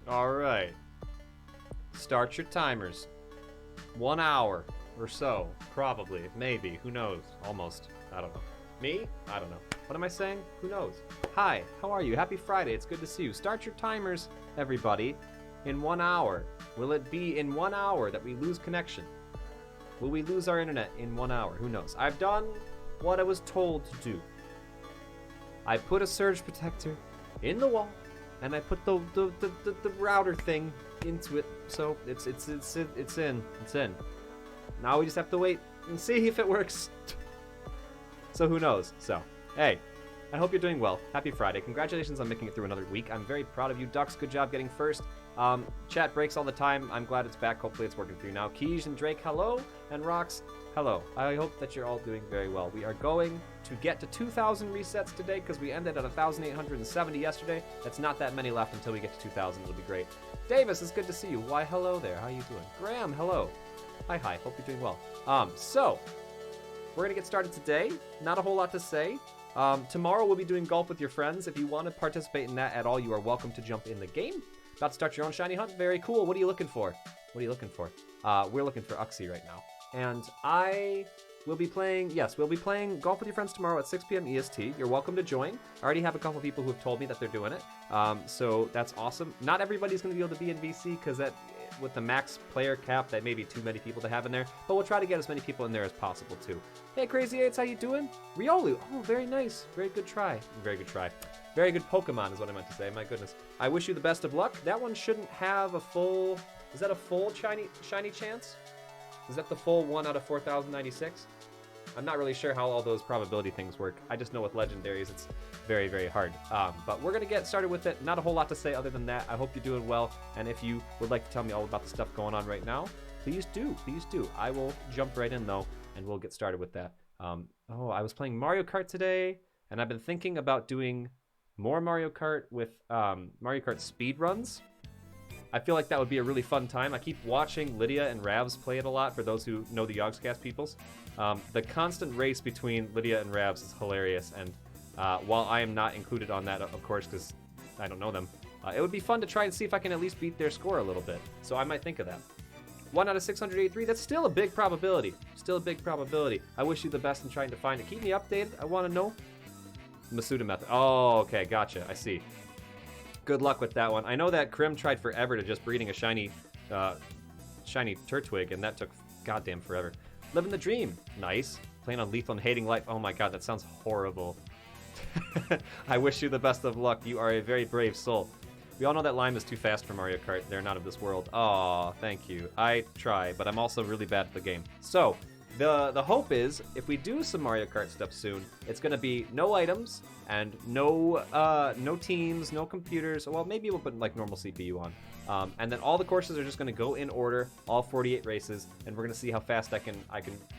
Alright. Start your timers. 1 hour or so. Probably. Maybe. Who knows? Almost. I don't know. Me? I don't know. What am I saying? Who knows? Hi, how are you? Happy Friday. It's good to see you. Start your timers, everybody, in 1 hour. Will it be in 1 hour that we lose connection? Will we lose our internet in 1 hour? Who knows? I've done what I was told to do. I put a surge protector in the wall, and I put the router thing into it, so it's in. Now we just have to wait and see if it works. So who knows? So, hey, I hope you're doing well. Happy Friday. Congratulations on making it through another week. I'm very proud of you, Ducks. Good job getting first. Chat breaks all the time. I'm glad it's back. Hopefully it's working for you now. Kij and Drake, hello. And Rox, hello. I hope that you're all doing very well. We are going to get to 2,000 resets today because we ended at 1,870 yesterday. That's not that many left until we get to 2,000. It'll be great. Davis, it's good to see you. Why, hello there. How you doing? Graham, hello. Hi. Hope you're doing well. So we're going to get started today. Not a whole lot to say. Tomorrow we'll be doing golf with your friends. If you want to participate in that at all, you are welcome to jump in the game. About to start your own shiny hunt. Very cool. What are you looking for? We're looking for Uxie right now. And I will be playing, we'll be playing golf with your friends tomorrow at 6 p.m. EST. You're welcome to join. I already have a couple people who have told me that they're doing it. So that's awesome. Not everybody's going to be able to be in VC because that, with the max player cap, that may be too many people to have in there. But we'll try to get as many people in there as possible too. Hey, Crazy Eights, how you doing? Riolu, oh, very nice. Very good try. Very good try. Very good Pokemon is what I meant to say. My goodness. I wish you the best of luck. That one shouldn't have a full... Is that a full shiny chance? Is that the full 1 out of 4,096? I'm not really sure how all those probability things work. I just know with legendaries it's very, very hard. But we're going to get started with it. Not a whole lot to say other than that. I hope you're doing well. And if you would like to tell me all about the stuff going on right now, please do. Please do. I will jump right in, though, and we'll get started with that. I was playing Mario Kart today, and I've been thinking about doing more Mario Kart with Mario Kart speed runs. I feel like that would be a really fun time. I keep watching Lydia and Ravs play it a lot, for those who know the Yogscast peoples. The constant race between Lydia and Ravs is hilarious, and while I am not included on that, of course, because I don't know them, it would be fun to try and see if I can at least beat their score a little bit. So I might think of that. 1 out of 683, that's still a big probability. Still a big probability. I wish you the best in trying to find it. Keep me updated. I want to know. Masuda method. Oh, okay, gotcha. I see. Good luck with that one. I know that Krim tried forever to just breeding a shiny Turtwig, and that took goddamn forever. Living the dream. Nice. Playing on lethal and hating life. Oh my god, that sounds horrible. I wish you the best of luck. You are a very brave soul. We all know that Lime is too fast for Mario Kart. They're not of this world. Aw, thank you. I try, but I'm also really bad at the game. So, the hope is, if we do some Mario Kart stuff soon, it's going to be no items and no teams, no computers. Well, maybe we'll put like normal CPU on. And then all the courses are just going to go in order, all 48 races, and we're going to see how fast I can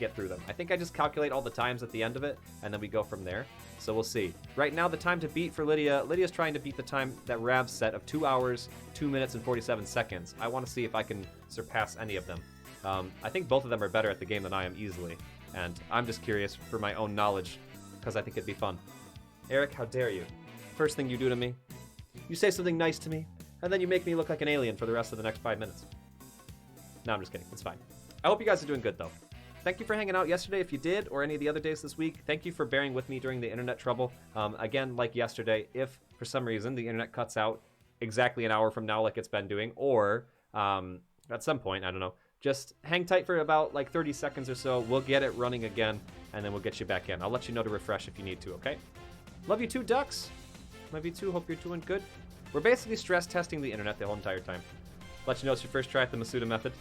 get through them. I think I just calculate all the times at the end of it, and then we go from there. So we'll see. Right now, the time to beat for Lydia's trying to beat the time that Rav set of 2 hours, 2 minutes, and 47 seconds. I want to see if I can surpass any of them. I think both of them are better at the game than I am easily, and I'm just curious for my own knowledge, because I think it'd be fun. Eric, how dare you? First thing you do to me, you say something nice to me, and then you make me look like an alien for the rest of the next 5 minutes. No, I'm just kidding. It's fine. I hope you guys are doing good, though. thank you for hanging out yesterday if you did, or any of the other days this week. Thank you for bearing with me during the internet trouble. Again, like yesterday, if for some reason the internet cuts out exactly an hour from now like it's been doing, or at some point, I don't know, just hang tight for about like 30 seconds or so. We'll get it running again, and then we'll get you back in. I'll let you know to refresh if you need to, okay? Love you too, Ducks. Love you too. Hope you're doing good. We're basically stress testing the internet the whole entire time. Let you know it's your first try at the Masuda method.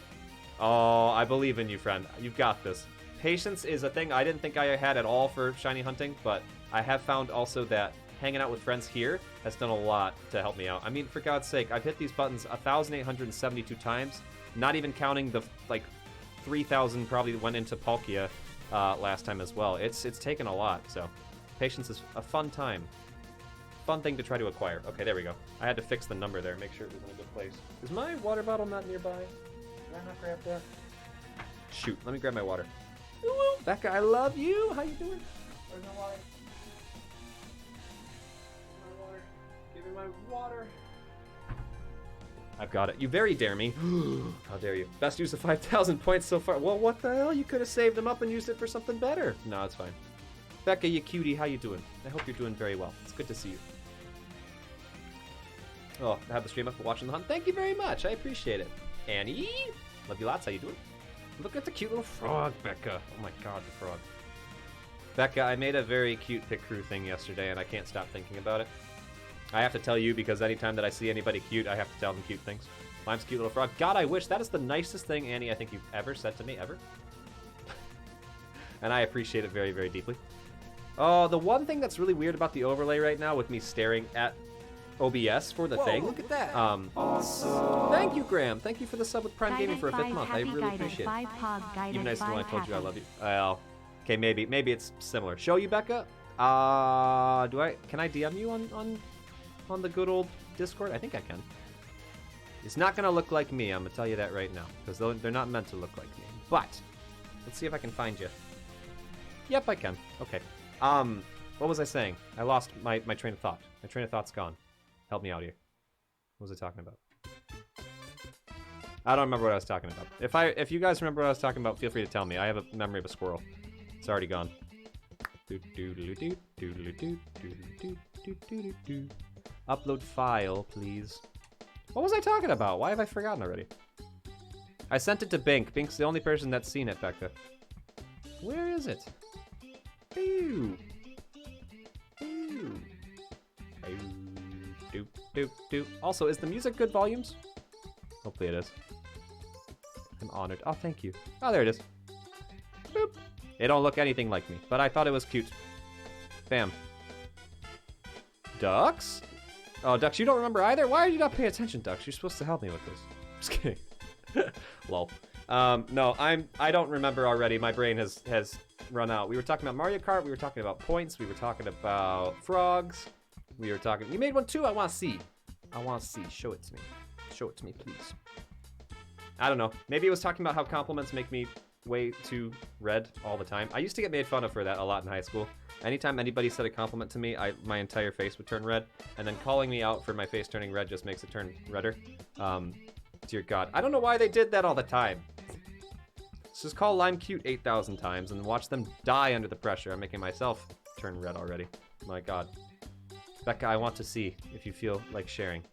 Oh, I believe in you, friend. You've got this. Patience is a thing I didn't think I had at all for shiny hunting, but I have found also that hanging out with friends here has done a lot to help me out. I mean, for God's sake, I've hit these buttons 1,872 times, not even counting the, like, 3,000 probably went into Palkia last time as well. It's taken a lot, so patience is a fun time. Fun thing to try to acquire. Okay, there we go. I had to fix the number there, make sure it was in a good place. Is my water bottle not nearby? Did I not grab that? Shoot, let me grab my water. Ooh, Becca, I love you. How you doing? Where's my water? My water. Give me my water. I've got it. You very dare me. How dare you. Best use of 5,000 points so far. Well, what the hell? You could have saved them up and used it for something better. No, it's fine. Becca, you cutie, how you doing? I hope you're doing very well. It's good to see you. Oh, I have the stream up for watching the hunt. Thank you very much. I appreciate it. Annie, love you lots. How you doing? Look at the cute little frog, Becca. Oh my god, the frog. Becca, I made a very cute pick crew thing yesterday, and I can't stop thinking about it. I have to tell you because anytime that I see anybody cute, I have to tell them cute things. Lime's cute little frog. God, I wish. That is the nicest thing, Annie, I think you've ever said to me, ever. And I appreciate it very, very deeply. Oh, the one thing that's really weird about the overlay right now with me staring at OBS for the thing. Look at that. Awesome. Thank you, Graham. Thank you for the sub with Prime Gaming for a 5th month. I really appreciate it. Even nicer than when I told you I love you. Well, okay, maybe it's similar. Show you, Becca? Can I DM you on the good old Discord? I think I can. It's not gonna look like me, I'm gonna tell you that right now, because they're not meant to look like me. But let's see if I can find you. Yep, I can. Okay. What was I saying? I lost my train of thought. My train of thought's gone. Help me out here. What was I talking about? I don't remember what I was talking about. If you guys remember what I was talking about, feel free to tell me. I have a memory of a squirrel. It's already gone. Upload file, please. What was I talking about? Why have I forgotten already? I sent it to Bink. Bink's the only person that's seen it, Becca. Where is it? Ew. Ew. Doop, doop, doop. Also, is the music good volumes? Hopefully it is. I'm honored. Oh, thank you. Oh, there it is. Boop. It don't look anything like me, but I thought it was cute. Bam. Ducks? Oh, Ducks, you don't remember either? Why are you not paying attention, Ducks? You're supposed to help me with this. Just kidding. Lol. No, I don't remember already. My brain has run out. We were talking about Mario Kart. We were talking about points. We were talking about frogs. We were talking... You made one too? I want to see. I want to see. Show it to me. Show it to me, please. I don't know. Maybe it was talking about how compliments make me way too red all the time. I used to get made fun of for that a lot in high school. Anytime anybody said a compliment to me, my entire face would turn red. And then calling me out for my face turning red just makes it turn redder. Dear God. I don't know why they did that all the time. Let's just call Lime cute 8,000 times and watch them die under the pressure. I'm making myself turn red already. My God. Becca, I want to see if you feel like sharing.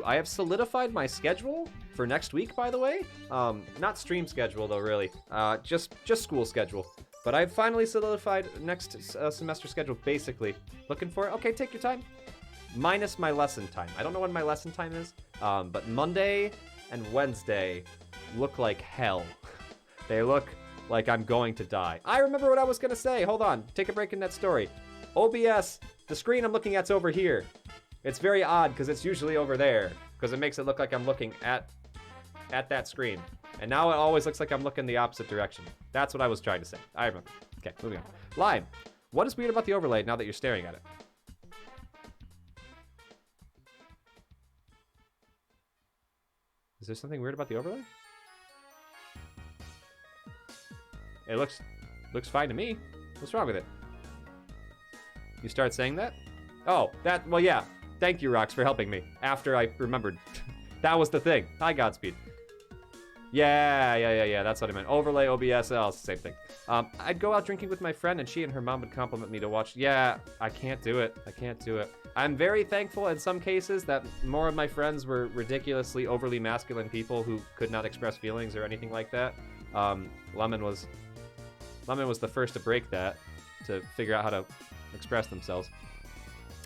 I have solidified my schedule for next week, by the way. Not stream schedule though, really. Just school schedule. But I've finally solidified next semester schedule, basically. Looking for it. Okay, take your time. Minus my lesson time. I don't know when my lesson time is, but Monday and Wednesday look like hell. They look like I'm going to die. I remember what I was gonna say. Hold on. Take a break in that story. OBS, the screen I'm looking at's over here. It's very odd because it's usually over there because it makes it look like I'm looking at that screen. And now it always looks like I'm looking the opposite direction. That's what I was trying to say. I remember. Okay, moving on. Lime, what is weird about the overlay now that you're staring at it? Is there something weird about the overlay? It looks fine to me. What's wrong with it? You start saying that? Oh, well, yeah. Thank you, Rox, for helping me. After I remembered That was the thing. Hi, Godspeed. Yeah. That's what I meant. Overlay, OBSL, it's the same thing. I'd go out drinking with my friend, and she and her mom would compliment me to watch. Yeah, I can't do it. I'm very thankful in some cases that more of my friends were ridiculously overly masculine people who could not express feelings or anything like that. Lemon was the first to break that, to figure out how to express themselves.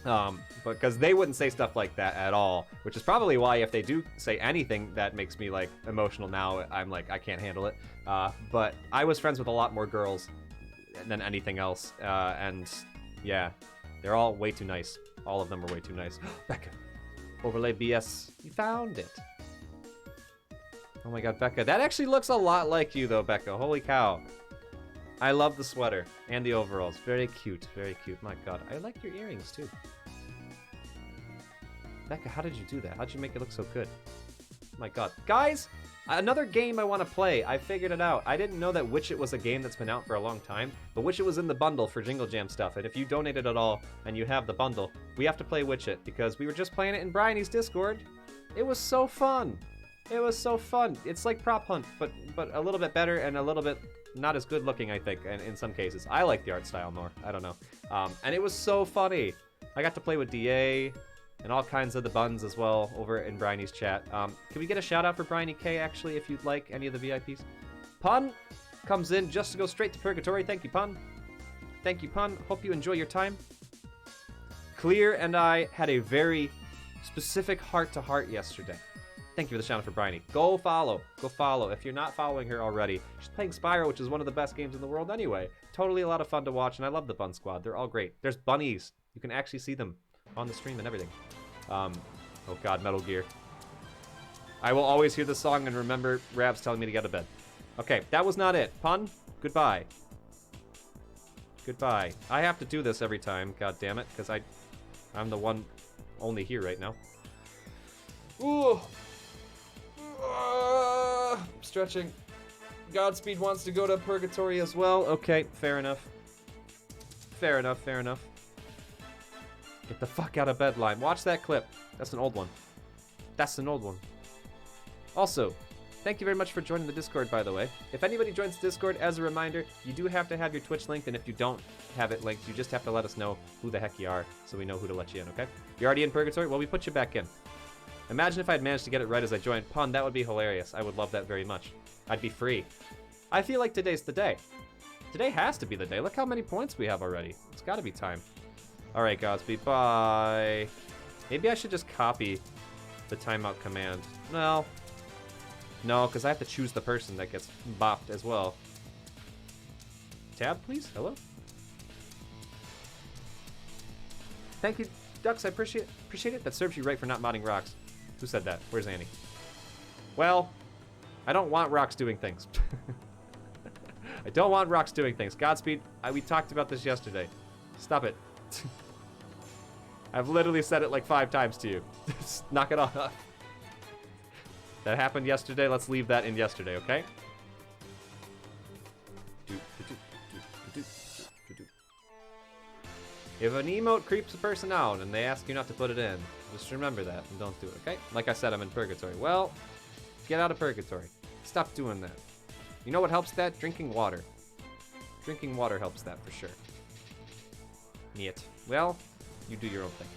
But because they wouldn't say stuff like that at all, which is probably why if they do say anything that makes me like emotional now, I'm like, I can't handle it. But I was friends with a lot more girls than anything else, and yeah, they're all way too nice. All of them are way too nice. Becca, overlay BS, you found it. Oh my god, Becca, that actually looks a lot like you though, Becca. Holy cow. I love the sweater and the overalls. Very cute, very cute. My god, I like your earrings too. Becca, how did you do that? How'd you make it look so good? My god. Guys, another game I want to play. I figured it out. I didn't know that Witchit was a game that's been out for a long time, but Witchit was in the bundle for Jingle Jam stuff, and if you donated at all and you have the bundle, we have to play Witchit because we were just playing it in Bryony's Discord. It was so fun. It was so fun. It's like Prop Hunt, but a little bit better and a little bit not as good looking, I think, and in some cases. I like the art style more. I don't know. And it was so funny. I got to play with DA and all kinds of the buns as well over in Bryony's chat. Can we get a shout out for Bryony K, actually, if you'd like, any of the VIPs? Pun comes in just to go straight to purgatory. Thank you, Pun. Thank you, Pun. Hope you enjoy your time. Clear and I had a very specific heart-to-heart yesterday. Thank you for the shout out for Bryony. Go follow. Go follow. If you're not following her already, she's playing Spyro, which is one of the best games in the world anyway. Totally a lot of fun to watch, and I love the Bun Squad. They're all great. There's bunnies. You can actually see them on the stream and everything. Oh god, Metal Gear. I will always hear this song and remember Rabs telling me to get to bed. Okay, that was not it. Pun, goodbye. Goodbye. I have to do this every time, god damn it, because I'm the one only here right now. Ooh. Stretching. Godspeed wants to go to purgatory as well. Okay, fair enough. Fair enough, fair enough. Get the fuck out of bed, Lime. Watch that clip. That's an old one. That's an old one. Also, thank you very much for joining the Discord, by the way. If anybody joins the Discord, as a reminder, you do have to have your Twitch linked, and if you don't have it linked, you just have to let us know who the heck you are, so we know who to let you in, okay? You're already in purgatory? Well, we put you back in. Imagine if I'd managed to get it right as I joined. Pun, that would be hilarious. I would love that very much. I'd be free. I feel like today's the day. Today has to be the day. Look how many points we have already. It's gotta be time. Alright, Godspeed, bye. Maybe I should just copy the timeout command. No, because I have to choose the person that gets bopped as well. Tab, please? Hello? Thank you, Ducks. I appreciate it. That serves you right for not modding Rocks. Who said that? Where's Annie? Well, I don't want Rocks doing things. I don't want Rocks doing things. Godspeed, we talked about this yesterday. Stop it. I've literally said it like 5 times to you. Knock it off. That happened yesterday. Let's leave that in yesterday, okay? If an emote creeps a person out and they ask you not to put it in, just remember that and don't do it, okay? Like I said, I'm in purgatory. Well, get out of purgatory. Stop doing that. You know what helps that? Drinking water. Drinking water helps that for sure. Niet. Well, you do your own thing.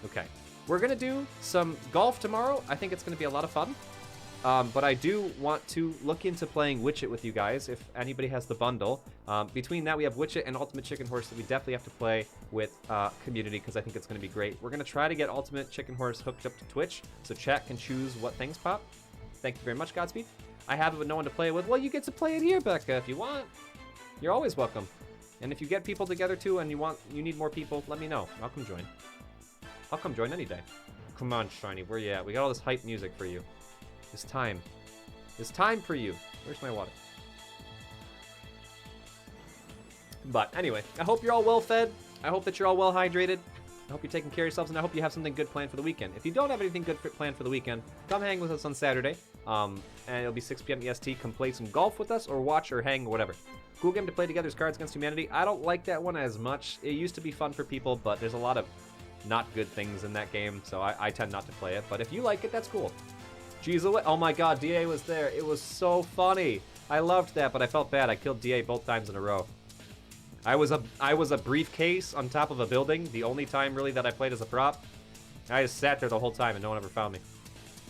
Okay. We're going to do some golf tomorrow. I think it's going to be a lot of fun. But I do want to look into playing Witchit with you guys, if anybody has the bundle. Between that, we have Witchit and Ultimate Chicken Horse that we definitely have to play with community, because I think it's going to be great. We're going to try to get Ultimate Chicken Horse hooked up to Twitch, so chat can choose what things pop. Thank you very much, Godspeed. I have it with no one to play it with. Well, you get to play it here, Becca, if you want. You're always welcome. And if you get people together too and you need more people, let me know. I'll come join. I'll come join any day. Come on, Shiny, where you at? We got all this hype music for you. It's time. It's time for you. Where's my water? But anyway, I hope you're all well fed. I hope that you're all well hydrated. I hope you're taking care of yourselves, and I hope you have something good planned for the weekend. If you don't have anything good planned for the weekend, come hang with us on Saturday. And it'll be 6 p.m. EST. Come play some golf with us, or watch, or hang, or whatever. Cool game to play together is Cards Against Humanity. I don't like that one as much. It used to be fun for people, but there's a lot of not good things in that game, so I tend not to play it. But if you like it, that's cool. Jeez, oh my god, DA was there. It was so funny. I loved that, but I felt bad. I killed DA both times in a row. I was a briefcase on top of a building, the only time really that I played as a prop. I just sat there the whole time and no one ever found me.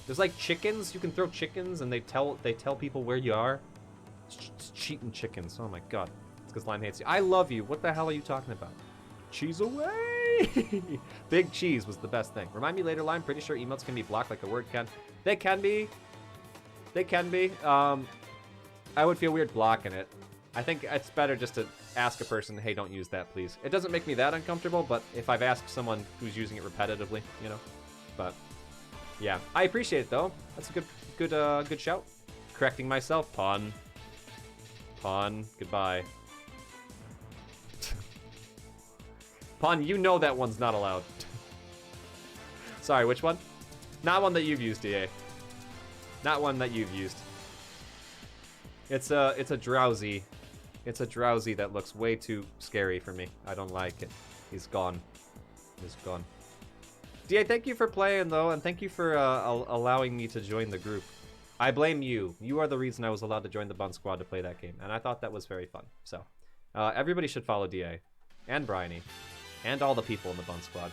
There's like chickens. You can throw chickens and they tell people where you are. It's cheating chickens. Oh my god. It's because Lime hates you. I love you. What the hell are you talking about? Cheese away! Big cheese was the best thing. Remind me later, Lime. Pretty sure emotes can be blocked like a word can. They can be. They can be. I would feel weird blocking it. I think it's better just to ask a person, hey, don't use that, please. It doesn't make me that uncomfortable, but if I've asked someone who's using it repetitively, you know. But yeah, I appreciate it though. That's a good shout. Correcting myself. Pun. Goodbye. Pun, you know that one's not allowed. Sorry, which one? Not one that you've used, DA. Not one that you've used. It's a drowsy. It's a drowsy that looks way too scary for me. I don't like it. He's gone. He's gone. DA, thank you for playing though, and thank you for allowing me to join the group. I blame you. You are the reason I was allowed to join the Bun Squad to play that game, and I thought that was very fun. So, everybody should follow DA, and Bryony, and all the people in the Bun Squad.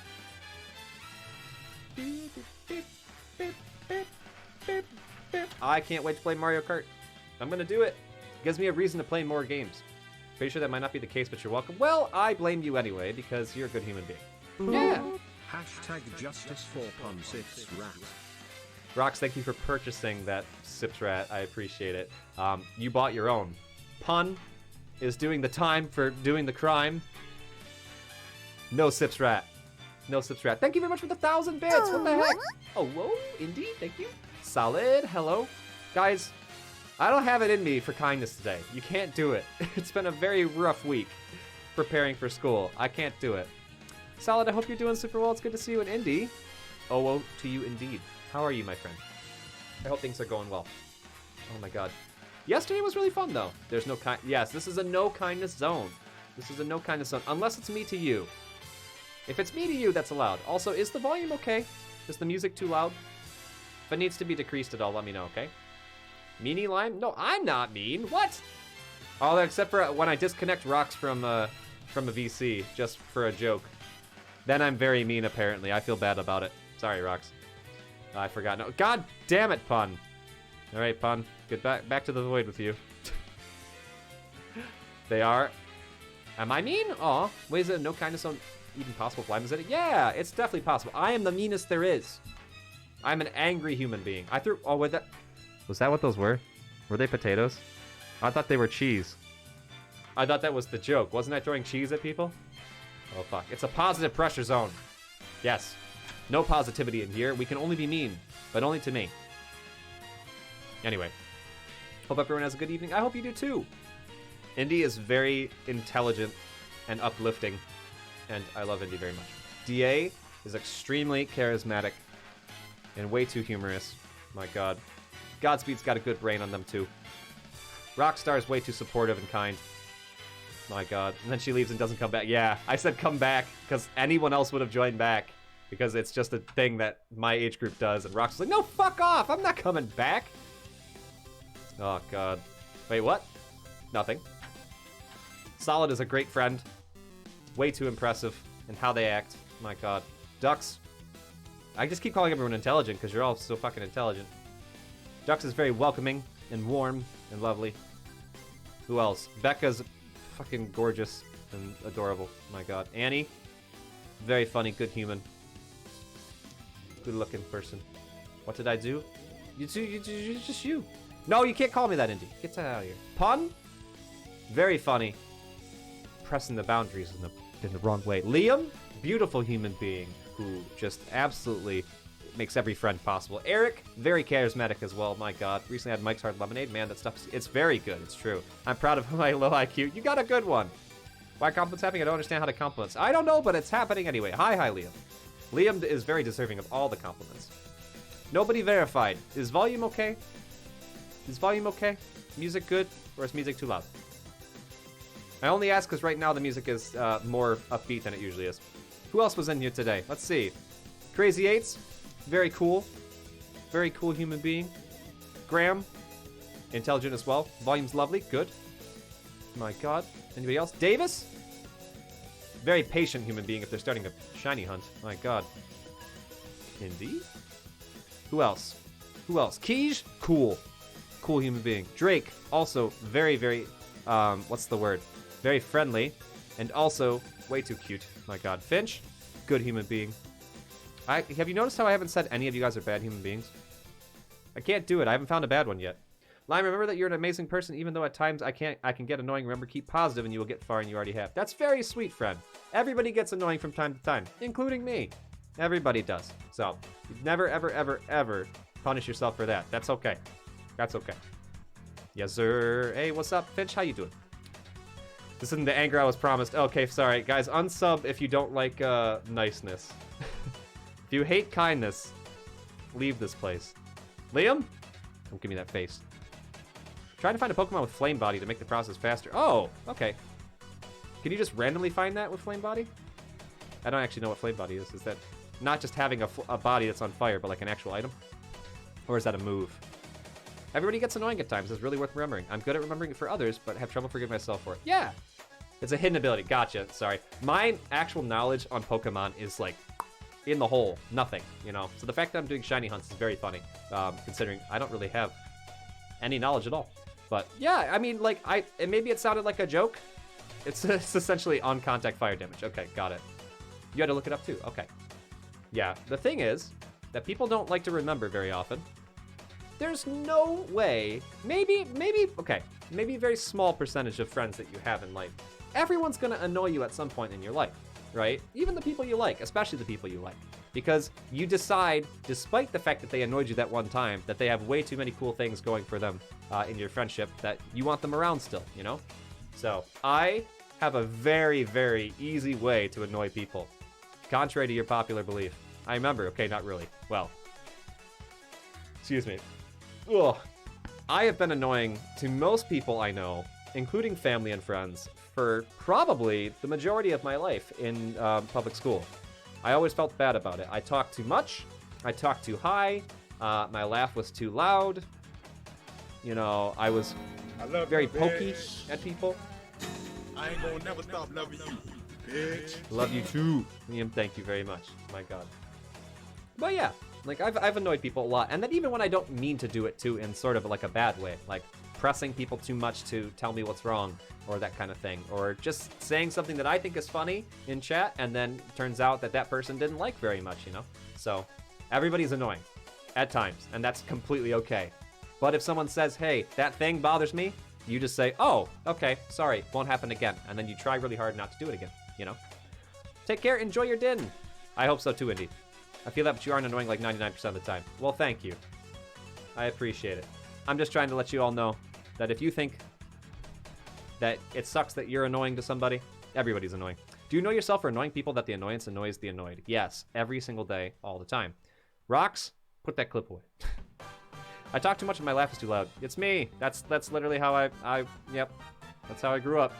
I can't wait to play Mario Kart. I'm gonna do it. Gives me a reason to play more games. Pretty sure that might not be the case, but you're welcome. Well, I blame you anyway, because you're a good human being. Yeah. Hashtag justice for Pun Sips Rat. Rox, thank you for purchasing that Sips Rat. I appreciate it. You bought your own. Pun is doing the time for doing the crime. No Sips Rat. No Sips Rat. Thank you very much for the 1,000 bits. What the heck? Oh, whoa. Indeed. Thank you. Solid. Hello. Guys, I don't have it in me for kindness today. You can't do it. It's been a very rough week preparing for school. I can't do it. Solid, I hope you're doing super well. It's good to see you in Indy. Oh, woe to you indeed. How are you, my friend? I hope things are going well. Oh my god. Yesterday was really fun, though. There's no yes, this is a no kindness zone. This is a no kindness zone, unless it's me to you. If it's me to you, that's allowed. Also, is the volume okay? Is the music too loud? If it needs to be decreased at all, let me know, okay? Meanie Lime? No, I'm not mean. What? Oh, except for when I disconnect Rox from a VC, just for a joke. Then I'm very mean, apparently. I feel bad about it. Sorry, Rox. I forgot. No, god damn it, Pun. All right, Pun. Get back to the void with you. They are. Am I mean? Aw. Wait, is it no kindness on even possible? Lime is it? Yeah, it's definitely possible. I am the meanest there is. I'm an angry human being. I threw. Oh, wait, that. Was that what those were? Were they potatoes? I thought they were cheese. I thought that was the joke. Wasn't I throwing cheese at people? Oh, fuck. It's a positive pressure zone. Yes. No positivity in here. We can only be mean, but only to me. Anyway. Hope everyone has a good evening. I hope you do too. Indy is very intelligent and uplifting, and I love Indy very much. DA is extremely charismatic and way too humorous. My god. Godspeed's got a good brain on them too. Rockstar is way too supportive and kind. My god. And then she leaves and doesn't come back. Yeah, I said come back because anyone else would have joined back because it's just a thing that my age group does. And Rockstar's like, no, fuck off. I'm not coming back. Oh, god. Wait, what? Nothing. Solid is a great friend. Way too impressive in how they act. My god. Ducks. I just keep calling everyone intelligent because you're all so fucking intelligent. Ducks is very welcoming and warm and lovely. Who else? Becca's fucking gorgeous and adorable. My god. Annie. Very funny, good human. Good looking person. What did I do? You just you. No, you can't call me that, Indy. Get that out of here. Pun? Very funny. Pressing the boundaries in the wrong way. Liam? Beautiful human being who just absolutely makes every friend possible. Eric? Very charismatic as well. My god. Recently had Mike's Hard Lemonade. Man, that stuff, it's very good. It's true. I'm proud of my low IQ. You got a good one. Why compliments happening? I don't understand how to compliments. I don't know, but it's happening anyway. Hi, Liam. Liam is very deserving of all the compliments. Nobody verified. Is volume okay? Is volume okay? Music good? Or is music too loud? I only ask because right now the music is more upbeat than it usually is. Who else was in here today? Let's see. Crazy Eights. Very cool. Very cool human being. Graham. Intelligent as well. Volume's lovely. Good. My god. Anybody else? Davis? Very patient human being if they're starting a shiny hunt. My god. Indeed. Who else? Who else? Kij? Cool. Cool human being. Drake. Also very, very, what's the word? Very friendly. And also way too cute. My god. Finch? Good human being. Have you noticed how I haven't said any of you guys are bad human beings? I can't do it. I haven't found a bad one yet. Lime, remember that you're an amazing person, even though at times I can get annoying. Remember, keep positive and you will get far, and you already have. That's very sweet, friend. Everybody gets annoying from time to time, including me. Everybody does. So, never, ever, ever, ever punish yourself for that. That's okay. That's okay. Yes, sir. Hey, what's up, Finch? How you doing? This isn't the anger I was promised. Okay, sorry. Guys, unsub if you don't like niceness. If you hate kindness, leave this place. Liam? Don't give me that face. Trying to find a Pokemon with Flame Body to make the process faster. Oh, okay. Can you just randomly find that with Flame Body? I don't actually know what Flame Body is. Is that not just having a body that's on fire, but like an actual item? Or is that a move? Everybody gets annoying at times. It's really worth remembering. I'm good at remembering it for others, but have trouble forgiving myself for it. Yeah! It's a hidden ability. Gotcha. Sorry. My actual knowledge on Pokemon is like in the hole. Nothing, you know? So the fact that I'm doing shiny hunts is very funny, considering I don't really have any knowledge at all. But yeah, I mean, like, maybe it sounded like a joke. It's essentially on contact fire damage. Okay, got it. You had to look it up too. Okay. Yeah, the thing is that people don't like to remember very often. There's no way, maybe a very small percentage of friends that you have in life. Everyone's gonna annoy you at some point in your life, right? Even the people you like, especially the people you like. Because you decide, despite the fact that they annoyed you that one time, that they have way too many cool things going for them in your friendship, that you want them around still, you know? So, I have a very, very easy way to annoy people. Contrary to your popular belief. I remember, okay, not really. Well, excuse me. Ugh. I have been annoying to most people I know, including family and friends, for probably the majority of my life in public school. I always felt bad about it. I talked too much. I talked too high. My laugh was too loud. You know, I was very pokey at people. I ain't gonna never stop loving you, bitch. Love you too, Liam. Thank you very much. My God. But yeah, like I've annoyed people a lot, and then even when I don't mean to do it too, in sort of like a bad way, like pressing people too much to tell me what's wrong, or that kind of thing, or just saying something that I think is funny in chat, and then turns out that that person didn't like very much, you know? So everybody's annoying at times, and that's completely okay. But if someone says, hey, that thing bothers me, you just say, oh, okay, sorry, won't happen again. And then you try really hard not to do it again, you know? Take care, enjoy your din. I hope so too, Indy. I feel that, but you aren't annoying like 99% of the time. Well, thank you. I appreciate it. I'm just trying to let you all know that if you think that it sucks that you're annoying to somebody, everybody's annoying. Do you know yourself for annoying people that the annoyance annoys the annoyed? Yes, every single day, all the time. Rocks, put that clip away. I talk too much and my laugh is too loud. It's me. That's literally how yep. That's how I grew up.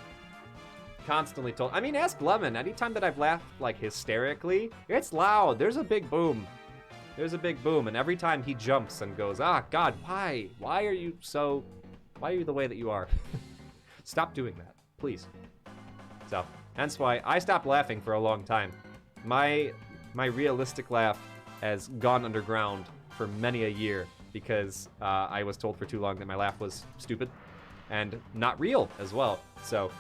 Constantly told. I mean, ask Lemon. Anytime that I've laughed, like, hysterically, it's loud. There's a big boom. There's a big boom. And every time he jumps and goes, ah, God, why? Why are you the way that you are? Stop doing that, please. So, hence why I stopped laughing for a long time. My realistic laugh has gone underground for many a year because I was told for too long that my laugh was stupid and not real as well. So,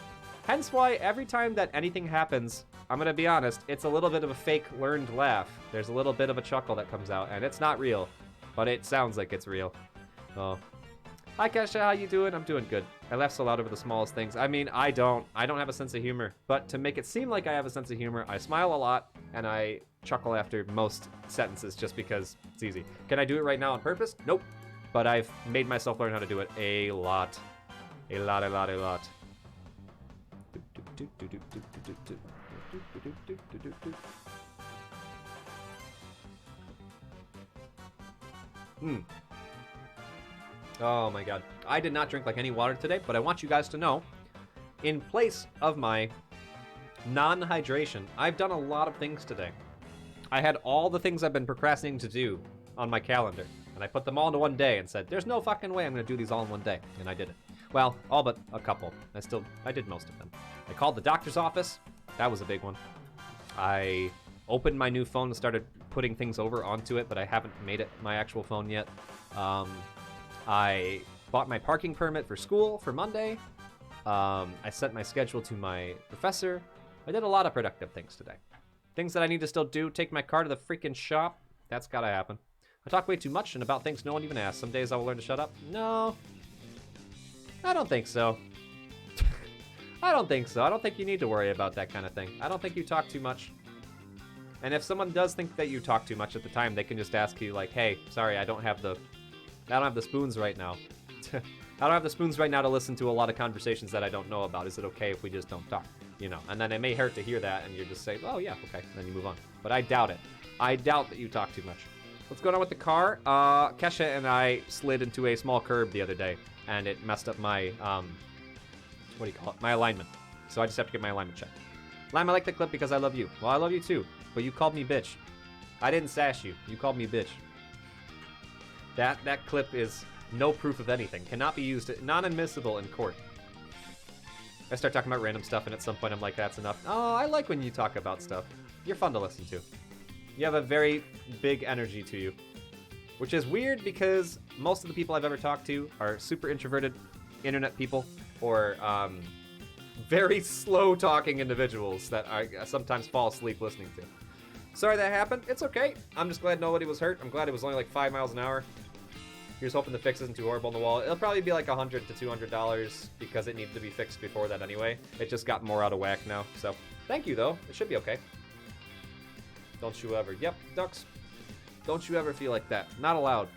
hence why every time that anything happens, I'm gonna be honest, it's a little bit of a fake learned laugh. There's a little bit of a chuckle that comes out, and it's not real, but it sounds like it's real. Oh. Hi Kesha, how you doing? I'm doing good. I laugh so loud over the smallest things. I mean, I don't have a sense of humor, but to make it seem like I have a sense of humor, I smile a lot, and I chuckle after most sentences just because it's easy. Can I do it right now on purpose? Nope. But I've made myself learn how to do it a lot. A lot. Oh my God. I did not drink like any water today, but I want you guys to know, in place of my Non-hydration. I've done a lot of things today. I had all the things I've been procrastinating to do on my calendar, and I put them all into one day and said, there's no fucking way I'm gonna do these all in one day, and I did it. Well, all but a couple. I did most of them. I called the doctor's office. That was a big one. I opened my new phone and started putting things over onto it, but I haven't made it my actual phone yet. I bought my parking permit for school for Monday. I sent my schedule to my professor. I did a lot of productive things today. Things that I need to still do. Take my car to the freaking shop. That's gotta happen. I talk way too much and about things no one even asked. Some days I will learn to shut up. No. I don't think so. I don't think so. I don't think you need to worry about that kind of thing. I don't think you talk too much. And if someone does think that you talk too much at the time, they can just ask you like, hey, sorry, I don't have the spoons right now. I don't have the spoons right now to listen to a lot of conversations that I don't know about. Is it okay if we just don't talk? You know, and then it may hurt to hear that, and you're just saying, oh yeah, okay, and then you move on. But I doubt it. I doubt that you talk too much. What's going on with the car? Kesha and I slid into a small curb the other day, and it messed up my, what do you call it? My alignment. So I just have to get my alignment checked. Lime, I like the clip because I love you. Well, I love you too, but you called me bitch. I didn't sash you. You called me bitch. That clip is no proof of anything. Cannot be used, non-admissible in court. I start talking about random stuff, and at some point I'm like, that's enough. Oh, I like when you talk about stuff. You're fun to listen to. You have a very big energy to you. Which is weird because most of the people I've ever talked to are super introverted internet people, or very slow-talking individuals that I sometimes fall asleep listening to. Sorry that happened. It's okay. I'm just glad nobody was hurt. I'm glad it was only like 5 miles an hour. Here's hoping the fix isn't too horrible on the wall. It'll probably be like $100 to $200 because it needed to be fixed before that anyway. It just got more out of whack now. So thank you though. It should be okay. Don't you ever. Yep, ducks. Don't you ever feel like that. Not allowed.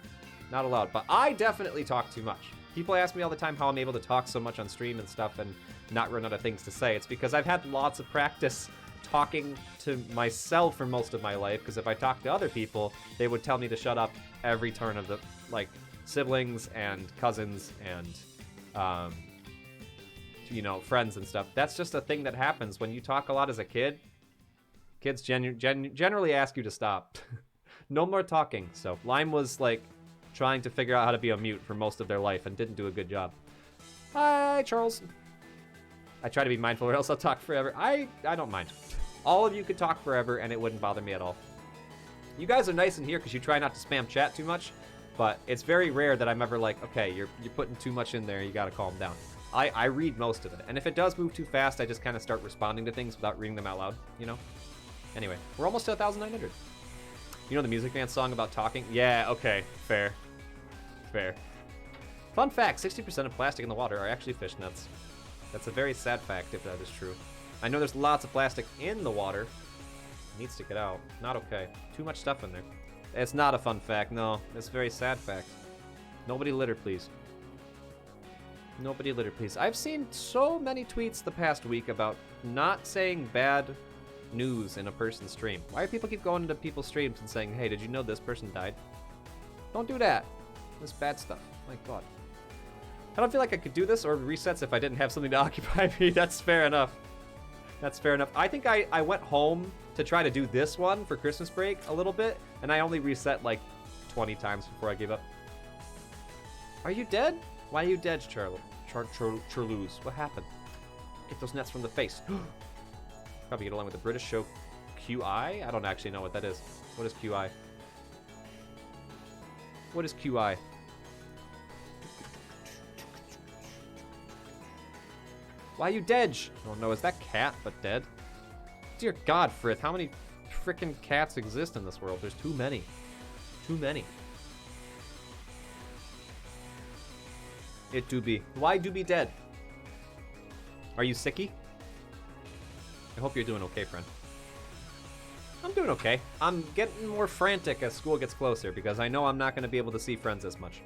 Not allowed. But I definitely talk too much. People ask me all the time how I'm able to talk so much on stream and stuff and not run out of things to say. It's because I've had lots of practice talking to myself for most of my life, because if I talk to other people, they would tell me to shut up every turn of the, like, siblings and cousins and, you know, friends and stuff. That's just a thing that happens when you talk a lot as a kid. Kids generally ask you to stop. No more talking. So Lime was, like, trying to figure out how to be a mute for most of their life and didn't do a good job. Hi, Charles. I try to be mindful or else I'll talk forever. I don't mind. All of you could talk forever and it wouldn't bother me at all. You guys are nice in here because you try not to spam chat too much, but it's very rare that I'm ever like, okay, you're putting too much in there, you gotta calm down. I read most of it, and if it does move too fast, I just kind of start responding to things without reading them out loud, you know? Anyway, we're almost to 1,900. You know the Music Man song about talking? Yeah, okay, fair. Fair. Fun fact, 60% of plastic in the water are actually fish nets. That's a very sad fact if that is true. I know there's lots of plastic in the water. It needs to get out. Not okay. Too much stuff in there. It's not a fun fact, no. It's a very sad fact. Nobody litter, please. Nobody litter, please. I've seen so many tweets the past week about not saying bad news in a person's stream. Why do people keep going into people's streams and saying, hey, did you know this person died? Don't do that. This bad stuff. My god. I don't feel like I could do this or resets if I didn't have something to occupy me. That's fair enough. That's fair enough. I think I went home to try to do this one for Christmas break a little bit, and I only reset like 20 times before I gave up. Are you dead? Why are you dead, Charlouse? What happened? Get those nets from the face. Probably get along with the British show QI? I don't actually know what that is. What is QI? What is QI? Why you dead? Oh no, is that cat but dead? Dear God, Frith, how many frickin' cats exist in this world? There's too many. Too many. It do be. Why do be dead? Are you sicky? I hope you're doing okay, friend. I'm doing okay. I'm getting more frantic as school gets closer because I know I'm not going to be able to see friends as much.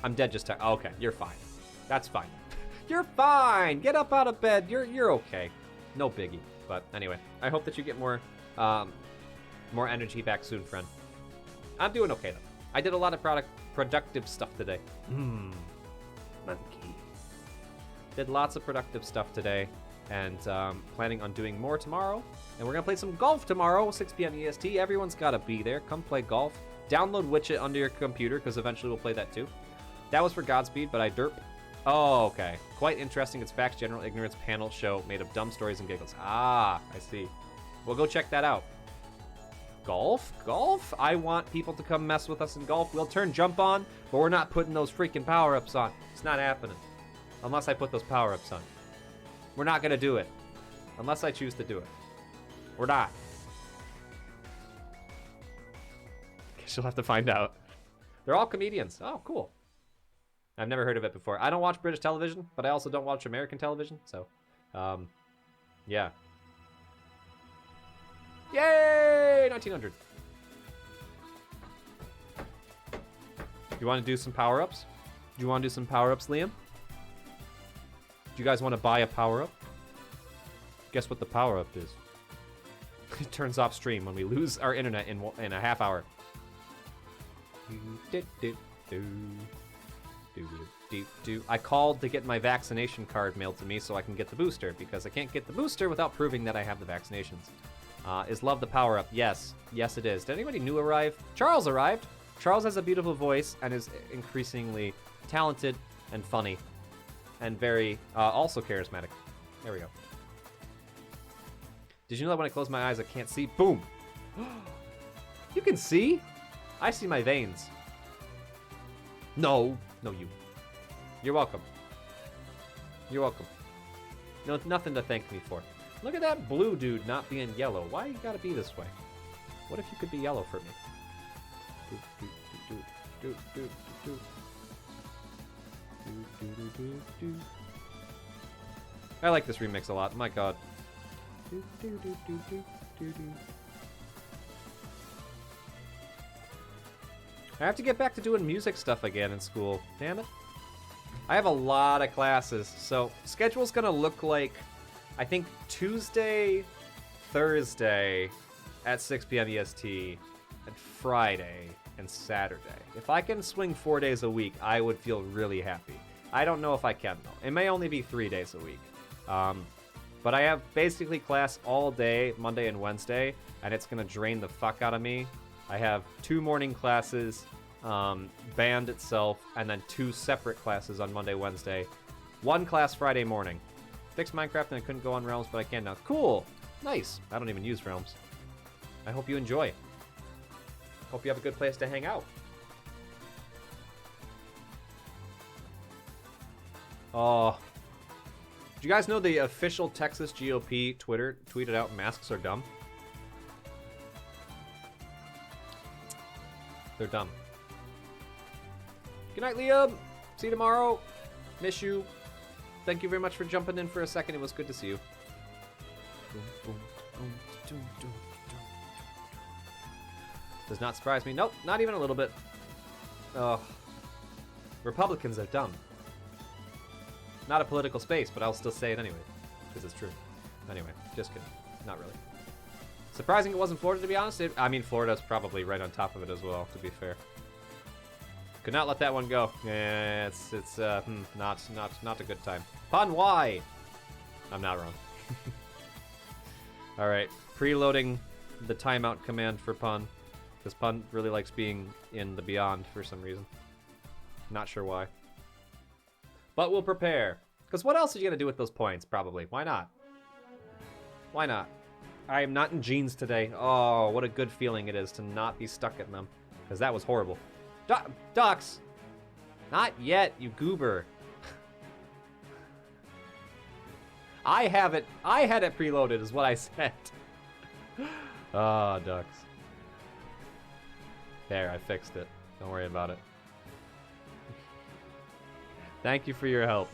I'm dead just to... Okay, you're fine. That's fine. You're fine. Get up out of bed. You're okay. No biggie. But anyway, I hope that you get more energy back soon, friend. I'm doing okay though. I did a lot of productive stuff today. Monkey. Did lots of productive stuff today, and planning on doing more tomorrow. And we're gonna play some golf tomorrow, 6 p.m. EST. Everyone's gotta be there. Come play golf. Download Witch It onto your computer, because eventually we'll play that too. That was for Godspeed, but I derp. Oh, okay. Quite interesting. It's Facts General Ignorance panel show made of dumb stories and giggles. Ah, I see. Well, go check that out. Golf? Golf? I want people to come mess with us in golf. We'll turn jump on, but we're not putting those freaking power-ups on. It's not happening. Unless I put those power-ups on. We're not gonna do it. Unless I choose to do it. We're not. Guess you'll have to find out. They're all comedians. Oh, cool. I've never heard of it before. I don't watch British television, but I also don't watch American television, so, yeah. Yay! 1900. You want to do some power-ups? Do you want to do some power-ups, Liam? Do you guys want to buy a power-up? Guess what the power-up is? It turns off stream when we lose our internet in a half hour. I called to get my vaccination card mailed to me so I can get the booster, because I can't get the booster without proving that I have the vaccinations. Is love the power-up? Yes. Yes, it is. Did anybody new arrive? Charles arrived. Charles has a beautiful voice and is increasingly talented and funny and very, also charismatic. There we go. Did you know that when I close my eyes, I can't see? Boom! You can see? I see my veins. No. No, you. You're welcome. You're welcome. No, nothing to thank me for. Look at that blue dude not being yellow. Why you gotta be this way? What if you could be yellow for me? I like this remix a lot. My god. I have to get back to doing music stuff again in school. Damn it. I have a lot of classes, so schedule's gonna look like, I think, Tuesday, Thursday at 6 p.m. EST, and Friday and Saturday. If I can swing 4 days a week, I would feel really happy. I don't know if I can, though. It may only be 3 days a week. But I have basically class all day, Monday and Wednesday, and it's going to drain the fuck out of me. I have 2 morning classes, band itself, and then 2 separate classes on Monday, Wednesday. 1 class Friday morning. Fixed Minecraft and I couldn't go on Realms, but I can now. Cool! Nice! I don't even use Realms. I hope you enjoy. Hope you have a good place to hang out. Oh. Do you guys know the official Texas GOP Twitter tweeted out masks are dumb? They're dumb. Good night, Liam. See you tomorrow. Miss you. Thank you very much for jumping in for a second. It was good to see you. Does not surprise me. Nope, not even a little bit. Oh. Republicans are dumb. Not a political space, but I'll still say it anyway, because it's true. Anyway, just kidding. Not really. Surprising it wasn't Florida, to be honest. I mean, Florida's probably right on top of it as well, to be fair. Could not let that one go. Yeah, it's not a good time. Pun, why? I'm not wrong. All right, preloading the timeout command for Pun, because Pun really likes being in the Beyond for some reason. Not sure why. But we'll prepare. Because what else are you going to do with those points, probably? Why not? Why not? I am not in jeans today. Oh, what a good feeling it is to not be stuck in them. Because that was horrible. Ducks! Not yet, you goober. I had it preloaded, is what I said. Ah, ducks. There, I fixed it. Don't worry about it. Thank you for your help.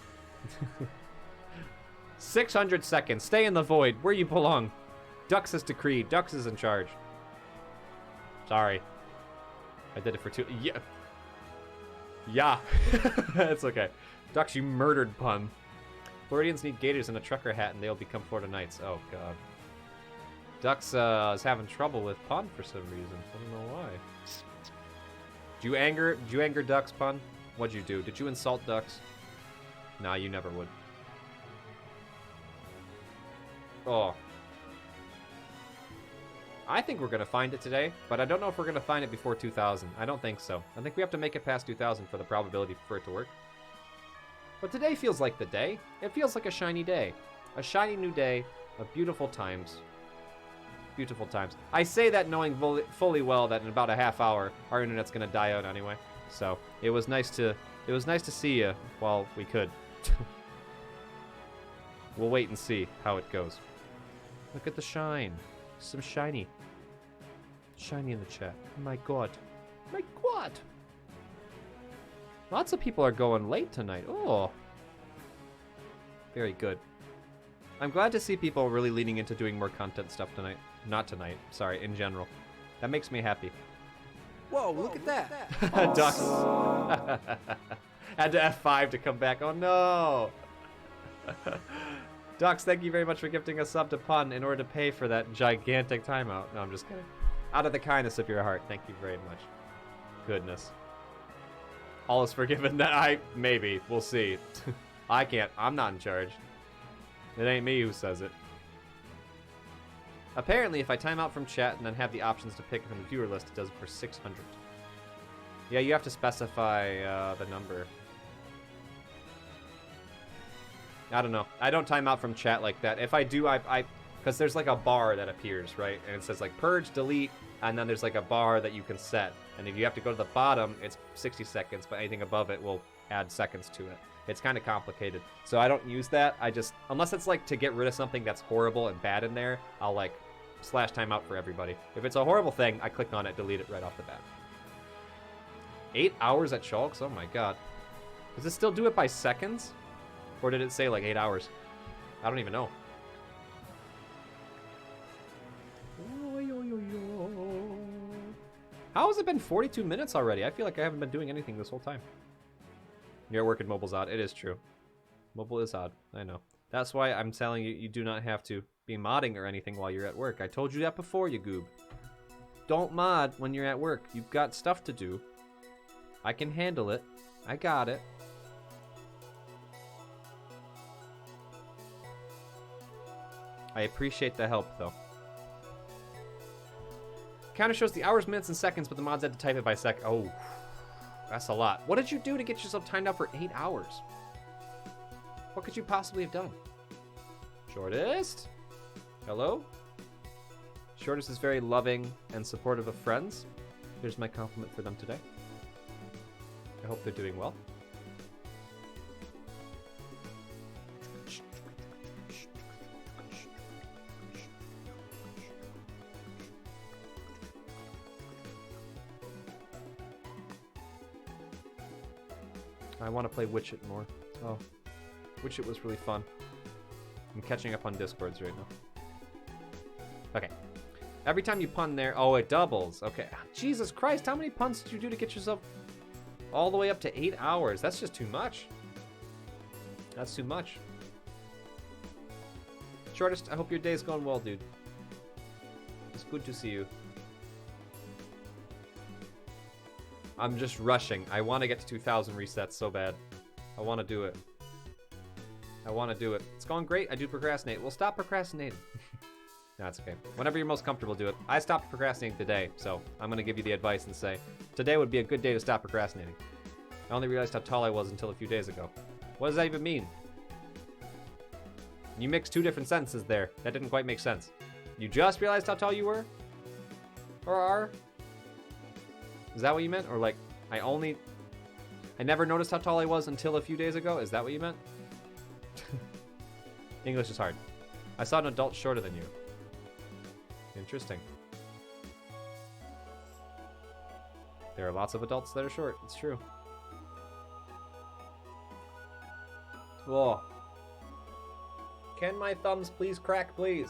600 seconds. Stay in the void, where you belong. Dux is decreed. Dux is in charge. Sorry. I did it for 2. Yeah. Yeah. It's okay. Dux, you murdered Pun. Floridians need gators and a trucker hat and they'll become Florida Knights. Oh, God. Dux is having trouble with Pun for some reason. I don't know why. Did you anger Dux, Pun? What'd you do? Did you insult Dux? Nah, you never would. Oh. I think we're going to find it today, but I don't know if we're going to find it before 2000. I don't think so. I think we have to make it past 2000 for the probability for it to work. But today feels like the day. It feels like a shiny day. A shiny new day of beautiful times. Beautiful times. I say that knowing fully well that in about a half hour, our internet's going to die out anyway. So it was nice to see you while we could. We'll wait and see how it goes. Look at the shine. Some shiny. Shiny in the chat. My god. My god. Lots of people are going late tonight. Oh. Very good. I'm glad to see people really leaning into doing more content stuff tonight. Not tonight. Sorry, in general. That makes me happy. Whoa, look at that. Ducks. Had to F5 to come back. Oh no. Ducks, thank you very much for gifting a sub to Pun in order to pay for that gigantic timeout. No, I'm just kidding. Out of the kindness of your heart, thank you very much. Goodness. All is forgiven. That maybe. We'll see. I can't. I'm not in charge. It ain't me who says it. Apparently, if I time out from chat and then have the options to pick from the viewer list, it does it for 600. Yeah, you have to specify the number. I don't know. I don't time out from chat like that. If I do, because there's like a bar that appears, right? And it says like purge, delete, and then there's like a bar that you can set. And if you have to go to the bottom, it's 60 seconds, but anything above it will add seconds to it. It's kind of complicated. So I don't use that. I just, unless it's like to get rid of something that's horrible and bad in there, I'll like slash timeout for everybody. If it's a horrible thing, I click on it, delete it right off the bat. 8 hours at Shulks? Oh my god. Does it still do it by seconds? Or did it say like 8 hours? I don't even know. How has it been 42 minutes already? I feel like I haven't been doing anything this whole time. You're at work and mobile's odd. It is true. Mobile is odd. I know. That's why I'm telling you, you do not have to be modding or anything while you're at work. I told you that before, you goob. Don't mod when you're at work. You've got stuff to do. I can handle it. I got it. I appreciate the help, though. Counter shows the hours, minutes, and seconds, but the mods had to type it by sec. Oh, that's a lot. What did you do to get yourself timed out for 8 hours? What could you possibly have done? Shortest? Hello? Shortest is very loving and supportive of friends. Here's my compliment for them today. I hope they're doing well. I want to play Witch It more. Oh, Witch It was really fun. I'm catching up on Discords right now. Okay. Every time you pun there, oh, it doubles. Okay. Jesus Christ, how many puns did you do to get yourself all the way up to 8 hours? That's just too much. That's too much. Shortest, I hope your day's going well, dude. It's good to see you. I'm just rushing. I want to get to 2,000 resets so bad. I want to do it. I want to do it. It's going great. I do procrastinate. Well, stop procrastinating. That's okay. Whenever you're most comfortable, do it. I stopped procrastinating today, so I'm going to give you the advice and say, today would be a good day to stop procrastinating. I only realized how tall I was until a few days ago. What does that even mean? You mixed two different sentences there. That didn't quite make sense. You just realized how tall you were? Or are? Is that what you meant? Or like, I never noticed how tall I was until a few days ago? Is that what you meant? English is hard. I saw an adult shorter than you. Interesting. There are lots of adults that are short. It's true. Whoa. Can my thumbs please crack, please?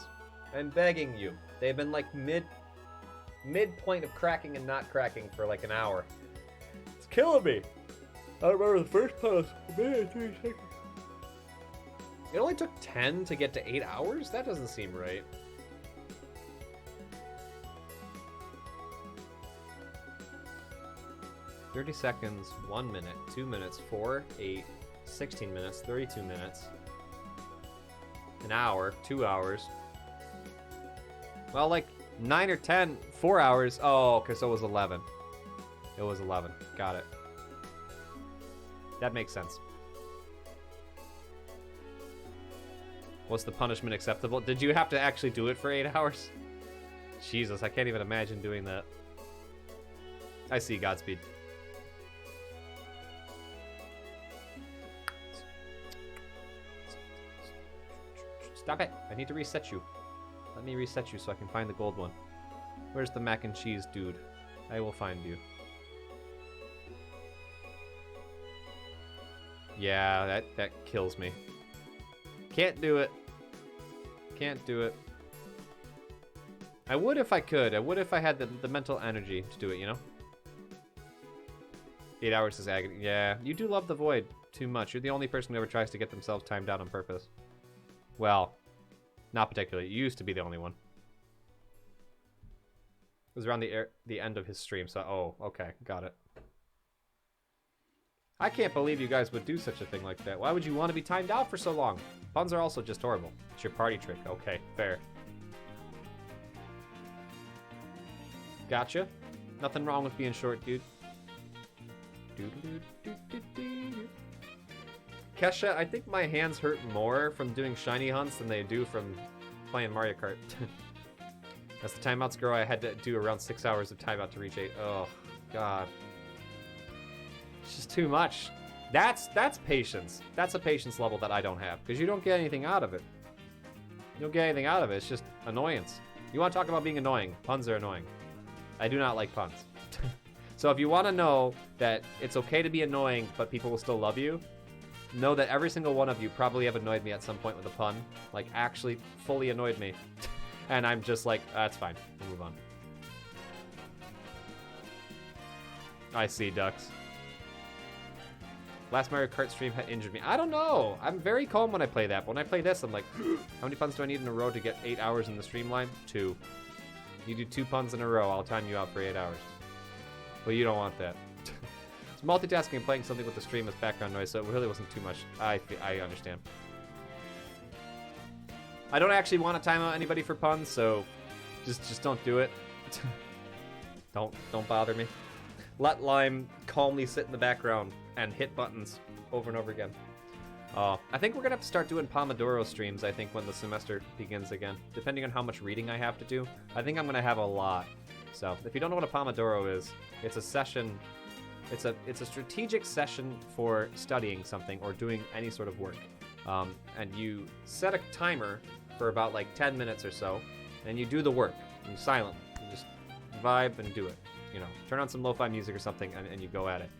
I'm begging you. They've been like midpoint of cracking and not cracking for like an hour. It's killing me. I remember the first post. It only took 10 to get to 8 hours? That doesn't seem right. $30 seconds, 1 minute, 2 minutes, 4, 8, 16 minutes, 32 minutes, an hour, 2 hours, Well, like 9 or 10, 4 hours. Oh, okay, so it was 11. It was 11. Got it. That makes sense. Was the punishment acceptable? Did you have to actually do it for 8 hours? Jesus, I can't even imagine doing that. I see, Godspeed. Stop it! I need to reset you. Let me reset you so I can find the gold one. Where's the mac and cheese dude? I will find you. Yeah, that kills me. Can't do it. Can't do it. I would if I could. I would if I had the mental energy to do it, you know? 8 hours is agony. Yeah, you do love the void too much. You're the only person who ever tries to get themselves timed out on purpose. Well, not particularly. You used to be the only one. It was around the end of his stream, so... Oh, okay. Got it. I can't believe you guys would do such a thing like that. Why would you want to be timed out for so long? Puns are also just horrible. It's your party trick. Okay, fair. Gotcha. Nothing wrong with being short, dude. Kesha, I think my hands hurt more from doing shiny hunts than they do from playing Mario Kart. As the timeouts grow, I had to do around 6 hours of timeout to reach 8. Oh, God. It's just too much. That's patience. That's a patience level that I don't have, because you don't get anything out of it. You don't get anything out of it. It's just annoyance. You want to talk about being annoying? Puns are annoying. I do not like puns. So if you want to know that it's okay to be annoying, but people will still love you, know that every single one of you probably have annoyed me at some point with a pun. Like, actually fully annoyed me. And I'm just like, that's fine. We'll move on. I see, Ducks. Last Mario Kart stream had injured me. I don't know. I'm very calm when I play that. But when I play this, I'm like, how many puns do I need in a row to get 8 hours in the streamline? 2. You do 2 puns in a row, I'll time you out for 8 hours. Well, you don't want that. It's multitasking and playing something with the stream as background noise, so it really wasn't too much. I understand. I don't actually want to time out anybody for puns, so just don't do it. Don't bother me. Let Lime calmly sit in the background and hit buttons over and over again. I think we're gonna have to start doing Pomodoro streams, I think, when the semester begins again. Depending on how much reading I have to do. I think I'm gonna have a lot. So, if you don't know what a Pomodoro is, it's a session, it's a strategic session for studying something or doing any sort of work. And you set a timer for about like 10 minutes or so, and you do the work. You silently, you just vibe and do it. You know, turn on some lo-fi music or something, and you go at it.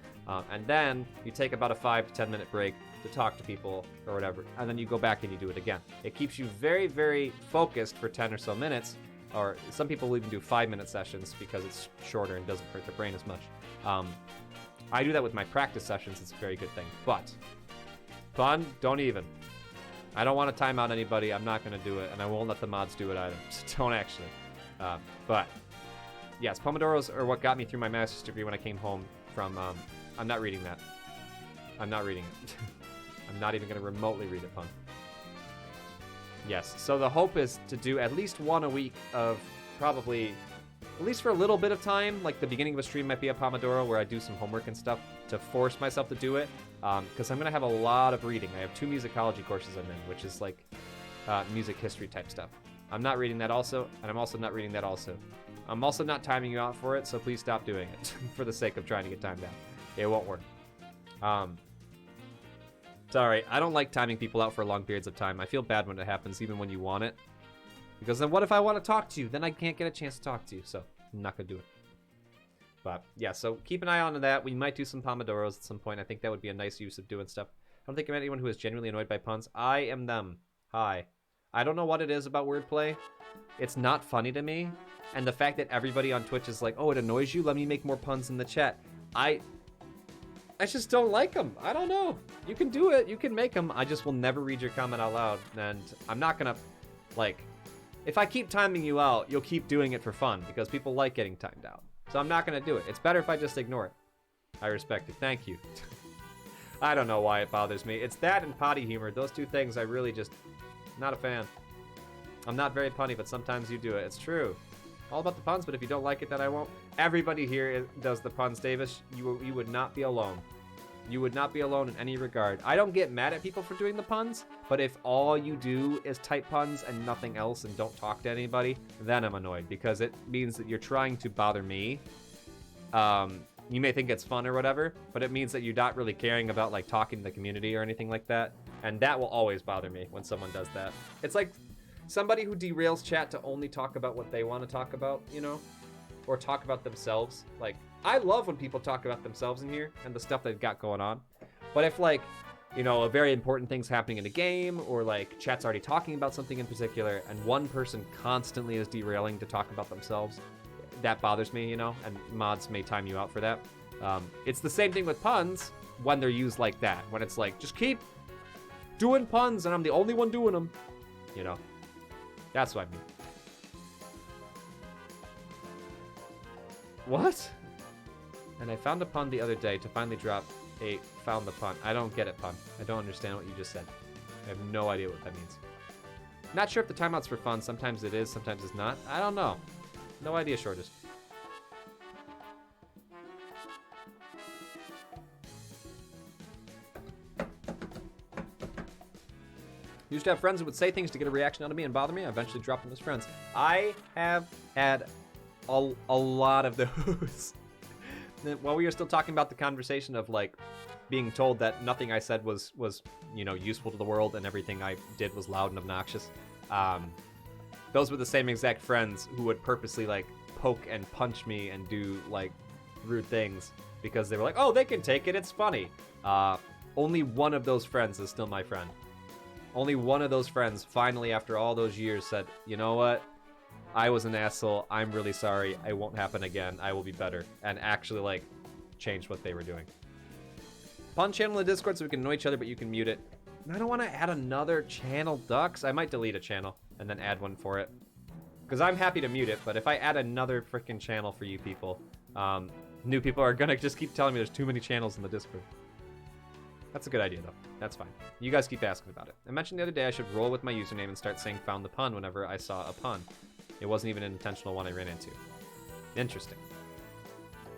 And then you take about a 5 to 10 minute break to talk to people or whatever, and then you go back and you do it again. It keeps you very, very focused for 10 or so minutes, or some people will even do 5-minute sessions because it's shorter and doesn't hurt their brain as much. I do that with my practice sessions. It's a very good thing. But fun, don't even. I don't want to time out anybody. I'm not going to do it, and I won't let the mods do it either. So don't actually. But yes, Pomodoros are what got me through my master's degree when I came home from... I'm not reading that. I'm not reading it. I'm not even going to remotely read it, Pun. Yes, so the hope is to do at least one a week of probably, at least for a little bit of time, like the beginning of a stream might be a Pomodoro where I do some homework and stuff to force myself to do it, because I'm going to have a lot of reading. I have 2 musicology courses I'm in, which is like music history type stuff. I'm not reading that also, and I'm also not reading that also. I'm also not timing you out for it, so please stop doing it for the sake of trying to get timed out. It won't work. Sorry, I don't like timing people out for long periods of time. I feel bad when it happens, even when you want it. Because then what if I want to talk to you? Then I can't get a chance to talk to you, so I'm not going to do it. But, yeah, so keep an eye on that. We might do some Pomodoros at some point. I think that would be a nice use of doing stuff. I don't think I'm anyone who is genuinely annoyed by puns. I am them. Hi. I don't know what it is about wordplay. It's not funny to me. And the fact that everybody on Twitch is like, oh, it annoys you? Let me make more puns in the chat. I just don't like them. I don't know. You can do it. You can make them. I just will never read your comment out loud. And I'm not going to, like, if I keep timing you out, you'll keep doing it for fun because people like getting timed out. So I'm not going to do it. It's better if I just ignore it. I respect it. Thank you. I don't know why it bothers me. It's that and potty humor. Those 2 things I really just, not a fan. I'm not very punny, but sometimes you do it. It's true. All about the puns, but if you don't like it, then I won't. Everybody here does the puns, Davis. You would not be alone. You would not be alone in any regard. I don't get mad at people for doing the puns, but if all you do is type puns and nothing else and don't talk to anybody, then I'm annoyed because it means that you're trying to bother me. You may think it's fun or whatever, but it means that you're not really caring about like talking to the community or anything like that. And that will always bother me when someone does that. It's like somebody who derails chat to only talk about what they want to talk about, you know? Or talk about themselves. Like, I love when people talk about themselves in here and the stuff they've got going on. But if like, you know, a very important thing's happening in a game or like chat's already talking about something in particular and one person constantly is derailing to talk about themselves, that bothers me, you know, and mods may time you out for that. It's the same thing with puns when they're used like that. When it's like, just keep doing puns and I'm the only one doing them. You know, that's what I mean. What? And I found a pun the other day to finally drop a found the pun. I don't get it, pun. I don't understand what you just said. I have no idea what that means. Not sure if the timeout's for fun. Sometimes it is, sometimes it's not. I don't know. No idea, Shortest. Used to have friends who would say things to get a reaction out of me and bother me. I eventually dropped them as friends. I have had a lot of those. While we were still talking about the conversation of like being told that nothing I said was you know, useful to the world and everything I did was loud and obnoxious. Those were the same exact friends who would purposely like poke and punch me and do like rude things because they were like, oh, they can take it, it's funny. Only one of those friends is still my friend. Only one of those friends finally after all those years said, you know what? I was an asshole. I'm really sorry. It won't happen again. I will be better. And actually, like, changed what they were doing. Pun channel in the Discord so we can annoy each other, but you can mute it. I don't want to add another channel, Ducks. I might delete a channel and then add one for it. Because I'm happy to mute it, but if I add another freaking channel for you people, new people are going to just keep telling me there's too many channels in the Discord. That's a good idea, though. That's fine. You guys keep asking about it. I mentioned the other day I should roll with my username and start saying found the pun whenever I saw a pun. It wasn't even an intentional one I ran into. Interesting.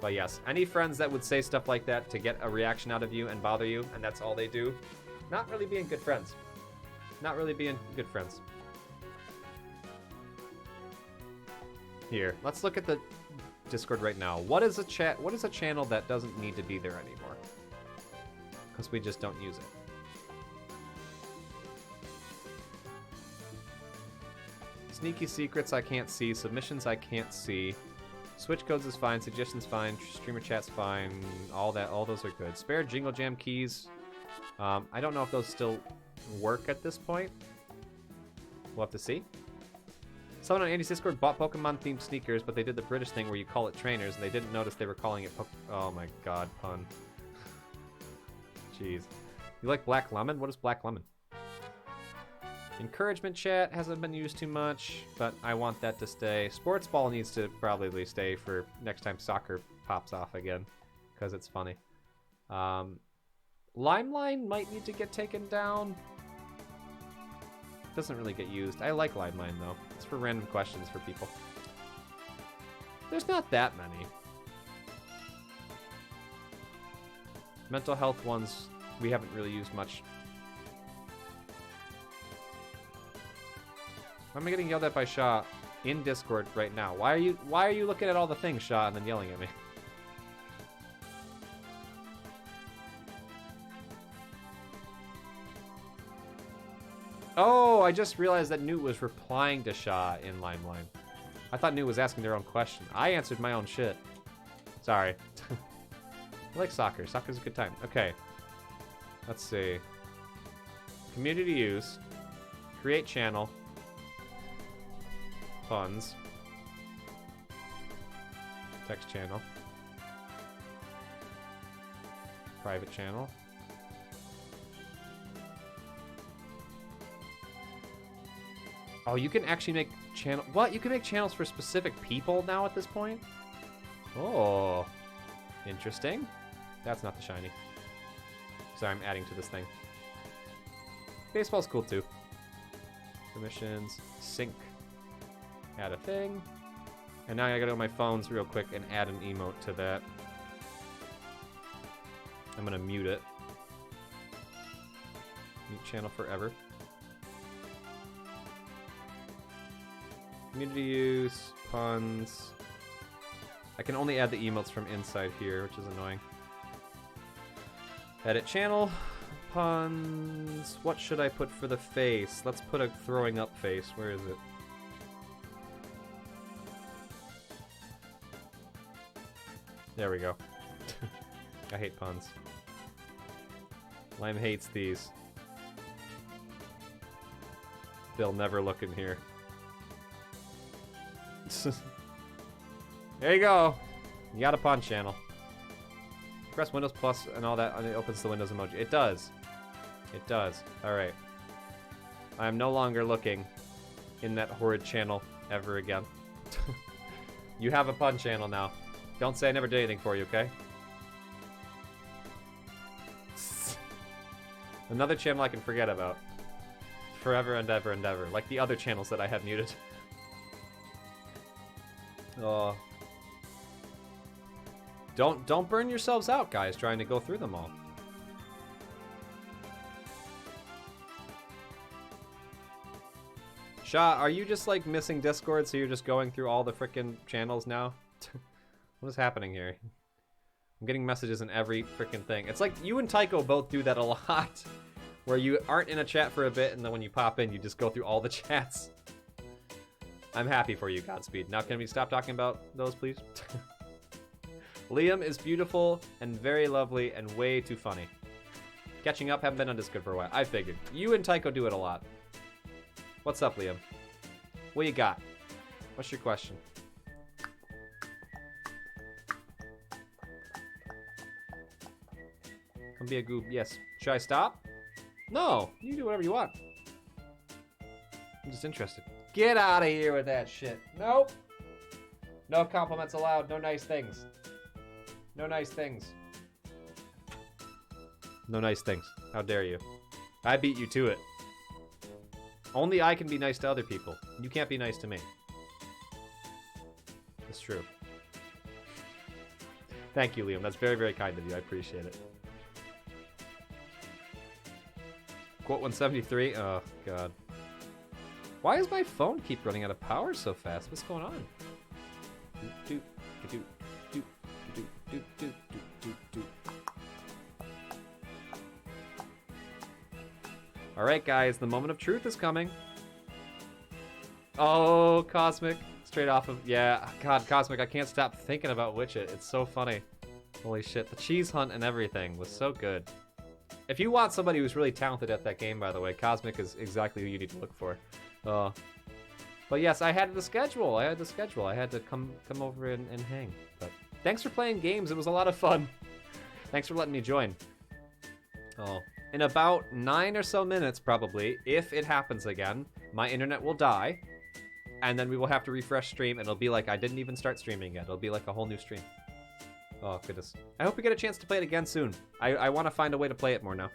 But yes, any friends that would say stuff like that to get a reaction out of you and bother you, and that's all they do, not really being good friends. Not really being good friends. Here, let's look at the Discord right now. What is a channel that doesn't need to be there anymore? Because we just don't use it. Sneaky secrets I can't see. Submissions I can't see. Switch codes is fine. Suggestions fine. Streamer chat's fine. All those are good. Spare Jingle Jam keys. I don't know if those still work at this point. We'll have to see. Someone on Andy's Discord bought Pokemon-themed sneakers, but they did the British thing where you call it trainers, and they didn't notice they were calling it Oh my god, pun. Jeez. You like Black Lemon? What is Black Lemon? Encouragement chat hasn't been used too much, but I want that to stay. Sports ball needs to probably stay for next time soccer pops off again, because it's funny. Limeline might need to get taken down. Doesn't really get used. I like Limeline though. It's for random questions for people. There's not that many. Mental health ones we haven't really used much. Why am I getting yelled at by Shaw in Discord right now? Why are you looking at all the things, Shaw, and then yelling at me? Oh, I just realized that Newt was replying to Shaw in Limeline. I thought Newt was asking their own question. I answered my own shit. Sorry. I like soccer. Soccer's a good time. Okay. Let's see. Community use. Create channel. Funds. Text channel. Private channel. Oh, you can actually make channel. What? You can make channels for specific people now at this point? Oh. Interesting. That's not the shiny. Sorry, I'm adding to this thing. Baseball's cool too. Permissions, sync, add a thing. And now I gotta go to my phones real quick and add an emote to that. I'm gonna mute it. Mute channel forever. Community use, puns. I can only add the emotes from inside here, which is annoying. Edit channel, puns. What should I put for the face? Let's put a throwing up face. Where is it? There we go. I hate puns. Lime hates these. They'll never look in here. There you go. You got a pun channel. Press Windows Plus and all that, and it opens the Windows emoji. It does. It does. Alright. I am no longer looking in that horrid channel ever again. You have a pun channel now. Don't say I never did anything for you, okay? Another channel I can forget about. Forever and ever and ever. Like the other channels that I have muted. Oh. Don't burn yourselves out, guys, trying to go through them all. Sha, are you just like missing Discord, so you're just going through all the frickin' channels now? What is happening here? I'm getting messages in every frickin' thing. It's like you and Tycho both do that a lot. Where you aren't in a chat for a bit, and then when you pop in, you just go through all the chats. I'm happy for you, Godspeed. Now can we stop talking about those, please? Liam is beautiful and very lovely and way too funny. Catching up, haven't been on Discord for a while. I figured. You and Tycho do it a lot. What's up, Liam? What you got? What's your question? Come be a goob. Yes. Should I stop? No. You can do whatever you want. I'm just interested. Get out of here with that shit. Nope. No compliments allowed. No nice things. No nice things. No nice things. How dare you? I beat you to it. Only I can be nice to other people. You can't be nice to me. It's true. Thank you, Liam. That's very, very kind of you. I appreciate it. Quote 173. Oh, God. Why does my phone keep running out of power so fast? What's going on? Alright, guys. The moment of truth is coming. Oh, Cosmic. Straight off of... Yeah, God, Cosmic, I can't stop thinking about Witchit. It's so funny. Holy shit. The cheese hunt and everything was so good. If you want somebody who's really talented at that game, by the way, Cosmic is exactly who you need to look for. But yes, I had the schedule. I had to come over and hang. But thanks for playing games. It was a lot of fun. Thanks for letting me join. Oh. In about 9 or so minutes, probably, if it happens again, my internet will die. And then we will have to refresh stream, and it'll be like I didn't even start streaming yet. It'll be like a whole new stream. Oh, goodness. I hope we get a chance to play it again soon. I want to find a way to play it more now.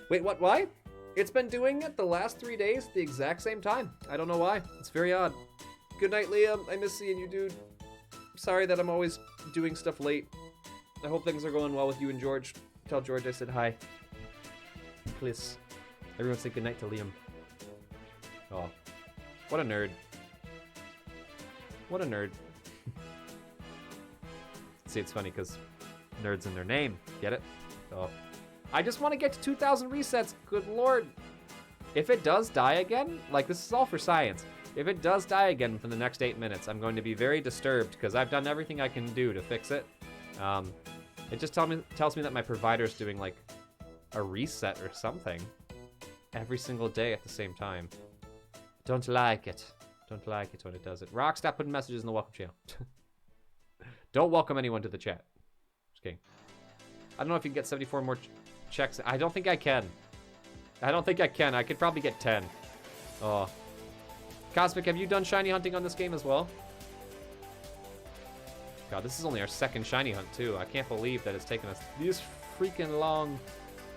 Wait, what? Why? It's been doing it the last 3 days at the exact same time. I don't know why. It's very odd. Good night, Liam. I miss seeing you, dude. Sorry that I'm always doing stuff late. I hope things are going well with you and George. Tell George I said hi. Please. Everyone say good night to Liam. Oh. What a nerd. What a nerd. See, it's funny because nerds in their name. Get it? Oh. I just want to get to 2,000 resets. Good lord. If it does die again, like this is all for science. If it does die again for the next 8 minutes, I'm going to be very disturbed because I've done everything I can do to fix it. It just tells me that my provider's doing like a reset or something every single day at the same time. Don't like it. Don't like it when it does it. Rock, stop putting messages in the welcome channel. Don't welcome anyone to the chat. Just kidding. I don't know if you can get 74 more checks. I don't think I can. I don't think I can. I could probably get 10. Oh. Cosmic, have you done shiny hunting on this game as well? God, this is only our second shiny hunt, too. I can't believe that it's taken us this freaking long.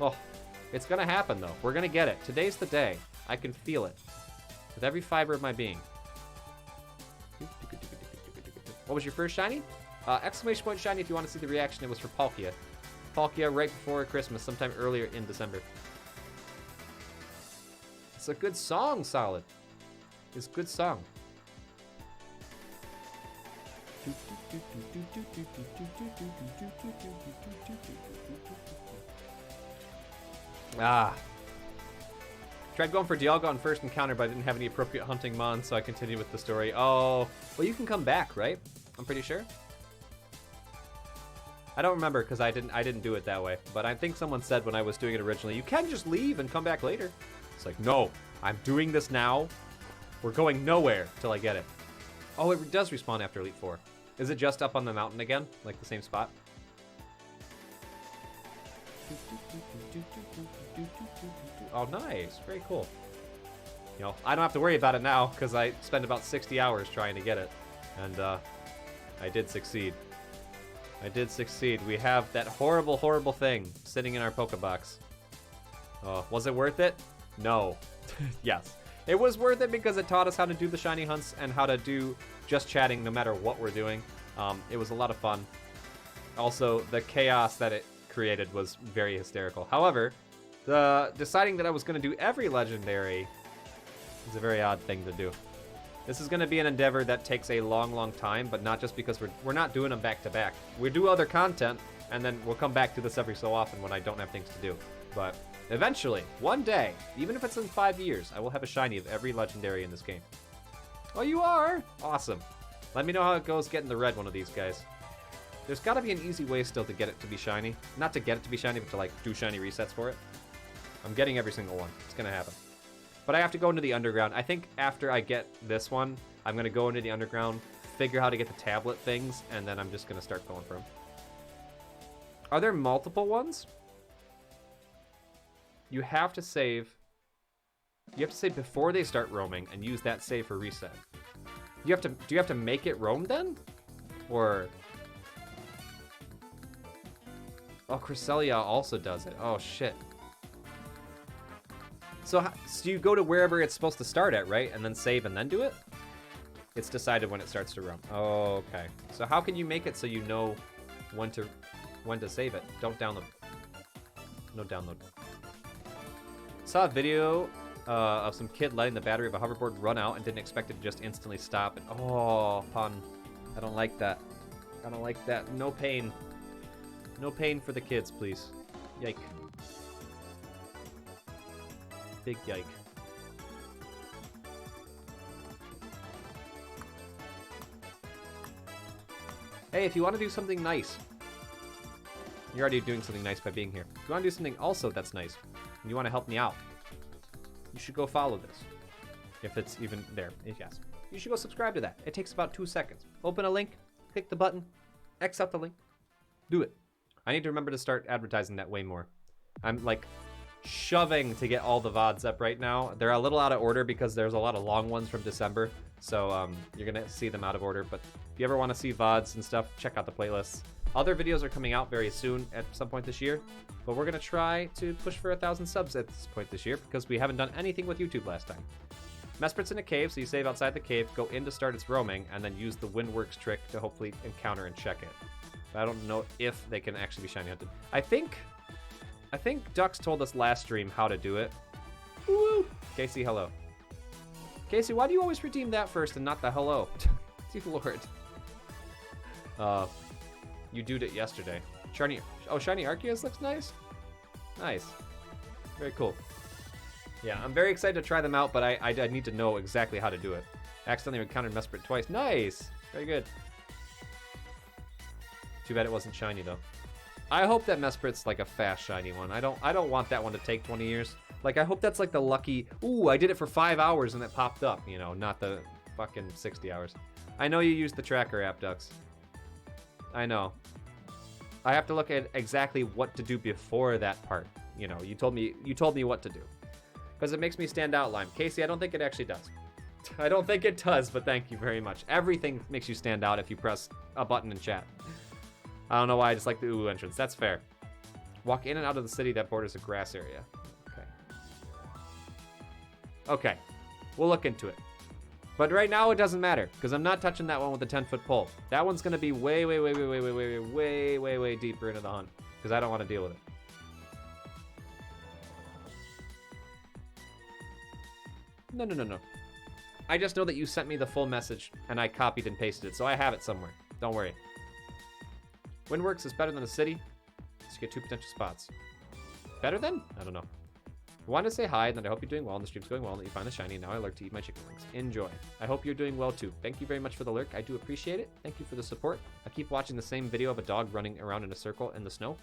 Oh, it's gonna happen, though. We're gonna get it. Today's the day. I can feel it with every fiber of my being. What was your first shiny? Exclamation point shiny if you want to see the reaction. It was for Palkia. Palkia right before Christmas, sometime earlier in December. It's a good song, Solid. It's a good song. Ah. Tried going for Dialga on first encounter, but I didn't have any appropriate hunting mon, so I continued with the story. Oh, well, you can come back, right? I'm pretty sure. I don't remember because I didn't do it that way, but I think someone said when I was doing it originally, you can just leave and come back later. It's like, no, I'm doing this now. We're going nowhere till I get it. Oh, it does respawn after Elite Four. Is it just up on the mountain again, like the same spot? Oh, nice. Very cool. You know, I don't have to worry about it now because I spent about 60 hours trying to get it. And I did succeed. I did succeed. We have that horrible, horrible thing sitting in our Pokebox. Was it worth it? No. Yes. It was worth it because it taught us how to do the shiny hunts and how to do just chatting no matter what we're doing. It was a lot of fun. Also, the chaos that it created was very hysterical. However, deciding that I was going to do every legendary is a very odd thing to do. This is going to be an endeavor that takes a long, long time, but not just because we're not doing them back to back. We do other content, and then we'll come back to this every so often when I don't have things to do. But eventually, one day, even if it's in 5 years, I will have a shiny of every legendary in this game. Oh, you are? Awesome. Let me know how it goes getting the red one of these guys. There's got to be an easy way still to get it to be shiny. Not to get it to be shiny, but to, like, do shiny resets for it. I'm getting every single one. It's going to happen. But I have to go into the underground. I think after I get this one, I'm going to go into the underground, figure how to get the tablet things, and then I'm just going to start going for them. Are there multiple ones? You have to save. You have to save before they start roaming and use that save for reset. Do you have to make it roam then? Or... Oh, Cresselia also does it. Oh, shit. So you go to wherever it's supposed to start at, right? And then save and then do it? It's decided when it starts to roam. Oh, okay. So how can you make it so you know when to save it? Don't download. No download. Saw a video of some kid letting the battery of a hoverboard run out and didn't expect it to just instantly stop. And oh, pun. I don't like that. I don't like that. No pain. No pain for the kids, please. Yike. Big yike. Hey, if you want to do something nice, you're already doing something nice by being here. If you want to do something also that's nice, and you want to help me out, you should go follow this. If it's even there. Yes. You should go subscribe to that. It takes about 2 seconds. Open a link, click the button, X out the link, do it. I need to remember to start advertising that way more. I'm like shoving to get all the VODs up right now. They're a little out of order because there's a lot of long ones from December. So you're going to see them out of order. But if you ever want to see VODs and stuff, check out the playlists. Other videos are coming out very soon at some point this year. But we're going to try to push for 1,000 subs at this point this year because we haven't done anything with YouTube last time. Mesprit's in a cave, so you save outside the cave, go in to start its roaming, and then use the Windworks trick to hopefully encounter and check it. But I don't know if they can actually be shiny hunted. I think Dux told us last stream how to do it. Woo! Casey, hello. Casey, why do you always redeem that first and not the hello? Dear Lord. You did it yesterday. Shiny Arceus looks nice. Nice. Very cool. Yeah, I'm very excited to try them out, but I need to know exactly how to do it. Accidentally encountered Mesprit twice. Nice! Very good. Too bad it wasn't shiny, though. I hope that Mesprit's like a fast shiny one. I don't want that one to take 20 years. Like, I hope that's like the lucky, ooh, I did it for 5 hours and it popped up, you know, not the fucking 60 hours. I know you use the tracker app, Dux. I know. I have to look at exactly what to do before that part. You know, you told me what to do. Because it makes me stand out, Lime. Casey, I don't think it actually does. I don't think it does, but thank you very much. Everything makes you stand out if you press a button in chat. I don't know why, I just like the ooh entrance. That's fair. Walk in and out of the city that borders a grass area. Okay. Okay, we'll look into it. But right now it doesn't matter, because I'm not touching that one with the 10-foot pole. That one's gonna be way deeper into the hunt, because I don't want to deal with it. No. I just know that you sent me the full message, and I copied and pasted it, so I have it somewhere. Don't worry. Windworks is better than the city. Let's get 2 potential spots. Better than? I don't know. I wanted to say hi, and that I hope you're doing well, and the stream's going well, and that you find the shiny, and now I lurk to eat my chicken wings. Enjoy. I hope you're doing well, too. Thank you very much for the lurk. I do appreciate it. Thank you for the support. I keep watching the same video of a dog running around in a circle in the snow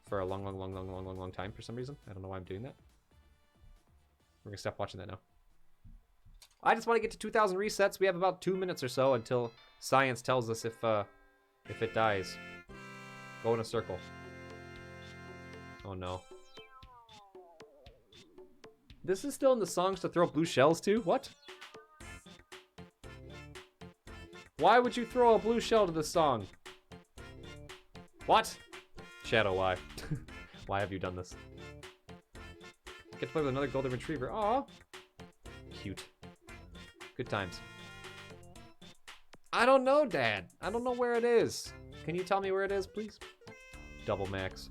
for a long time for some reason. I don't know why I'm doing that. We're gonna stop watching that now. I just want to get to 2,000 resets. We have about 2 minutes or so until science tells us if it dies. Go in a circle. Oh no. This is still in the songs to throw blue shells to? What? Why would you throw a blue shell to this song? What? Shadow, why? Why have you done this? Get to play with another golden retriever. Aw. Cute. Good times. I don't know, Dad. I don't know where it is. Can you tell me where it is, please? Double max.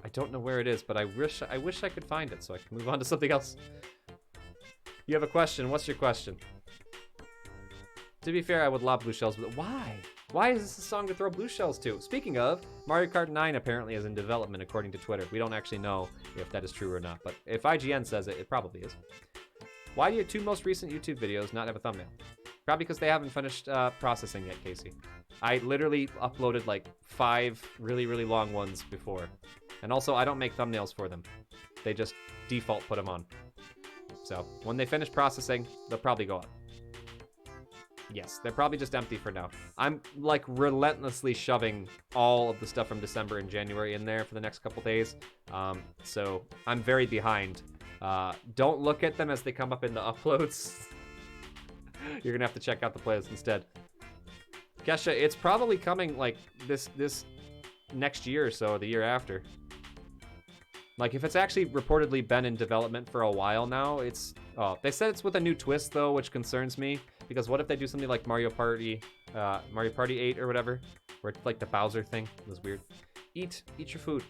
I don't know where it is, but I wish I could find it so I can move on to something else. You have a question. What's your question? To be fair, I would love blue shells, but why? Why is this a song to throw blue shells to? Speaking of, Mario Kart 9 apparently is in development according to Twitter. We don't actually know if that is true or not, but if IGN says it, it probably is. Why do your 2 most recent YouTube videos not have a thumbnail? Probably because they haven't finished processing yet, Casey. I literally uploaded like 5 really long ones before. And also, I don't make thumbnails for them. They just default put them on. So, when they finish processing, they'll probably go up. Yes, they're probably just empty for now. I'm like relentlessly shoving all of the stuff from December and January in there for the next couple days. So, I'm very behind. Don't look at them as they come up in the uploads. You're gonna have to check out the playlist instead. Kesha, it's probably coming like this next year or so, or the year after. Like, if it's actually reportedly been in development for a while now, it's... Oh, they said it's with a new twist, though, which concerns me. Because what if they do something like Mario Party 8 or whatever? Where it's like the Bowser thing. It was weird. Eat your food.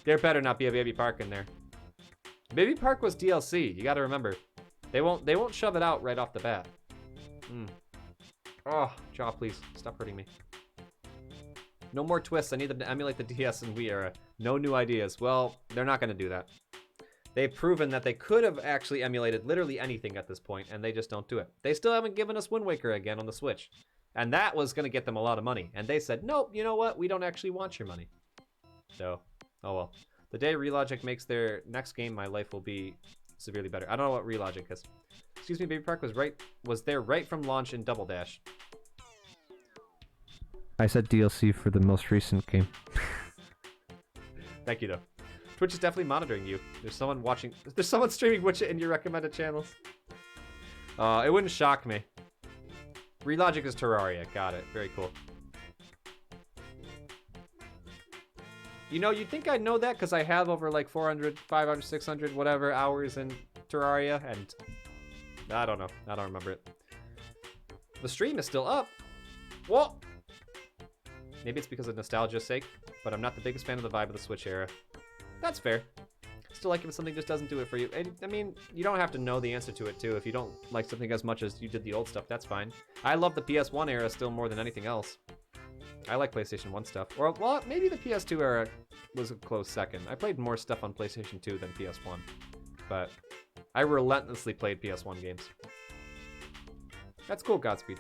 There better not be a Baby Park in there. Baby Park was DLC, you gotta remember. They won't shove it out right off the bat. Oh, jaw, please. Stop hurting me. No more twists. I need them to emulate the DS and Wii era. No new ideas. Well, they're not going to do that. They've proven that they could have actually emulated literally anything at this point, and they just don't do it. They still haven't given us Wind Waker again on the Switch. And that was going to get them a lot of money. And they said, nope, you know what? We don't actually want your money. So, oh well. The day Relogic makes their next game, my life will be severely better. I don't know what Relogic is. Excuse me, Baby Park was there right from launch in Double Dash. I said DLC for the most recent game. Thank you, though. Twitch is definitely monitoring you. There's someone watching. There's someone streaming Witcher in your recommended channels. It wouldn't shock me. Relogic is Terraria. Got it. Very cool. You know, you'd think I'd know that because I have over like 400, 500, 600, whatever hours in Terraria, and I don't know. I don't remember it. The stream is still up. Whoa! Maybe it's because of nostalgia's sake, but I'm not the biggest fan of the vibe of the Switch era. That's fair. Still like it if something just doesn't do it for you. And, I mean, you don't have to know the answer to it, too. If you don't like something as much as you did the old stuff, that's fine. I love the PS1 era still more than anything else. I like PlayStation 1 stuff. Or, well, maybe the PS2 era was a close second. I played more stuff on PlayStation 2 than PS1. But I relentlessly played PS1 games. That's cool, Godspeed.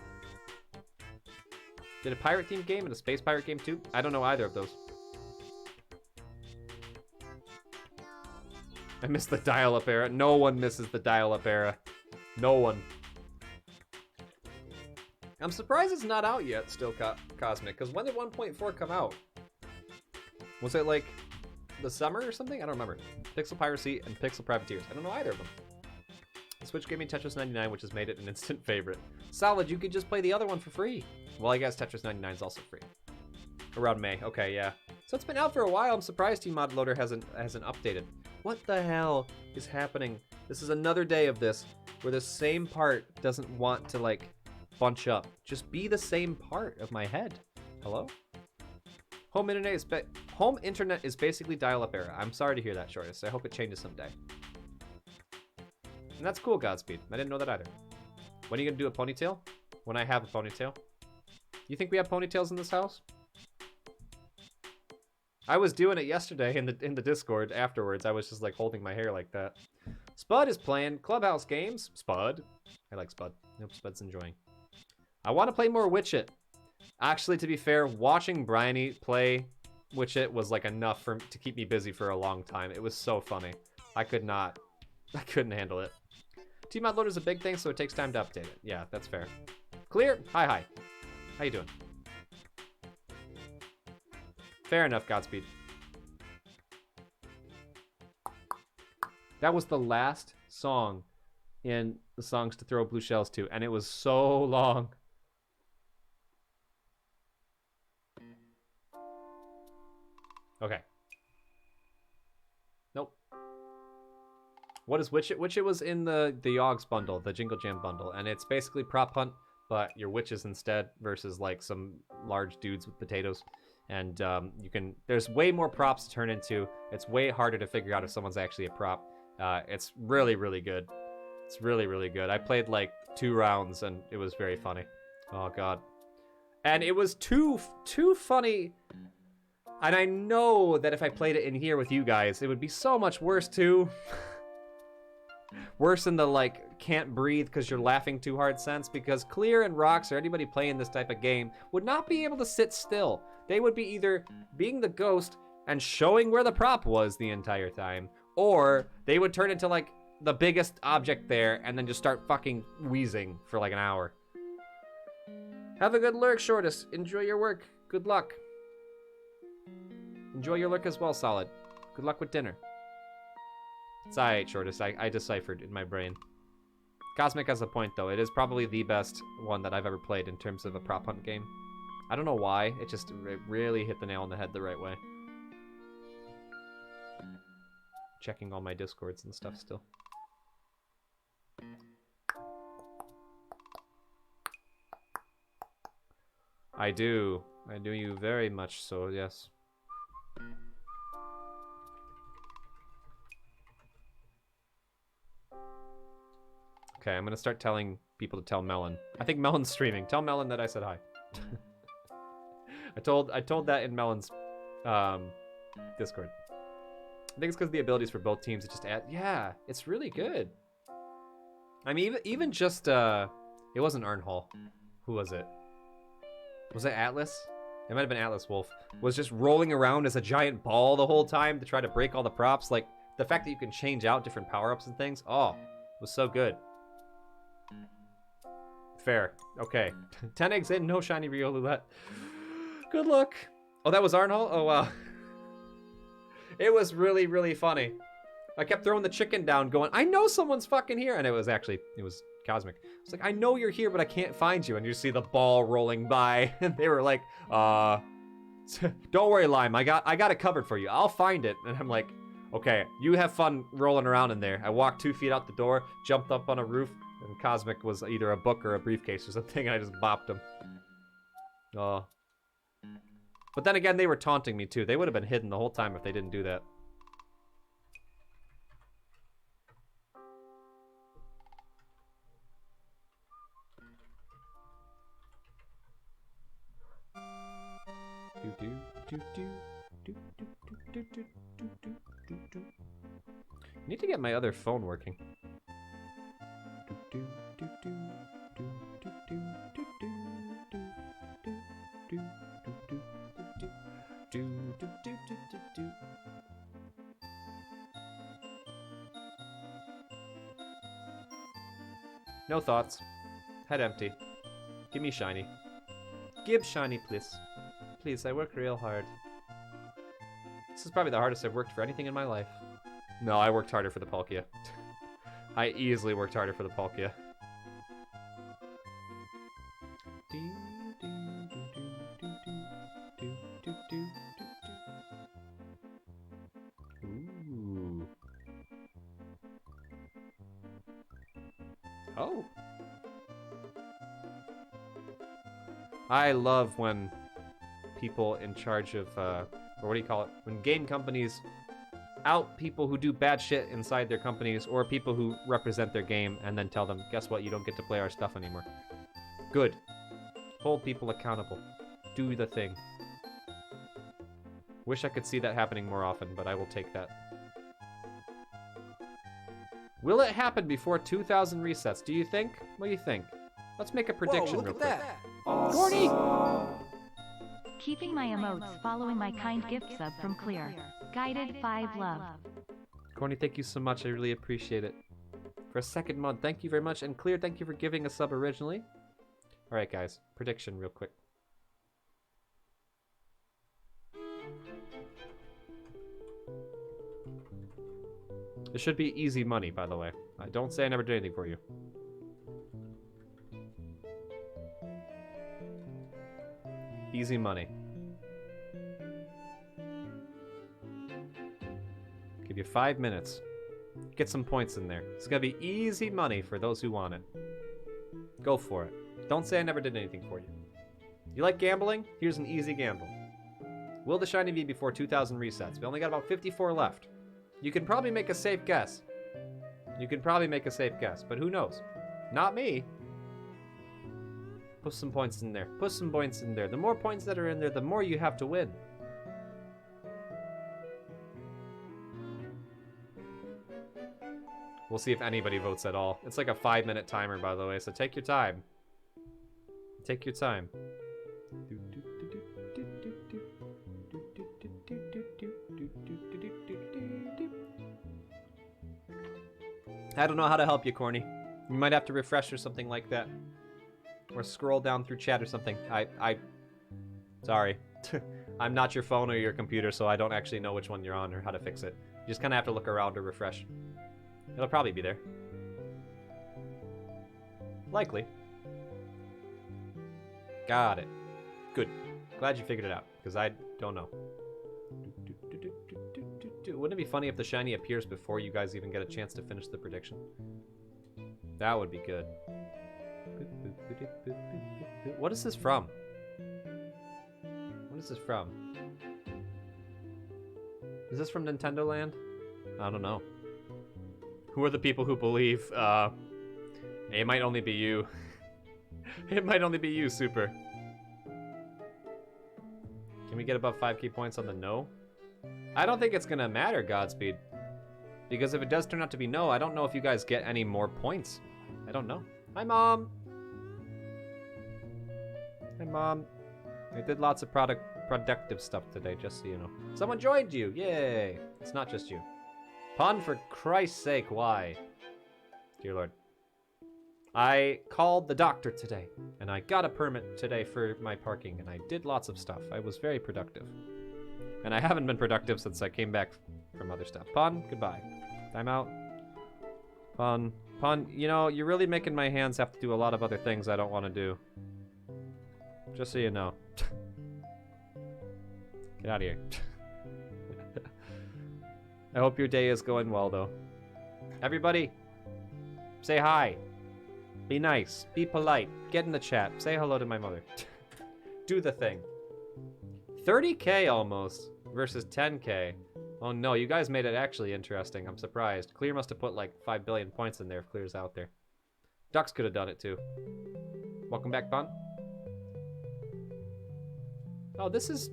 Did a pirate-themed game and a space pirate game too? I don't know either of those. I miss the dial-up era. No one misses the dial-up era. No one. I'm surprised it's not out yet, still, Cosmic, because when did 1.4 come out? Was it like the summer or something? I don't remember. Pixel Piracy and Pixel Privateers. I don't know either of them. The Switch gave me Tetris 99, which has made it an instant favorite. Solid, you could just play the other one for free. Well, I guess Tetris 99 is also free. Around May. Okay, yeah. So it's been out for a while. I'm surprised Team Mod Loader hasn't updated. What the hell is happening? This is another day of this where the same part doesn't want to like bunch up. Just be the same part of my head. Hello? Home internet is basically dial-up era. I'm sorry to hear that, Shortest. I hope it changes someday. And that's cool, Godspeed. I didn't know that either. When are you gonna do a ponytail? When I have a ponytail. You think we have ponytails in this house? I was doing it yesterday in the Discord afterwards. I was just like holding my hair like that. Spud is playing Clubhouse games. Spud. I like Spud. Hope Spud's enjoying. I want to play more Witch It. Actually, to be fair, watching Bryony play Witch It was like enough to keep me busy for a long time. It was so funny. I couldn't handle it. Tmod loader is a big thing, so it takes time to update it. Yeah, that's fair. Clear? Hi. How you doing? Fair enough, Godspeed. That was the last song in the songs to throw blue shells to, and it was so long. Okay. Nope. What is Witch It? Witch It was in the Yogs bundle, the Jingle Jam bundle, and it's basically prop hunt, but you're witches instead versus like some large dudes with potatoes. And there's way more props to turn into. It's way harder to figure out if someone's actually a prop. It's really, really good. It's really, really good. I played like 2 rounds and it was very funny. Oh God. And it was too funny. And I know that if I played it in here with you guys, it would be so much worse too. Worse than the like can't breathe because you're laughing too hard sense, because Clear and Rox or anybody playing this type of game would not be able to sit still. They would be either being the ghost and showing where the prop was the entire time, or they would turn into like the biggest object there and then just start fucking wheezing for like an hour. Have a good lurk, Shortest. Enjoy your work. Good luck. Enjoy your lurk as well, Solid. Good luck with dinner. It's alright, Shortest. I deciphered in my brain. Cosmic has a point, though. It is probably the best one that I've ever played in terms of a prop hunt game. I don't know why. It really hit the nail on the head the right way. Checking all my Discords and stuff still. I do. I do you very much so, yes. Okay, I'm gonna start telling people to tell Melon. I think Melon's streaming. Tell Melon that I said hi. I told that in Melon's Discord. I think it's because the abilities for both teams just add. Yeah, it's really good. I mean, even just it wasn't Arnhall. Who was it? Was it Atlas? It might have been Atlas Wolf. Was just rolling around as a giant ball the whole time to try to break all the props. Like the fact that you can change out different power-ups and things. Oh, it was so good. Fair. Okay. 10 eggs in, no shiny Riolulette. Good luck. Oh, that was Arnhall? Oh, wow. It was really, really funny. I kept throwing the chicken down going, I know someone's fucking here. And it was Cosmic. It's like, I know you're here, but I can't find you. And you see the ball rolling by. And they were like, don't worry, Lime. I got it covered for you. I'll find it. And I'm like, okay, you have fun rolling around in there. I walked 2 feet out the door, jumped up on a roof, and Cosmic was either a book or a briefcase or something, and I just bopped him. Oh. But then again, they were taunting me too. They would have been hidden the whole time if they didn't do that. I need to get my other phone working. No thoughts. Head empty. Give me shiny. Give shiny, please. Please, I work real hard. This is probably the hardest I've worked for anything in my life. No, I worked harder for the Palkia. I easily worked harder for the Palkia. Ooh. Oh. I love when people in charge of, or what do you call it? When game companies out people who do bad shit inside their companies, or people who represent their game, and then tell them, guess what, you don't get to play our stuff anymore. Good. Hold people accountable. Do the thing. Wish I could see that happening more often, but I will take that. Will it happen before 2,000 resets, do you think? What do you think? Let's make a prediction Whoa, real look quick. at that. Gordy! Keeping my emotes following my kind gift sub from Clear. Guided 5 love. Corny, thank you so much. I really appreciate it. For a second month, thank you very much. And Clear, thank you for giving a sub originally. Alright, guys. Prediction real quick. This should be easy money, by the way. Don't say I never did anything for you. Easy money. Give you 5 minutes. Get some points in there. It's gonna be easy money for those who want it. Go for it. Don't say I never did anything for you. You like gambling? Here's an easy gamble. Will the shiny be before 2,000 resets? We only got about 54 left. You can probably make a safe guess. You can probably make a safe guess, but who knows? Not me. Put some points in there. Put some points in there. The more points that are in there, the more you have to win. We'll see if anybody votes at all. It's like a 5-minute timer, by the way, so take your time. Take your time. I don't know how to help you, Corny. You might have to refresh or something like that. Or scroll down through chat or something. Sorry. I'm not your phone or your computer, so I don't actually know which one you're on or how to fix it. You just kind of have to look around or refresh. It'll probably be there. Likely. Got it. Good. Glad you figured it out, because I don't know. Wouldn't it be funny if the shiny appears before you guys even get a chance to finish the prediction? That would be good. What is this from? What is this from? Is this from Nintendo Land? I don't know. Who are the people who believe, it might only be you. It might only be you, Super. Can we get above 5 key points on the no? I don't think it's gonna matter, Godspeed. Because if it does turn out to be no, I don't know if you guys get any more points. I don't know. Hi, Mom! Hi, Mom. I did lots of productive stuff today, just so you know. Someone joined you! Yay! It's not just you. Pun, for Christ's sake, why? Dear Lord. I called the doctor today, and I got a permit today for my parking, and I did lots of stuff. I was very productive. And I haven't been productive since I came back from other stuff. Pun, goodbye. Time out. Pun, you know, you're really making my hands have to do a lot of other things I don't want to do. Just so you know. Get out of here. I hope your day is going well, though. Everybody, say hi. Be nice. Be polite. Get in the chat. Say hello to my mother. Do the thing. 30k almost versus 10k. Oh no, you guys made it actually interesting. I'm surprised. Clear must have put like 5 billion points in there if Clear's out there. Ducks could have done it too. Welcome back, Pun. Oh, this is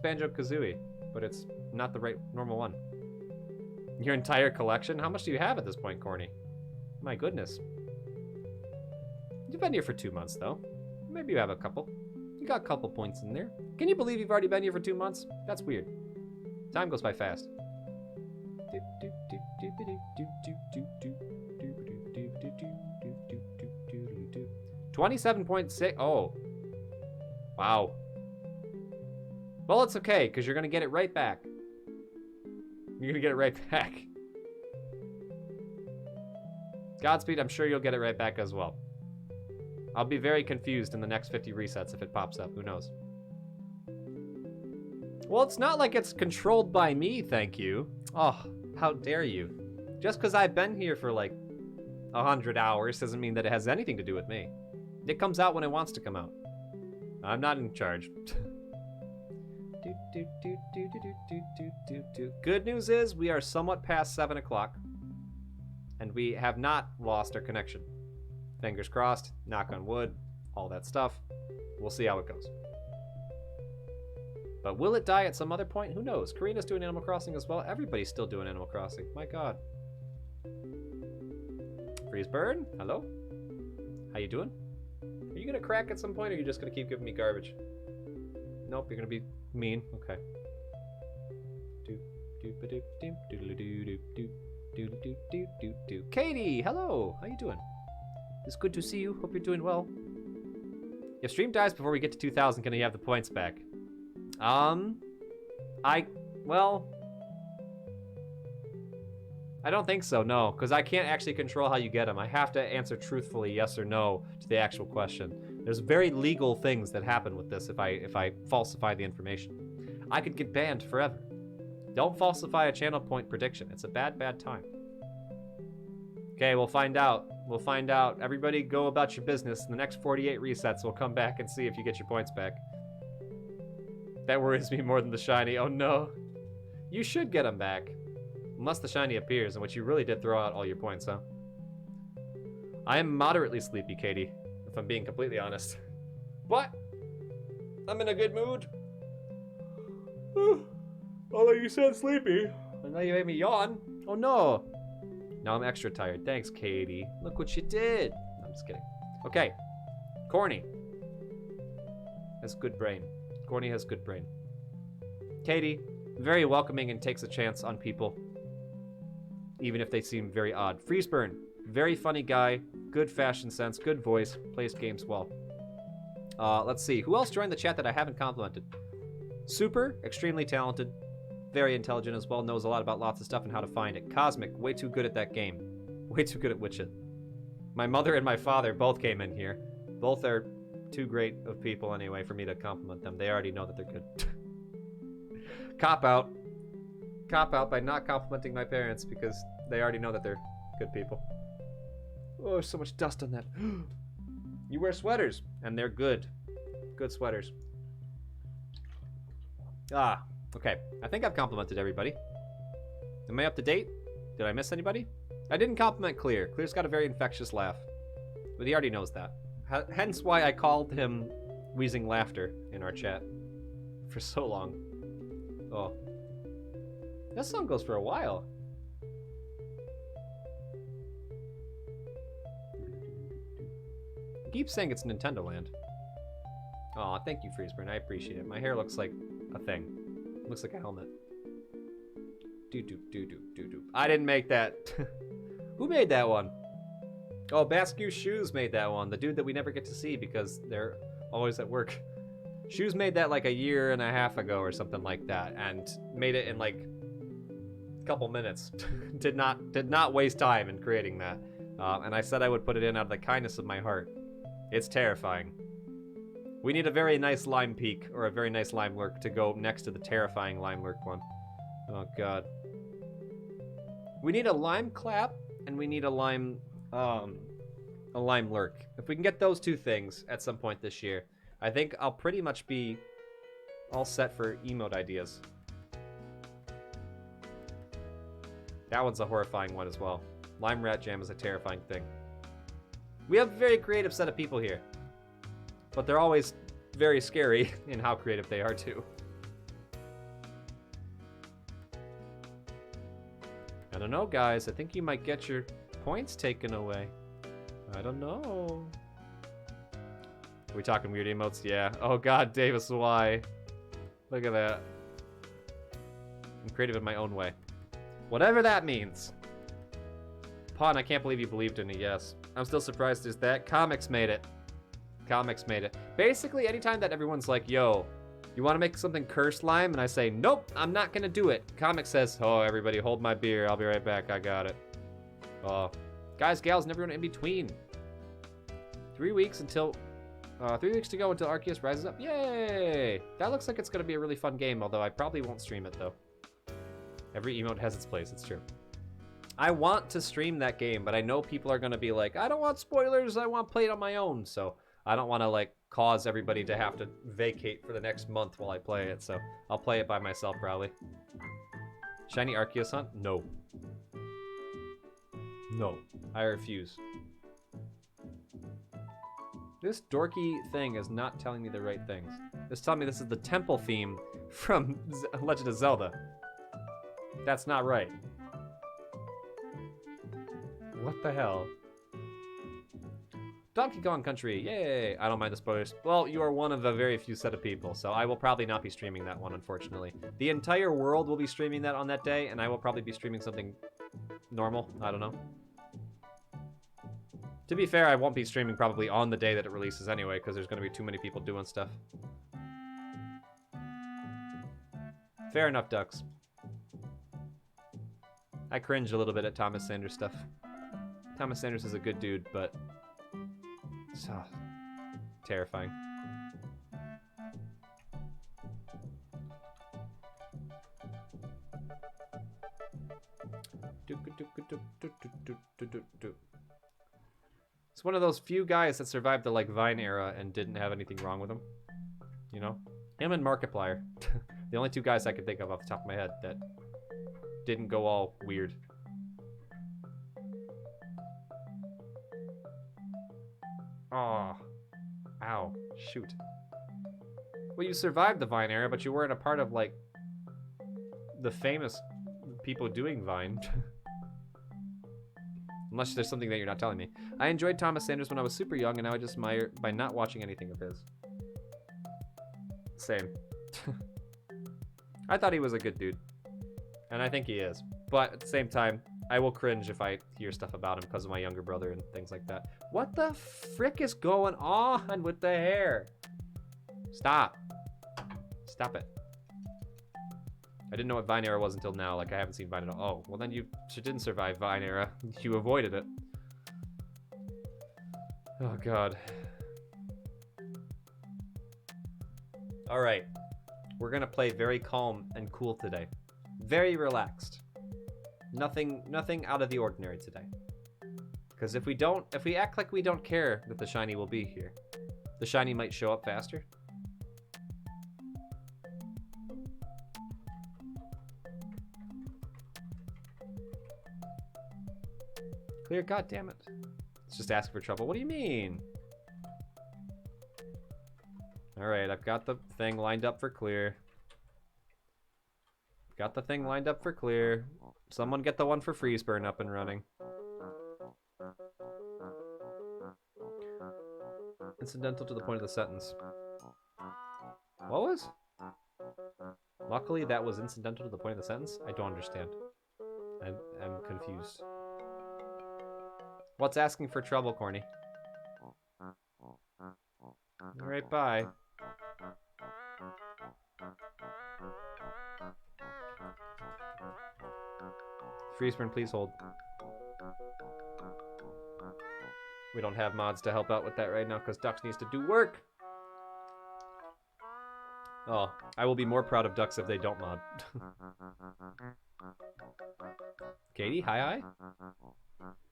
Banjo-Kazooie, but it's not the right normal one. Your entire collection? How much do you have at this point, Corny? My goodness. You've been here for 2 months, though. Maybe you have a couple. You got a couple points in there. Can you believe you've already been here for 2 months? That's weird. Time goes by fast. 27.6. Oh. Wow. Well, it's okay, because you're going to get it right back. You're going to get it right back. Godspeed, I'm sure you'll get it right back as well. I'll be very confused in the next 50 resets if it pops up. Who knows? Well, it's not like it's controlled by me, thank you. Oh, how dare you. Just because I've been here for like 100 hours doesn't mean that it has anything to do with me. It comes out when it wants to come out. I'm not in charge. Good news is we are somewhat past 7 o'clock. And we have not lost our connection. Fingers crossed, knock on wood, all that stuff. We'll see how it goes. But will it die at some other point? Who knows? Karina's doing Animal Crossing as well. Everybody's still doing Animal Crossing. My god. Freezeburn, hello? How you doing? Are you gonna crack at some point, or are you just gonna keep giving me garbage? Nope, you're gonna be mean. Okay. Katie, hello. How you doing? It's good to see you. Hope you're doing well. If stream dies before we get to 2,000, can I have the points back? Well, I don't think so, no, because I can't actually control how you get them. I have to answer truthfully, yes or no, to the actual question. There's very legal things that happen with this if I falsify the information. I could get banned forever. Don't falsify a channel point prediction. It's a bad, bad time. Okay, we'll find out. We'll find out. Everybody go about your business. In the next 48 resets, we'll come back and see if you get your points back. That worries me more than the shiny. Oh no. You should get them back. Unless the shiny appears, in which you really did throw out all your points, huh? I am moderately sleepy, Katie, if I'm being completely honest. But I'm in a good mood. Although you said sleepy. And now you made me yawn. Oh no. Now I'm extra tired. Thanks, Katie. Look what you did. No, I'm just kidding. Okay. Corny has good brain. Corny has good brain. Katie, very welcoming and takes a chance on people, even if they seem very odd. Freezeburn, very funny guy, good fashion sense, good voice, plays games well. Let's see, who else joined the chat that I haven't complimented? Super, extremely talented, very intelligent as well, knows a lot about lots of stuff and how to find it. Cosmic, way too good at that game. Way too good at Witch It. My mother and my father both came in here. Both are too great of people anyway for me to compliment them. They already know that they're good. Cop out. Cop out by not complimenting my parents because they already know that they're good people. Oh, so much dust on that. You wear sweaters, and they're good. Good sweaters. Ah, okay. I think I've complimented everybody. Am I up to date? Did I miss anybody? I didn't compliment Clear. Clear's got a very infectious laugh. But he already knows that. Hence why I called him Wheezing Laughter in our chat for so long. Oh. That song goes for a while. Keep saying it's Nintendo Land. Aw, thank you, Freezeburn. I appreciate it. My hair looks like a thing. It looks like a helmet. Do-do-do-do-do-do. I didn't make that. Who made that one? Oh, Basque Shoes made that one. The dude that we never get to see because they're always at work. Shoes made that like a year and a half ago or something like that, and made it in like a couple minutes. did not waste time in creating that. And I said I would put it in out of the kindness of my heart. It's terrifying. We need a very nice Lime Peak or a very nice Lime Lurk to go next to the terrifying Lime Lurk one. Oh god. We need a Lime Clap and we need a Lime Lurk. If we can get those two things at some point this year, I think I'll pretty much be all set for emote ideas. That one's a horrifying one as well. Lime Rat Jam is a terrifying thing. We have a very creative set of people here. But they're always very scary in how creative they are too. I don't know, guys. I think you might get your points taken away. I don't know. Are we talking weird emotes? Yeah. Oh god, Davis, why? Look at that. I'm creative in my own way. Whatever that means. Pawn, I can't believe you believed in it, yes. I'm still surprised there's that. Comics made it. Comics made it. Basically, anytime that everyone's like, yo, you want to make something cursed Lime? And I say, nope, I'm not going to do it. Comics says, oh, everybody hold my beer. I'll be right back. I got it. Oh. Guys, gals, and everyone in between. 3 weeks until... 3 weeks to go until Arceus rises up. Yay! That looks like it's going to be a really fun game, although I probably won't stream it, though. Every emote has its place, it's true. I want to stream that game, but I know people are going to be like, I don't want spoilers, I want to play it on my own. So I don't want to like cause everybody to have to vacate for the next month while I play it. So I'll play it by myself probably. Shiny Arceus Hunt? No. No. I refuse. This dorky thing is not telling me the right things. It's telling me this is the temple theme from Legend of Zelda. That's not right. What the hell? Donkey Kong Country, yay! I don't mind the spoilers. Well, you are one of a very few set of people, so I will probably not be streaming that one, unfortunately. The entire world will be streaming that on that day, and I will probably be streaming something normal. I don't know. To be fair, I won't be streaming probably on the day that it releases anyway, because there's going to be too many people doing stuff. Fair enough, Ducks. I cringe a little bit at Thomas Sanders stuff. Thomas Sanders is a good dude, but so terrifying. It's one of those few guys that survived the like Vine era and didn't have anything wrong with him. You know? Him and Markiplier. The only two guys I could think of off the top of my head that didn't go all weird. Oh. Ow. Shoot. Well, you survived the Vine era, but you weren't a part of, like, the famous people doing Vine. Unless there's something that you're not telling me. I enjoyed Thomas Sanders when I was super young, and now I just admire by not watching anything of his. Same. I thought he was a good dude. And I think he is. But at the same time, I will cringe if I hear stuff about him because of my younger brother and things like that. What the frick is going on with the hair? Stop. Stop it. I didn't know what Vine era was until now. Like, I haven't seen Vine at all. Oh, well then you didn't survive Vine era. You avoided it. Oh, God. All right. We're going to play very calm and cool today. Very relaxed. Nothing out of the ordinary today. Because if we act like we don't care that the shiny will be here, the shiny might show up faster. Clear, goddammit. It's just asking for trouble. What do you mean? Alright, I've got the thing lined up for clear. Got the thing lined up for clear. Someone get the one for freeze burn up and running. Incidental to the point of the sentence. What was? Luckily, that was incidental to the point of the sentence? I don't understand. I'm confused. What's asking for trouble, Corny? Alright, bye. Freeze burn, please hold. We don't have mods to help out with that right now because Dux needs to do work. Oh, I will be more proud of Dux if they don't mod. Katie, hi.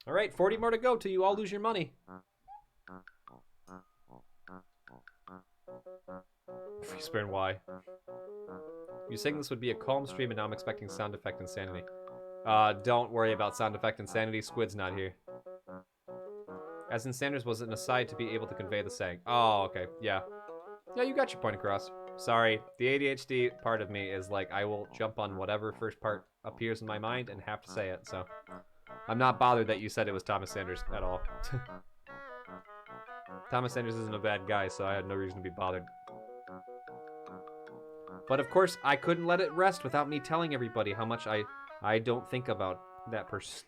Alright, 40 more to go till you all lose your money. Freeze burn, why? You saying this would be a calm stream and now I'm expecting sound effect insanity. Don't worry about sound effect insanity. Squid's not here. As in Sanders was an aside to be able to convey the saying. Oh, okay. Yeah. Yeah, you got your point across. Sorry. The ADHD part of me is like, I will jump on whatever first part appears in my mind and have to say it, so. I'm not bothered that you said it was Thomas Sanders at all. Thomas Sanders isn't a bad guy, so I had no reason to be bothered. But of course, I couldn't let it rest without me telling everybody how much I don't think about that person.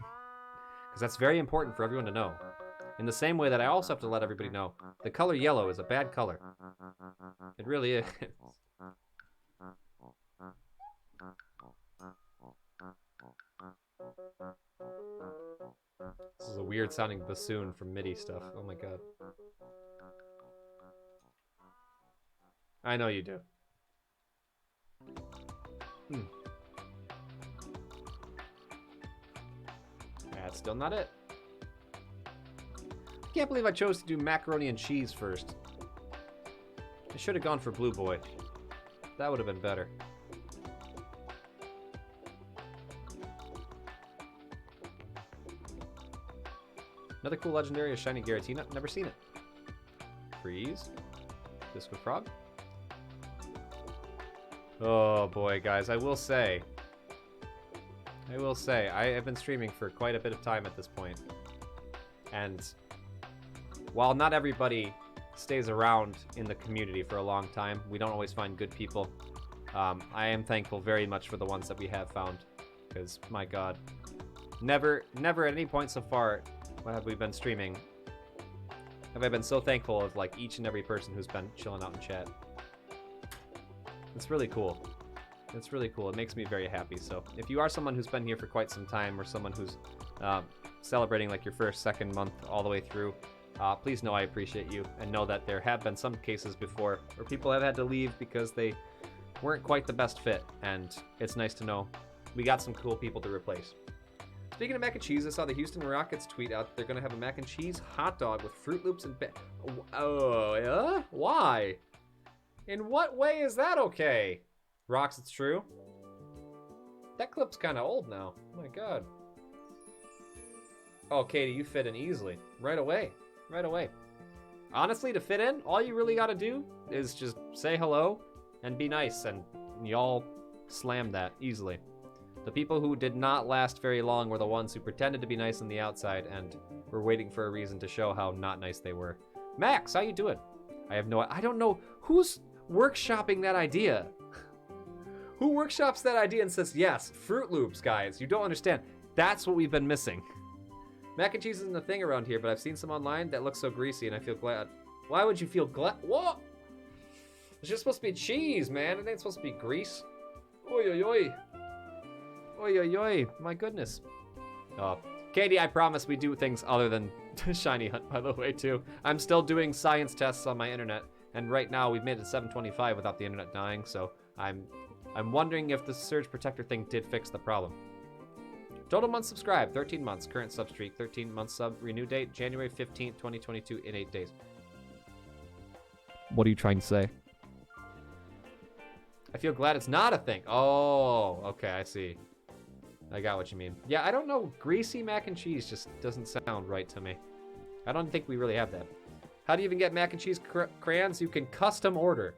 Because that's very important for everyone to know. In the same way that I also have to let everybody know, the color yellow is a bad color. It really is. This is a weird sounding bassoon from MIDI stuff. Oh my god. I know you do. That's still not it. Can't believe I chose to do macaroni and cheese first. I should have gone for Blue Boy. That would have been better. Another cool legendary is Shiny Giratina. Never seen it. Freeze. Disco Frog. Oh boy, guys, I will say, I have been streaming for quite a bit of time at this point. And while not everybody stays around in the community for a long time, we don't always find good people. I am thankful very much for the ones that we have found. Because, my god, never at any point so far when have we been streaming have I been so thankful of like each and every person who's been chilling out in chat. It's really cool. It's really cool. It makes me very happy. So if you are someone who's been here for quite some time, or someone who's celebrating like your first, second month all the way through, please know I appreciate you, and know that there have been some cases before where people have had to leave because they weren't quite the best fit, and it's nice to know we got some cool people to replace. Speaking of mac and cheese, I saw the Houston Rockets tweet out that they're going to have a mac and cheese hot dog with Fruit Loops and oh, yeah? Why? In what way is that okay? Rocks, it's true. That clip's kind of old now. Oh my god. Oh, Katie, you fit in easily. Right away. Right away. Honestly, to fit in, all you really got to do is just say hello and be nice, and y'all slam that easily. The people who did not last very long were the ones who pretended to be nice on the outside and were waiting for a reason to show how not nice they were. Max, how you doing? I don't know who's workshopping that idea. Who workshops that idea and says, yes, Fruit Loops, guys, you don't understand. That's what we've been missing. Mac and cheese isn't a thing around here, but I've seen some online that look so greasy and I feel glad. Why would you feel glad? What? It's just supposed to be cheese, man. It ain't supposed to be grease. Oi, oi, oi. Oi, oi, oi. My goodness. Oh, Katie, I promise we do things other than Shiny Hunt, by the way, too. I'm still doing science tests on my internet, and right now we've made it 7:25 without the internet dying, so I'm wondering if the Surge Protector thing did fix the problem. Total months subscribed, 13 months. Current sub streak, 13 months sub. Renew date, January 15th, 2022, in 8 days. What are you trying to say? I feel glad it's not a thing. Oh, okay, I see. I got what you mean. Yeah, I don't know. Greasy mac and cheese just doesn't sound right to me. I don't think we really have that. How do you even get mac and cheese crayons? You can custom order.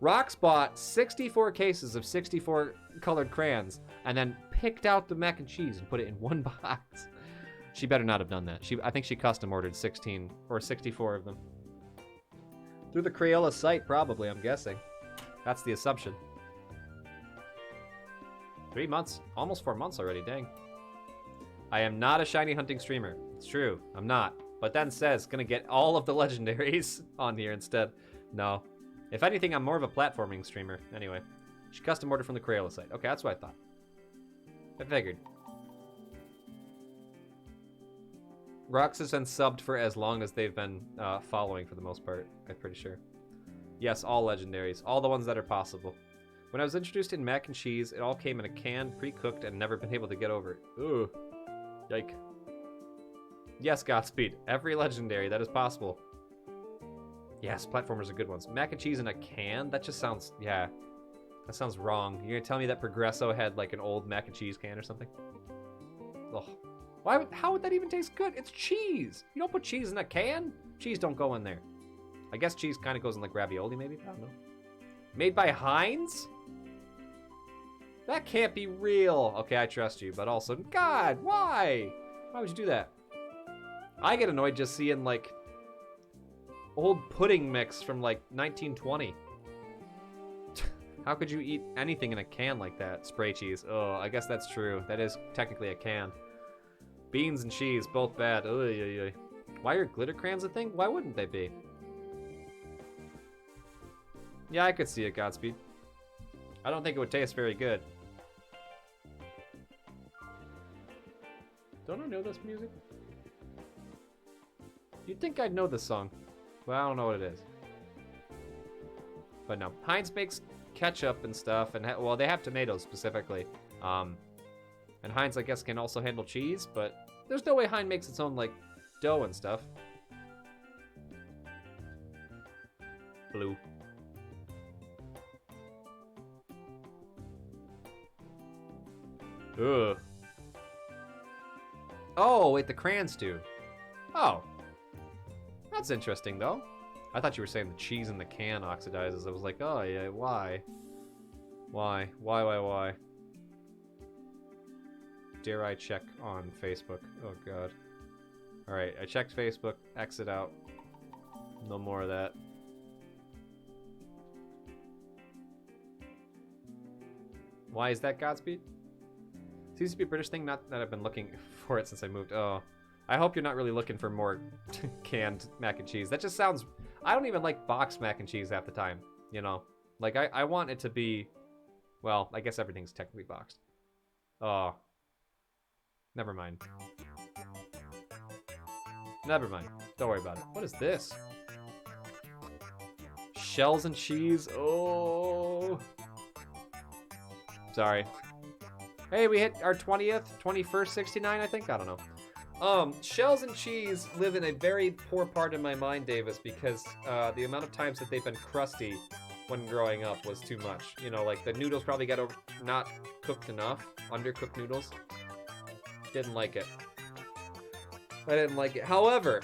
Rox bought 64 cases of 64 colored crayons and then picked out the mac and cheese and put it in one box. She better not have done that. I think she custom ordered 16 or 64 of them. Through the Crayola site, probably, I'm guessing. That's the assumption. 3 months, almost 4 months already, dang. I am not a shiny hunting streamer. It's true, I'm not. But then says, gonna get all of the legendaries on here instead. No. If anything, I'm more of a platforming streamer. Anyway, she custom ordered from the Crayola site. Okay, that's what I thought. I figured. Rox has been subbed for as long as they've been following for the most part, I'm pretty sure. Yes, all legendaries. All the ones that are possible. When I was introduced in mac and cheese, it all came in a can, pre-cooked, and never been able to get over it. Ooh. Yike. Yes, Godspeed. Every legendary that is possible. Yes, platformers are good ones. Mac and cheese in a can? That just sounds... yeah. That sounds wrong. You're gonna tell me that Progresso had like an old mac and cheese can or something? Ugh. How would that even taste good? It's cheese! You don't put cheese in a can? Cheese don't go in there. I guess cheese kind of goes in like ravioli maybe? I don't know. Made by Heinz? That can't be real. Okay, I trust you, but also, God, why? Why would you do that? I get annoyed just seeing like old pudding mix from like 1920. How could you eat anything in a can like that? Spray cheese. Oh, I guess that's true. That is technically a can. Beans and cheese, both bad. Oy, oy, oy. Why are glitter crayons a thing? Why wouldn't they be? Yeah, I could see it, Godspeed. I don't think it would taste very good. Don't I know this music? You'd think I'd know this song. Well, I don't know what it is. But no. Heinz makes ketchup and stuff, and well, they have tomatoes specifically. And Heinz, I guess, can also handle cheese, but there's no way Heinz makes its own, like, dough and stuff. Blue. Ugh. Oh, wait, the crayons do. Oh. That's interesting, though. I thought you were saying the cheese in the can oxidizes. I was like, oh, yeah, why? Why? Dare I check on Facebook? Oh, God. Alright, I checked Facebook. Exit out. No more of that. Why is that Godspeed? Seems to be a British thing, not that I've been looking for it since I moved. Oh. I hope you're not really looking for more canned mac and cheese. That just sounds... I don't even like boxed mac and cheese half the time, you know? Like, I want it to be... Well, I guess everything's technically boxed. Oh. Never mind. Never mind. Don't worry about it. What is this? Shells and cheese? Oh. Sorry. Hey, we hit our 20th, 21st, 69, I think? I don't know. Shells and cheese live in a very poor part of my mind, Davis, because the amount of times that they've been crusty when growing up was too much. You know, like the noodles probably got not cooked enough, undercooked noodles. Didn't like it. I didn't like it. However,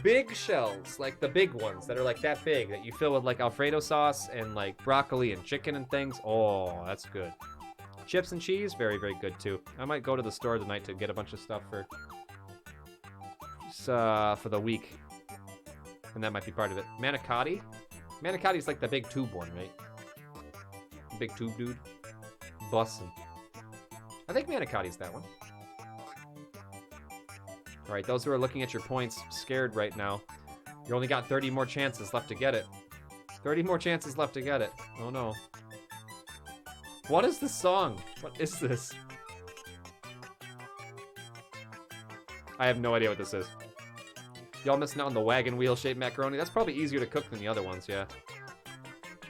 big shells, like the big ones that are like that big, that you fill with like Alfredo sauce and like broccoli and chicken and things. Oh, that's good. Chips and cheese, very, very good too. I might go to the store tonight to get a bunch of stuff for the week. And that might be part of it. Manicotti? Manicotti's like the big tube one, right? Big tube dude. Bussin'. I think Manicotti's that one. Alright, those who are looking at your points scared right now. You only got 30 more chances left to get it. 30 more chances left to get it. Oh no. What is this song? What is this? I have no idea what this is. Y'all missing out on the wagon wheel shaped macaroni? That's probably easier to cook than the other ones, yeah.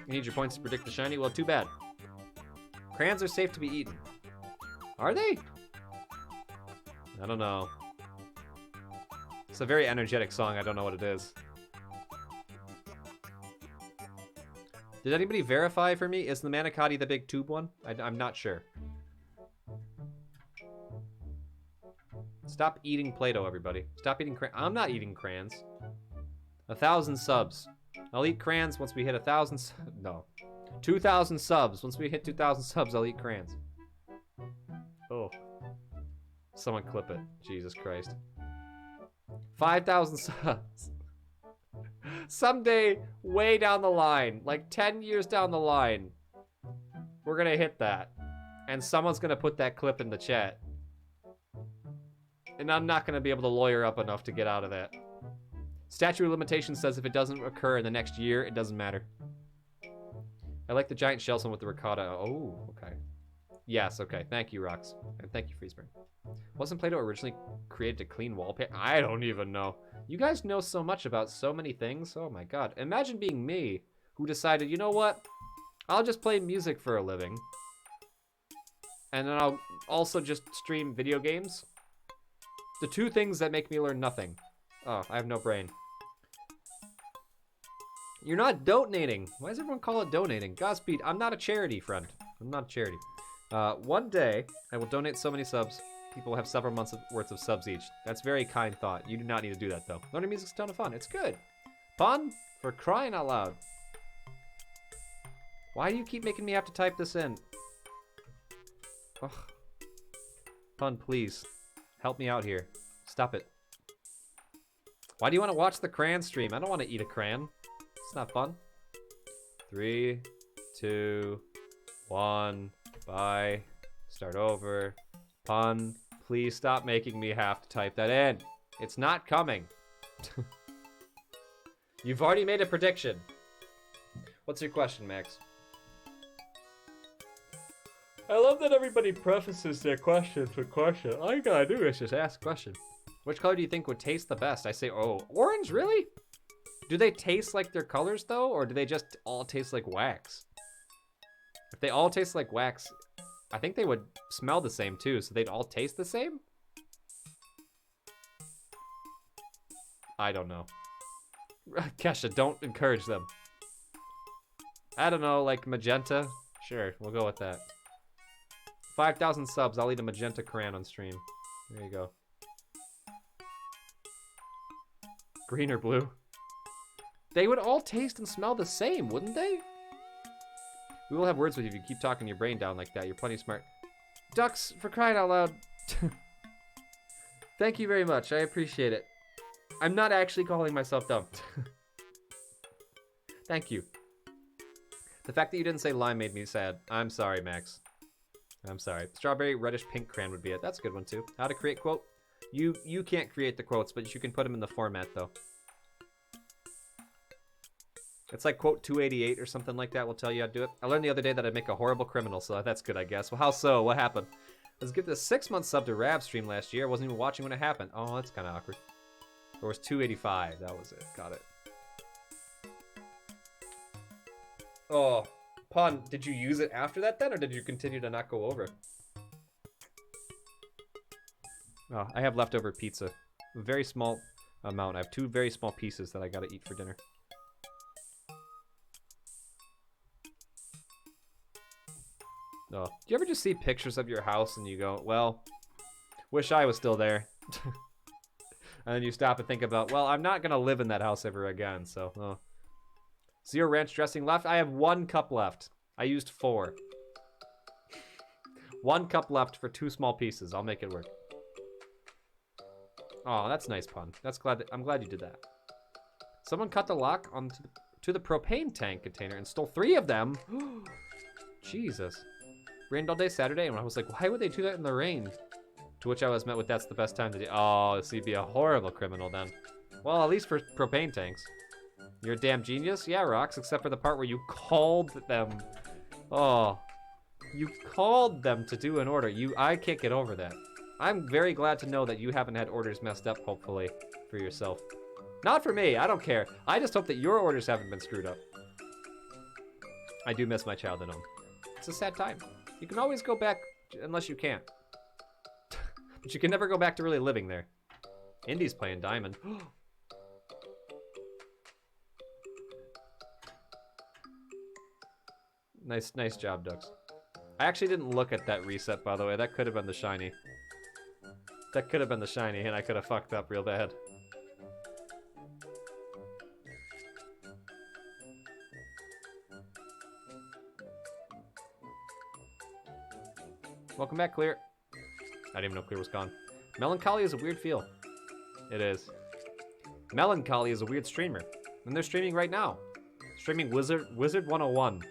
You need your points to predict the shiny? Well, too bad. Crayons are safe to be eaten. Are they? I don't know. It's a very energetic song. I don't know what it is. Did anybody verify for me? Is the Manicotti the big tube one? I'm not sure. Stop eating Play-Doh, everybody. Stop eating crayons. I'm not eating crayons. 1,000 subs. I'll eat crayons once we hit 1,000. No. 2,000 subs. Once we hit 2,000 subs, I'll eat crayons. Oh. Someone clip it. Jesus Christ. 5,000 subs. Someday, way down the line, like 10 years down the line, we're gonna hit that. And someone's gonna put that clip in the chat. And I'm not gonna be able to lawyer up enough to get out of that. Statute of limitations says if it doesn't occur in the next year, it doesn't matter. I like the giant shells one with the ricotta. Oh, okay. Yes, okay. Thank you, Rox. And thank you, Freezeburn. Wasn't Play-Doh originally created to clean wallpaper? I don't even know. You guys know so much about so many things. Oh my god. Imagine being me, who decided, you know what? I'll just play music for a living. And then I'll also just stream video games. The two things that make me learn nothing. Oh, I have no brain. You're not donating. Why does everyone call it donating? Godspeed, I'm not a charity, friend. I'm not a charity. One day, I will donate so many subs, people will have several months worth of subs each. That's very kind thought. You do not need to do that, though. Learning music's a ton of fun. It's good. Fun? For crying out loud. Why do you keep making me have to type this in? Ugh. Fun, please. Help me out here. Stop it. Why do you want to watch the crayon stream? I don't want to eat a crayon. It's not fun. 3, 2, 1... Bye. Start over. Pun. Please stop making me have to type that in. It's not coming. You've already made a prediction. What's your question, Max? I love that everybody prefaces their questions with question. All you gotta do is just ask a question. Which color do you think would taste the best? I say, oh, orange, really? Do they taste like their colors, though? Or do they just all taste like wax? If they all taste like wax, I think they would smell the same too, so they'd all taste the same? I don't know. Kesha, don't encourage them. I don't know, like magenta? Sure, we'll go with that. 5,000 subs, I'll eat a magenta crayon on stream. There you go. Green or blue? They would all taste and smell the same, wouldn't they? We will have words with you if you keep talking your brain down like that. You're plenty smart. Ducks, for crying out loud. Thank you very much. I appreciate it. I'm not actually calling myself dumb. Thank you. The fact that you didn't say lime made me sad. I'm sorry, Max. I'm sorry. Strawberry, reddish, pink crayon would be it. That's a good one, too. How to create quote? You can't create the quotes, but you can put them in the format, though. It's like quote 288 or something like that will tell you how to do it. I learned the other day that I'd make a horrible criminal, so that's good, I guess. Well, how so? What happened? Let's give the 6-month sub to Rab stream last year. I wasn't even watching when it happened. Oh, that's kind of awkward. Or was 285. That was it. Got it. Oh, Pun, did you use it after that then, or did you continue to not go over? Oh, I have leftover pizza. A very small amount. I have 2 very small pieces that I gotta eat for dinner. Oh, do you ever just see pictures of your house and you go, well, wish I was still there. And then you stop and think about, well, I'm not gonna live in that house ever again, so, oh. 0 ranch dressing left. I have 1 cup left. I used 4. 1 cup left for 2 small pieces. I'll make it work. Oh, that's nice, Pun. I'm glad you did that. Someone cut the lock to the propane tank container and stole 3 of them. Jesus. Rained all day Saturday, and I was like, why would they do that in the rain? To which I was met with, that's the best time to do. Oh, so you'd be a horrible criminal then. Well, at least for propane tanks. You're a damn genius? Yeah, Rox, except for the part where you called them. Oh, you called them to do an order. I can't get over that. I'm very glad to know that you haven't had orders messed up, hopefully, for yourself. Not for me, I don't care. I just hope that your orders haven't been screwed up. I do miss my childhood home. It's a sad time. You can always go back, unless you can't. But you can never go back to really living there. Indy's playing Diamond. Nice job, Ducks. I actually didn't look at that reset, by the way. That could have been the shiny. That could have been the shiny, and I could have fucked up real bad. Welcome back, Clear. I didn't even know Clear was gone. Melancholy is a weird feel. It is. Melancholy is a weird streamer. And they're streaming right now. Streaming Wizard 101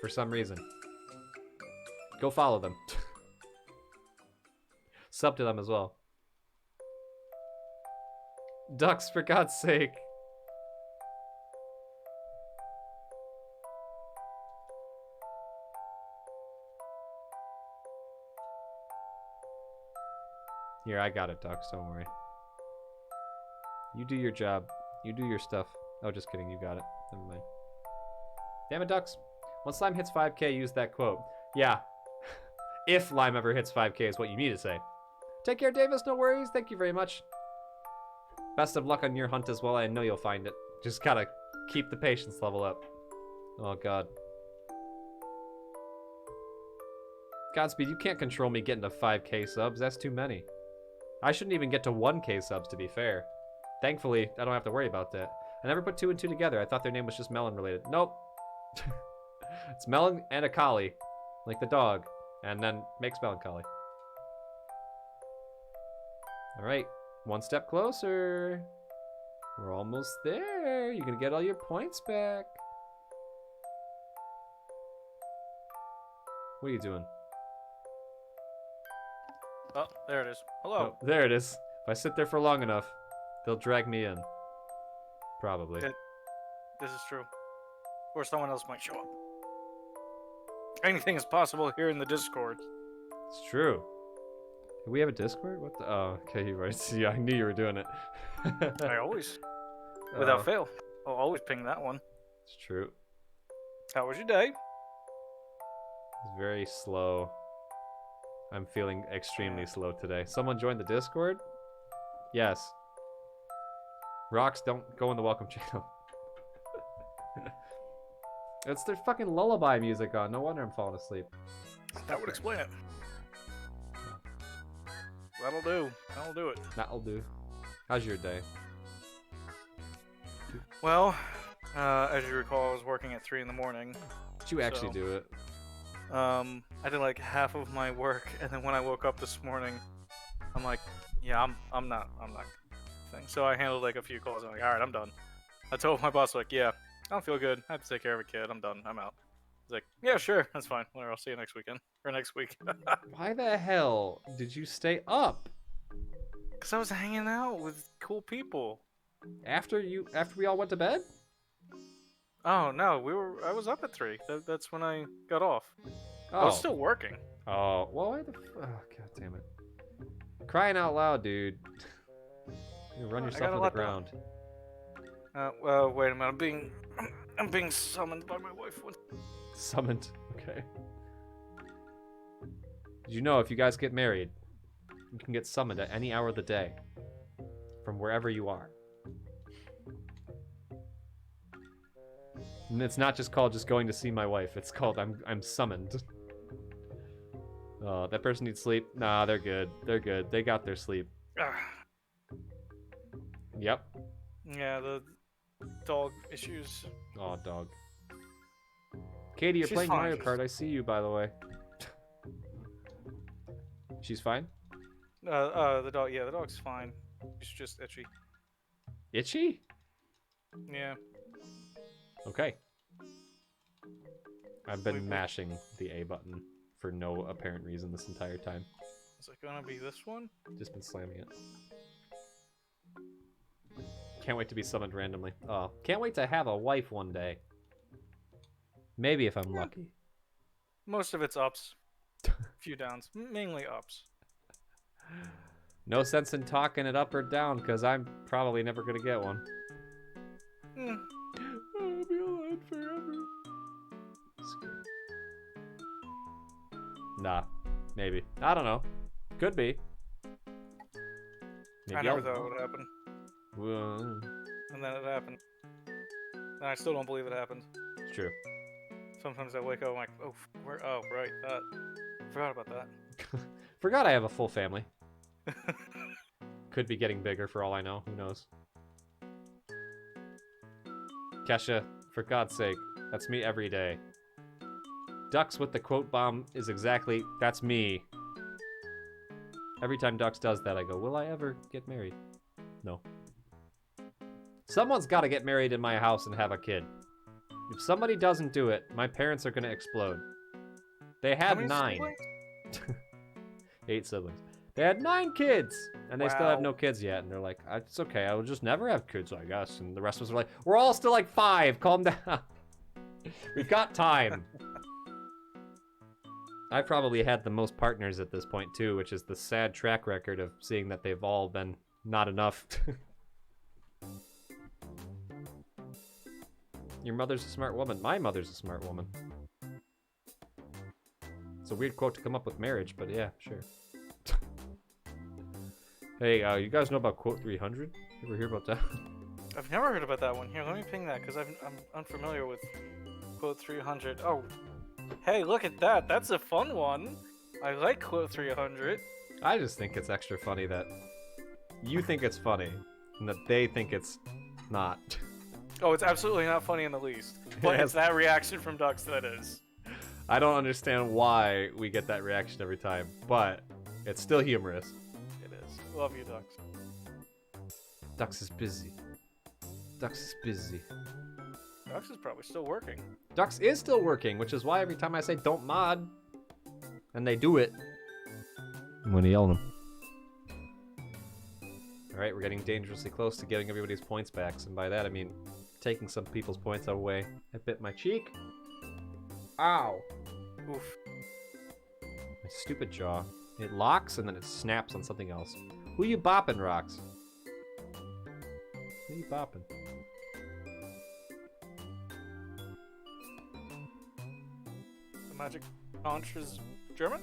for some reason. Go follow them. Sub to them as well. Ducks, for God's sake. Here, I got it, Ducks, don't worry. You do your job. You do your stuff. Oh, just kidding, you got it. Never mind. Damn it, Ducks. Once Slime hits 5K, use that quote. Yeah. If Lime ever hits 5K is what you need to say. Take care, Davis, no worries. Thank you very much. Best of luck on your hunt as well. I know you'll find it. Just gotta keep the patience level up. Oh, God. Godspeed, you can't control me getting to 5K subs. That's too many. I shouldn't even get to 1K subs, to be fair. Thankfully, I don't have to worry about that. I never put 2 and 2 together. I thought their name was just Melon related. Nope. It's Melon and a collie. Like the dog. And then makes melancholy. Alright. 1 step closer. We're almost there. You're gonna get all your points back. What are you doing? Oh, there it is. Hello. Oh, there it is. If I sit there for long enough, they'll drag me in. Probably. This is true. Or someone else might show up. Anything is possible here in the Discord. It's true. Do we have a Discord? What the? Oh, okay, you're right. See, I knew you were doing it. I always, without fail, I'll always ping that one. It's true. How was your day? It's very slow. I'm feeling extremely slow today. Someone joined the Discord? Yes. Rocks, don't go in the welcome channel. It's their fucking lullaby music on. No wonder I'm falling asleep. That would explain it. That'll do. That'll do it. That'll do. How's your day? Well, as you recall, I was working at 3 in the morning. Did you actually So- do it? I did like half of my work, and then when I woke up this morning, I'm like, yeah, I'm not thing. So I handled like a few calls. I'm like, all right, I'm done. I told my boss like, yeah, I don't feel good. I have to take care of a kid. I'm done. I'm out. He's like, yeah, sure, that's fine. Whatever. I'll see you next weekend or next week. Why the hell did you stay up? Cause I was hanging out with cool people. After we all went to bed? Oh no, I was up at 3. That's when I got off. I Oh. was still working. Oh, well, why the oh, god damn it. Crying out loud, dude. You run I yourself gotta to the let ground. Well, wait a minute. I'm being summoned by my wife. Summoned. Okay. Did you know if you guys get married, you can get summoned at any hour of the day from wherever you are? And it's not just called just going to see my wife. It's called I'm summoned. Oh, that person needs sleep. Nah, they're good. They're good. They got their sleep. Yep. Yeah, the dog issues. Oh, dog. Katie, you're She's playing fine. Mario Kart. I see you, by the way. She's fine? The dog. Yeah, the dog's fine. She's just itchy. Itchy? Yeah. Okay. I've been Wait. mashing the A button for no apparent reason this entire time. Is it gonna be this one? Just been slamming it. Can't wait to be summoned randomly. Oh, can't wait to have a wife one day. Maybe if I'm lucky. Most of it's ups. Few downs. Mainly ups. No sense in talking it up or down, because I'm probably never gonna get one. Hmm. I'll be alive forever. Nah, maybe. I don't know. Could be. I never thought it would happen. Well, And then it happened. And I still don't believe it happened. it's true. Sometimes I wake up, I'm like, oh, where? Oh, right, that. Forgot about that. Forgot I have a full family. Could be getting bigger for all I know. Who knows? Kesha, for God's sake, that's me every day. Dux with the quote bomb is exactly, that's me. Every time Dux does that, I go, will I ever get married? No. Someone's got to get married in my house and have a kid. If somebody doesn't do it, my parents are going to explode. They How had many 9. siblings? 8 siblings. They had 9 kids! And they still have Wow. no kids yet. And they're like, it's okay, I will just never have kids, I guess. And the rest of us are like, we're all still like 5, calm down. We've got time. I probably had the most partners at this point too, which is the sad track record of seeing that they've all been not enough. Your mother's a smart woman. My mother's a smart woman. It's a weird quote to come up with marriage, but yeah, sure. Hey, you guys know about quote 300? You ever hear about that? I've never heard about that one. Here, let me ping that, because I'm unfamiliar with quote 300. Oh, hey, look at that. That's a fun one. I like quote 300. I just think it's extra funny that you think it's funny, and that they think it's not. Oh, it's absolutely not funny in the least. But Yes. it's that reaction from Dux that is. I don't understand why we get that reaction every time, but it's still humorous. It is. Love you, Dux. Dux is busy. Dux is busy. Dux is probably still working. Dux is still working, which is why every time I say don't mod, and they do it, I'm gonna yell at them. Alright, we're getting dangerously close to getting everybody's points back, and by that I mean taking some people's points away. I bit my cheek. Ow! Oof. My stupid jaw. It locks and then it snaps on something else. Who you bopping, Rocks? Who you bopping? The magic conch is German?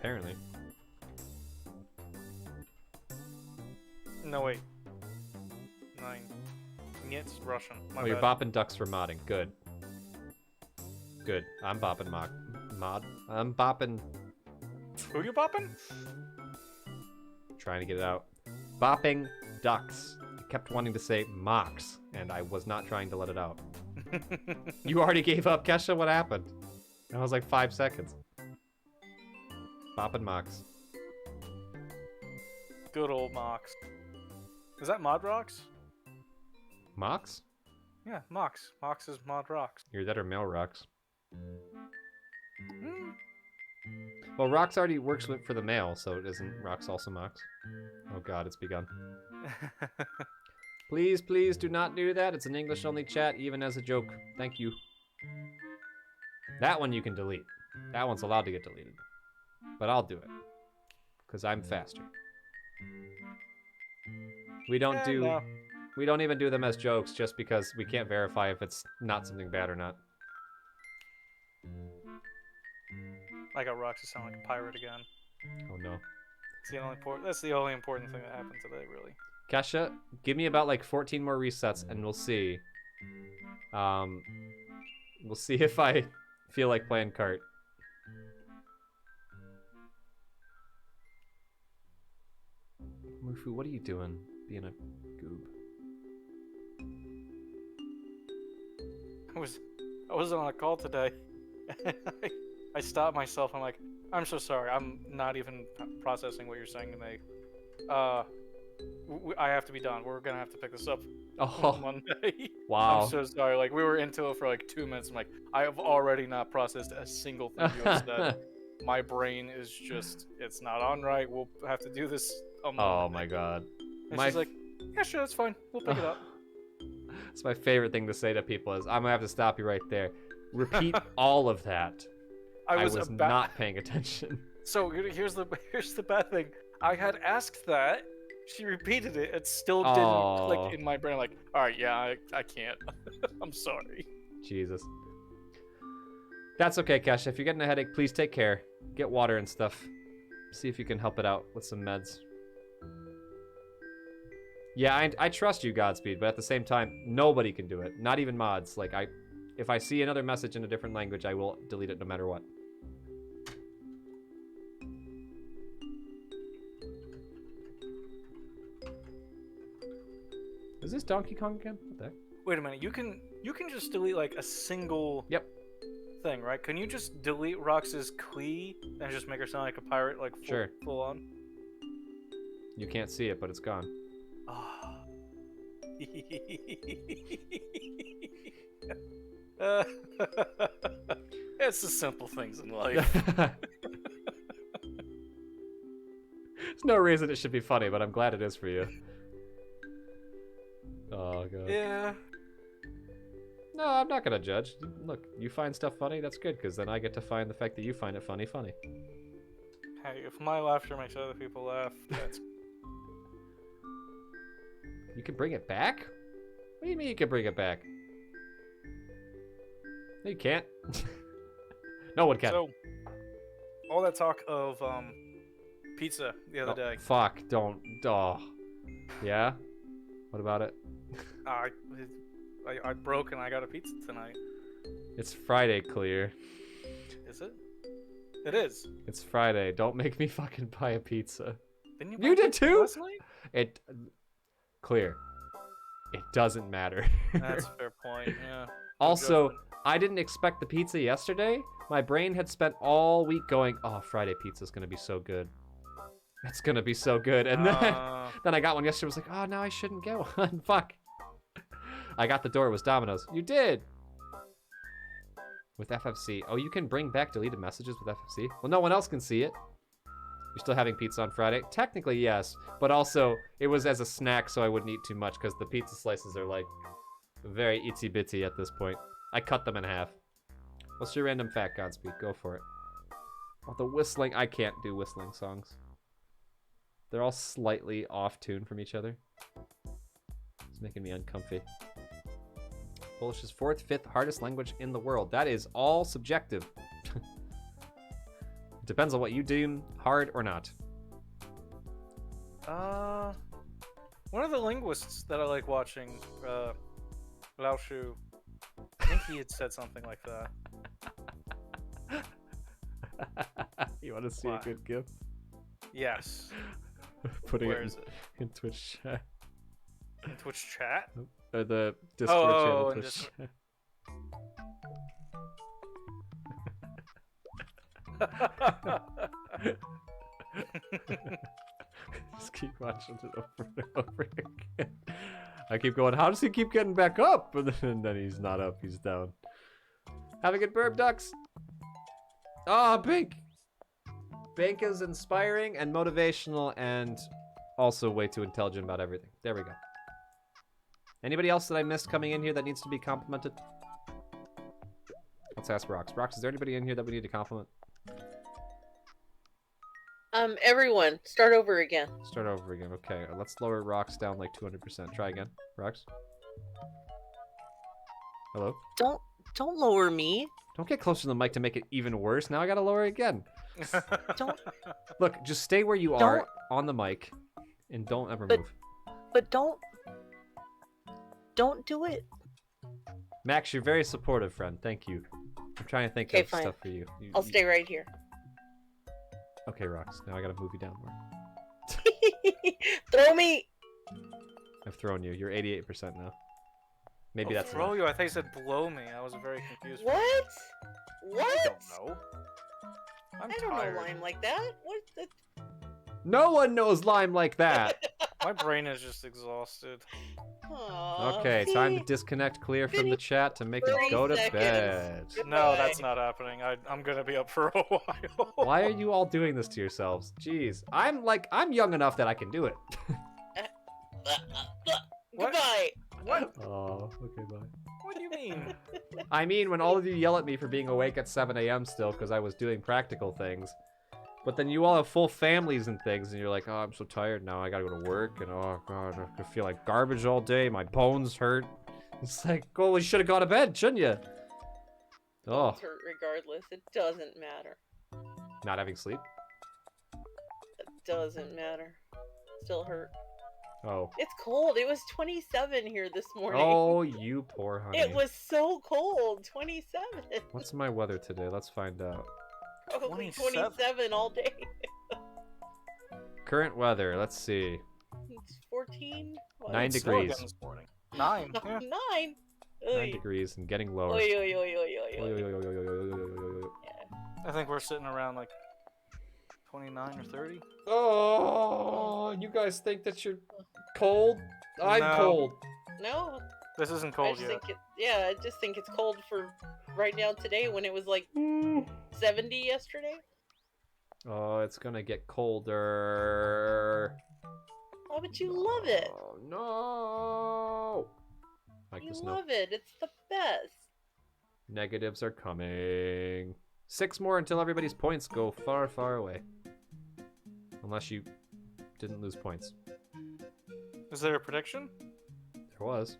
Apparently. No, wait. 9. It's Russian. My Oh, you're bad. bopping ducks for modding. Good. Good. I'm bopping mod. I'm bopping. Who you bopping? Trying to get it out. Bopping ducks. I kept wanting to say mocks, and I was not trying to let it out. You already gave up, Kesha? What happened? That was like 5 seconds. Bopping mocks. Good old Mox. Is that Mod Rocks? Mocks? Yeah, Mox. Mox is Mod Rocks. You're that or male rocks. Hmm. Well, rocks already works for the male, so it isn't rocks also mocks. Oh god, it's begun. Please, please do not do that. It's an English-only chat, even as a joke. Thank you. That one you can delete. That one's allowed to get deleted. But I'll do it. Because I'm faster. We don't Yeah, do... no. We don't even do them as jokes just because we can't verify if it's not something bad or not. I got Rocks to sound like a pirate again. Oh no. That's the only important thing that happened today, really. Kesha, give me about like 14 more resets and we'll see. We'll see if I feel like playing cart. Mufu, what are you doing? Being a goob. I was on a call today. I stopped myself. I'm like, I'm so sorry. I'm not even processing what you're saying to me. I have to be done. We're gonna have to pick this up Oh, on Monday. wow. I'm so sorry. Like, we were into it for like 2 minutes. I'm like, I have already not processed a single thing you have said. My brain is just, it's not on right. We'll have to do this on Monday. Oh my god. And My she's like, yeah, sure, that's fine. We'll pick it up. It's my favorite thing to say to people is, I'm gonna have to stop you right there. Repeat all of that. I was not paying attention. So here's the bad thing. I had asked that. She repeated it. It still didn't Oh. click in my brain. Like, all right, yeah, I can't. I'm sorry. Jesus. That's okay, Kesha. If you're getting a headache, please take care. Get water and stuff. See if you can help it out with some meds. Yeah, I trust you, Godspeed, but at the same time, nobody can do it. Not even mods. Like, if I see another message in a different language, I will delete it no matter what. Is this Donkey Kong again? What the heck? Wait a minute. You can just delete like a single Yep. thing, right? Can you just delete Rox's Klee and just make her sound like a pirate, like Sure. full on? You can't see it, but it's gone. Ah. It's the simple things in life. There's no reason it should be funny, but I'm glad it is for you. Oh, God. Yeah. No, I'm not gonna judge. Look, you find stuff funny, that's good, because then I get to find the fact that you find it funny. Hey, if my laughter makes other people laugh, that's You can bring it back? What do you mean you can bring it back? No, you can't. No one can. So, all that talk of pizza the other Oh, day. fuck, don't. Oh. Yeah? What about it? I broke and I got a pizza tonight. It's Friday, Clear. Is it? It is. It's Friday. Don't make me fucking buy a pizza. Didn't you? You buy did pizza too? last night? It. Clear. It doesn't matter. That's a fair point. Yeah. Also, judgment. I didn't expect the pizza yesterday. My brain had spent all week going, oh, Friday pizza's gonna be so good. It's gonna be so good. And then I got one yesterday. I was like, oh, now I shouldn't get one. Fuck. I got the door. It was Domino's. You did. With FFC. Oh, you can bring back deleted messages with FFC? Well, no one else can see it. You're still having pizza on Friday? Technically, yes. But also, it was as a snack, so I wouldn't eat too much because the pizza slices are, like, very itsy-bitsy at this point. I cut them in half. What's your random fact, Godspeed? Go for it. Oh, the whistling. I can't do whistling songs. They're all slightly off-tune from each other. It's making me uncomfy. Polish is 4th, 5th hardest language in the world. That is all subjective. Depends on what you deem hard or not. One of the linguists that I like watching, Lao Shu, I think he had said something like that. You want to see Why? a good GIF? Yes. Putting Where it is it? in Twitch chat. In Twitch chat? Or the Discord channel in Twitch Discord. chat. Just keep watching it over and over again. I keep going, how does he keep getting back up? And then he's not up, he's down. Have a good burp, ducks. Ah, Bink. Bink is inspiring and motivational and also way too intelligent about everything. There we go. Anybody else that I missed coming in here that needs to be complimented? Let's ask Rox. Rox, is there anybody in here that we need to compliment? Everyone, start over again. Start over again. Okay, let's lower Rox down like 200%. Try again. Rox? Hello? Don't lower me. Don't get closer to the mic to make it even worse. Now I gotta lower it again. Don't Look, just stay where you are on the mic and don't ever move. but don't do it. Max, you're very supportive, friend. Thank you. I'm trying to think Okay, of fine. stuff for you. I'll stay right here. Okay, Rox. Now I gotta move you down more. Throw me. I've thrown you. You're 88% now. Maybe that's throw enough. you. I thought you said blow me. I was very confused. What? I What? don't know. I'm I don't tired. know lime like that. What the? No one knows lime like that. My brain is just exhausted. Aw, Okay, time to see? disconnect Clear from the Vinny, chat to make it 30 go to seconds. bed. No, that's Goodbye. not happening. I'm gonna be up for a while. Why are you all doing this to yourselves? Jeez. I'm young enough that I can do it. What? Goodbye. What? Oh, okay, bye. What do you mean? I mean, when all of you yell at me for being awake at 7 a.m. still because I was doing practical things, but then you all have full families and things, and you're like, oh, I'm so tired now. I gotta go to work, and oh, God, I feel like garbage all day. My bones hurt. It's like, oh, well, you should have gone to bed, shouldn't you? Oh, It's hurt regardless. It doesn't matter. not having sleep? It doesn't matter. Still hurt. Oh. It's cold. It was 27 here this morning. Oh, you poor honey. It was so cold. 27. What's my weather today? Let's find out. Probably 27. 27 all day. Current weather, let's see. It's 14. What? 9 It's snow again degrees. this morning. 9. No, Yeah. 9. 9 Oy. degrees and getting lower. Oy, oy, oy, oy, oy, Oy, oy. oy, oy, oy, oy, oy, oy, oy, oy. I think we're sitting around like 29 or 30. Oh, you guys think that you're cold? I'm No. cold. No, This isn't I cold just yet. think I just think it's cold for right now today when it was like 70 yesterday. Oh, it's gonna get colder. Oh, but you love it. Oh, no. Like You the snow. love it. It's the best. Negatives are coming. 6 more until everybody's points go far, far away. Unless you didn't lose points. Is there a prediction? There was.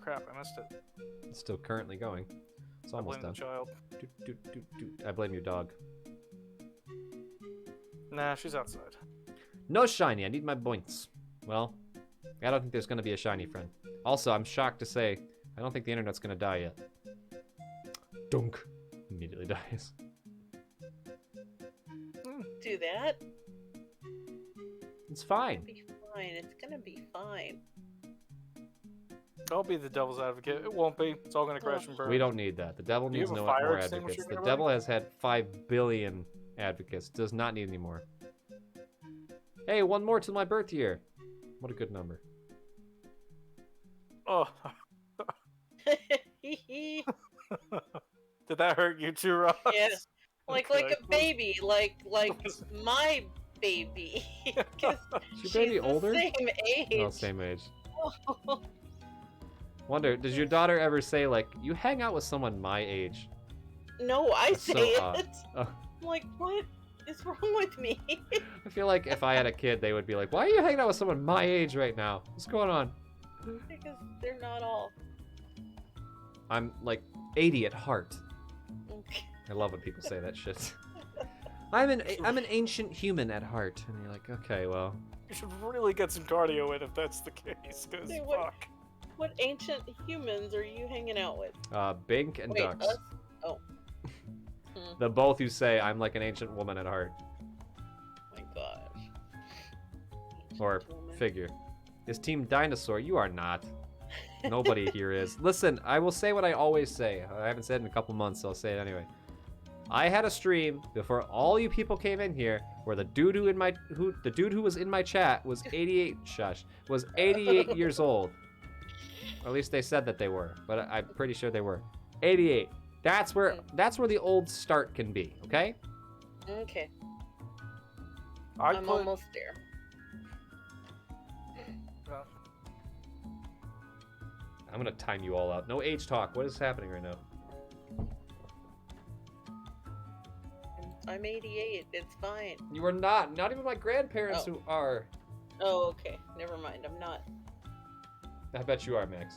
Crap, I missed it. It's still currently going. It's I almost blame done. the child. Doot, doot, doot, doot. I blame your dog. Nah, she's outside. No shiny, I need my points. Well, I don't think there's gonna be a shiny, friend. Also, I'm shocked to say, I don't think the internet's gonna die yet. Dunk. Immediately dies. Do that. It's fine. Be fine. It's gonna be fine. I'll be the devil's advocate. It won't be. It's all gonna crash and burn. We don't need that. The devil Do you needs have a no fire more extinguisher advocates. The gonna devil has had 5 billion advocates. Does not need any more. Hey, 1 more to my birth year. What a good number. Oh, did that hurt you too, Ross? Yeah. like a Okay. baby, like my baby. 'Cause Is your baby she's the older? Same age. Oh, same age. Wonder, does your daughter ever say, like, you hang out with someone my age? No, I That's so say it. odd. Oh. I'm like, what is wrong with me? I feel like if I had a kid, they would be like, why are you hanging out with someone my age right now? What's going on? Because they're not all. I'm, like, 80 at heart. Okay. I love when people say that shit. I'm an ancient human at heart. And you're like, okay, well. You should really get some cardio in if that's the case, because Hey, fuck. What ancient humans are you hanging out with? Bink and Wait, Ducks. us? Oh. The both who say I'm like an ancient woman at heart. My gosh. Or Ancient woman. figure. Is Team Dinosaur? You are not. Nobody here is. Listen, I will say what I always say. I haven't said it in a couple months, so I'll say it anyway. I had a stream before all you people came in here where the dude who was in my chat was 88 was 88 years old. Or at least they said that they were, but I'm pretty sure they were. 88. That's where the old start can be, okay? Okay. I'm I'm almost there. I'm gonna time you all out. No age talk. What is happening right now? I'm 88. It's fine. You are not. Not even my grandparents Oh. who are. Oh, okay. Never mind. I'm not. I bet you are, Max.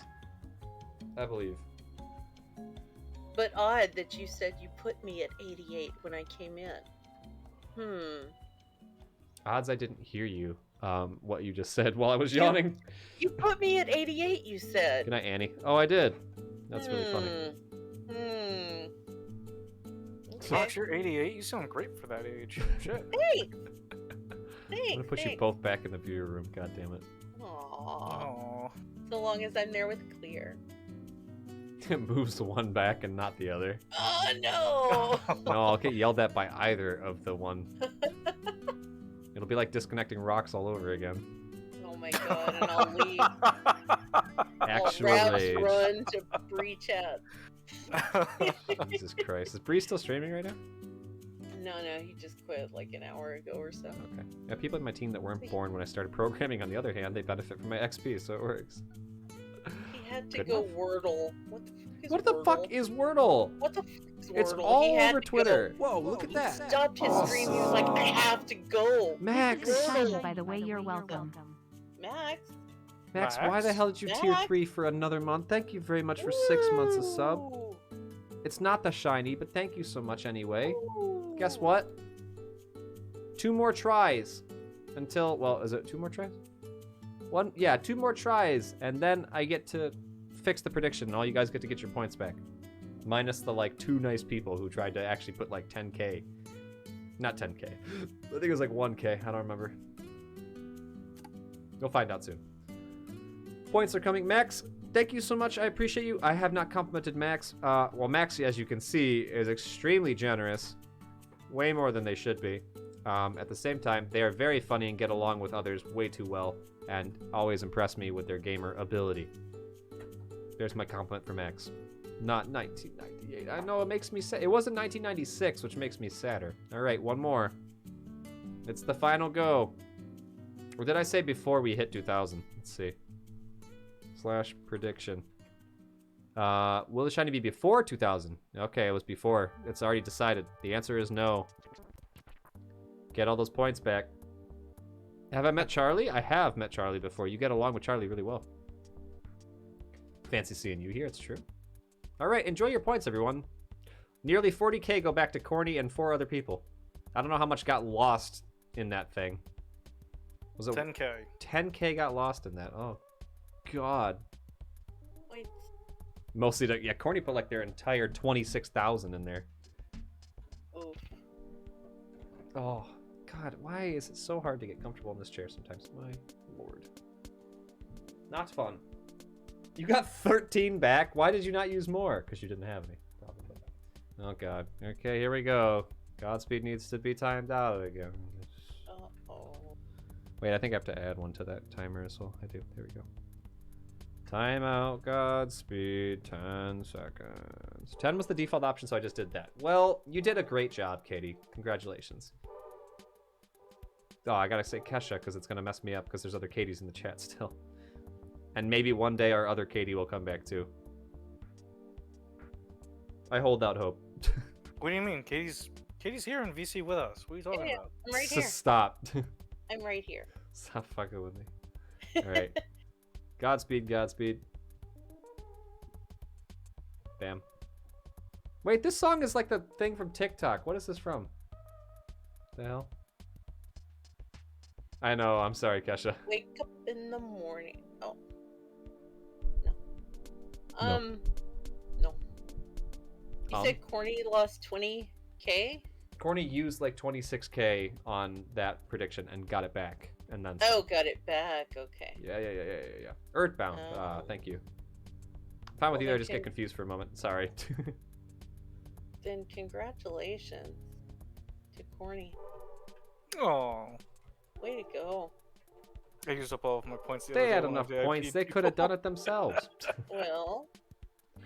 I believe. But odd that you said you put me at 88 when I came in. Odds I didn't hear you. What you just said while I was yawning. You put me at 88, you said. Good night, Annie. Oh, I did. That's really funny. Okay. Fox, you're 88. You sound great for that age. Shit. Thanks. I'm gonna put you both back in the viewer room. God damn it. Aww. Aww. So long as I'm there with Clear. It moves one back and not the other. Oh no! No, I'll get yelled at by either of the one. It'll be like disconnecting rocks all over again. Oh my god, and I'll leave. Actual I'll rage. run to Bree chat. Jesus Christ. Is Bree still streaming right now? No, he just quit like an hour ago or so. Okay. Yeah, people in my team that weren't born when I started programming, on the other hand, they benefit from my XP, so it works. He had to Good go enough. Wordle. What the fuck is Wordle? What the fuck is Wordle? It's He all had over to Twitter. Whoa, look at He that. stopped his stream. He was like, I have to go. Max! This is Shiny, by the way, you're welcome. Max? Max, why the hell did you tier Max? 3 for another month? Thank you very much for 6 months of sub. Ooh. It's not the shiny, but thank you so much anyway. Guess what? 2 more tries. Until, well, is it 2 more tries? 2 more tries, and then I get to fix the prediction, and all you guys get to get your points back. Minus the, like, 2 nice people who tried to actually put, like, 10k. Not 10k. I think it was, like, 1k. I don't remember. You'll find out soon. Points are coming. Max, thank you so much. I appreciate you. I have not complimented Max. Well, Max, as you can see, is extremely generous. Way more than they should be. At the same time, they are very funny and get along with others way too well, and always impress me with their gamer ability. There's my compliment for Max. Not 1998. I know it makes me sad. It wasn't 1996, which makes me sadder. All right, one more. It's the final go. Or did I say before we hit 2000? Let's see. / prediction. Will the shiny be before 2000? Okay, it was before. It's already decided. The answer is no. Get all those points back. Have I met Charlie? I have met Charlie before. You get along with Charlie really well. Fancy seeing you here, it's true. All right, enjoy your points, everyone. Nearly 40k go back to Corny and 4 other people. I don't know how much got lost in that thing. Was it 10k. 10k got lost in that? Oh, God. Wait. Mostly, yeah, Corny put like their entire 26,000 in there. Oof. Oh, God, why is it so hard to get comfortable in this chair sometimes? My lord. Not fun. You got 13 back? Why did you not use more? Because you didn't have any, probably. Oh, God. Okay, here we go. Godspeed needs to be timed out again. Uh-oh. Wait, I think I have to add one to that timer as well. I do. There we go. Timeout, Godspeed, 10 seconds. 10 was the default option, so I just did that. Well, you did a great job, Katie. Congratulations. Oh, I gotta say Kesha, because it's gonna mess me up, because there's other Katies in the chat still. And maybe one day our other Katie will come back too. I hold out hope. What do you mean? Katie's here in VC with us. What are you talking Yeah, about? I'm right here. Stop. I'm right here. Stop fucking with me. Alright. Godspeed, Godspeed. Bam. Wait, this song is like the thing from TikTok. What is this from? The hell? I know, I'm sorry, Kesha. Wake up in the morning. Oh. No. No. You said Corny lost 20K? Corny used like 26K on that prediction and got it back. And then Oh, got it back. Okay. Yeah. Earthbound. Oh. Thank you. Fine with Well, you, I then just get confused for a moment. Sorry. Then congratulations to Corny. Oh, Way to go. I used up all of my points. The They other had day when I enough VIP'd points. They people. could have done it themselves. Well,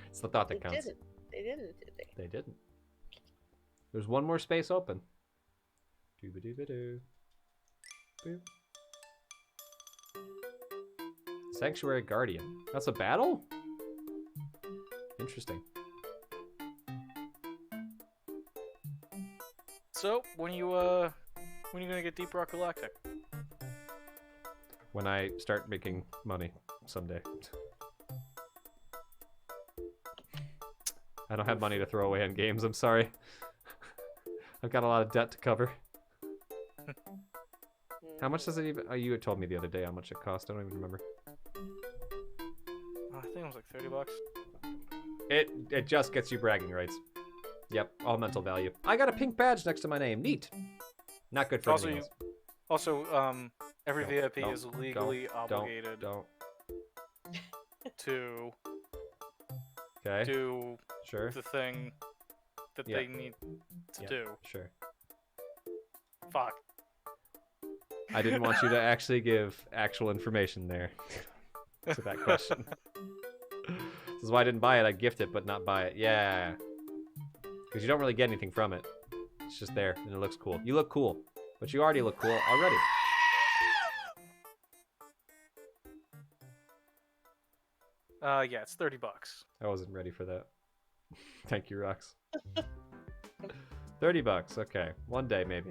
It's the thought they that counts. didn't. They didn't, did they? They didn't. There's one more space open. Doo-ba-doo-ba-doo. Boop. Sanctuary Guardian. That's a battle? Interesting. So when you gonna get Deep Rock Galactic? When I start making money someday. I don't have money to throw away on games, I'm sorry. I've got a lot of debt to cover. How much does it even... Oh, you had told me the other day how much it cost. I don't even remember. I think it was like $30. It just gets you bragging rights. Yep, all mental value. I got a pink badge next to my name. Neat. Not good for anything else. Also, every Don't, VIP don't, is legally obligated Don't. to Okay. do Sure. the thing that Yeah. they need to Yeah, do. Sure. Fuck. I didn't want you to actually give actual information there to that question. This is why I didn't buy it. I gift it, but not buy it. Yeah. Because you don't really get anything from it. It's just there, and it looks cool. You look cool, but you already look cool already. Yeah, it's $30. I wasn't ready for that. Thank you, Rox. $30, okay. One day, maybe.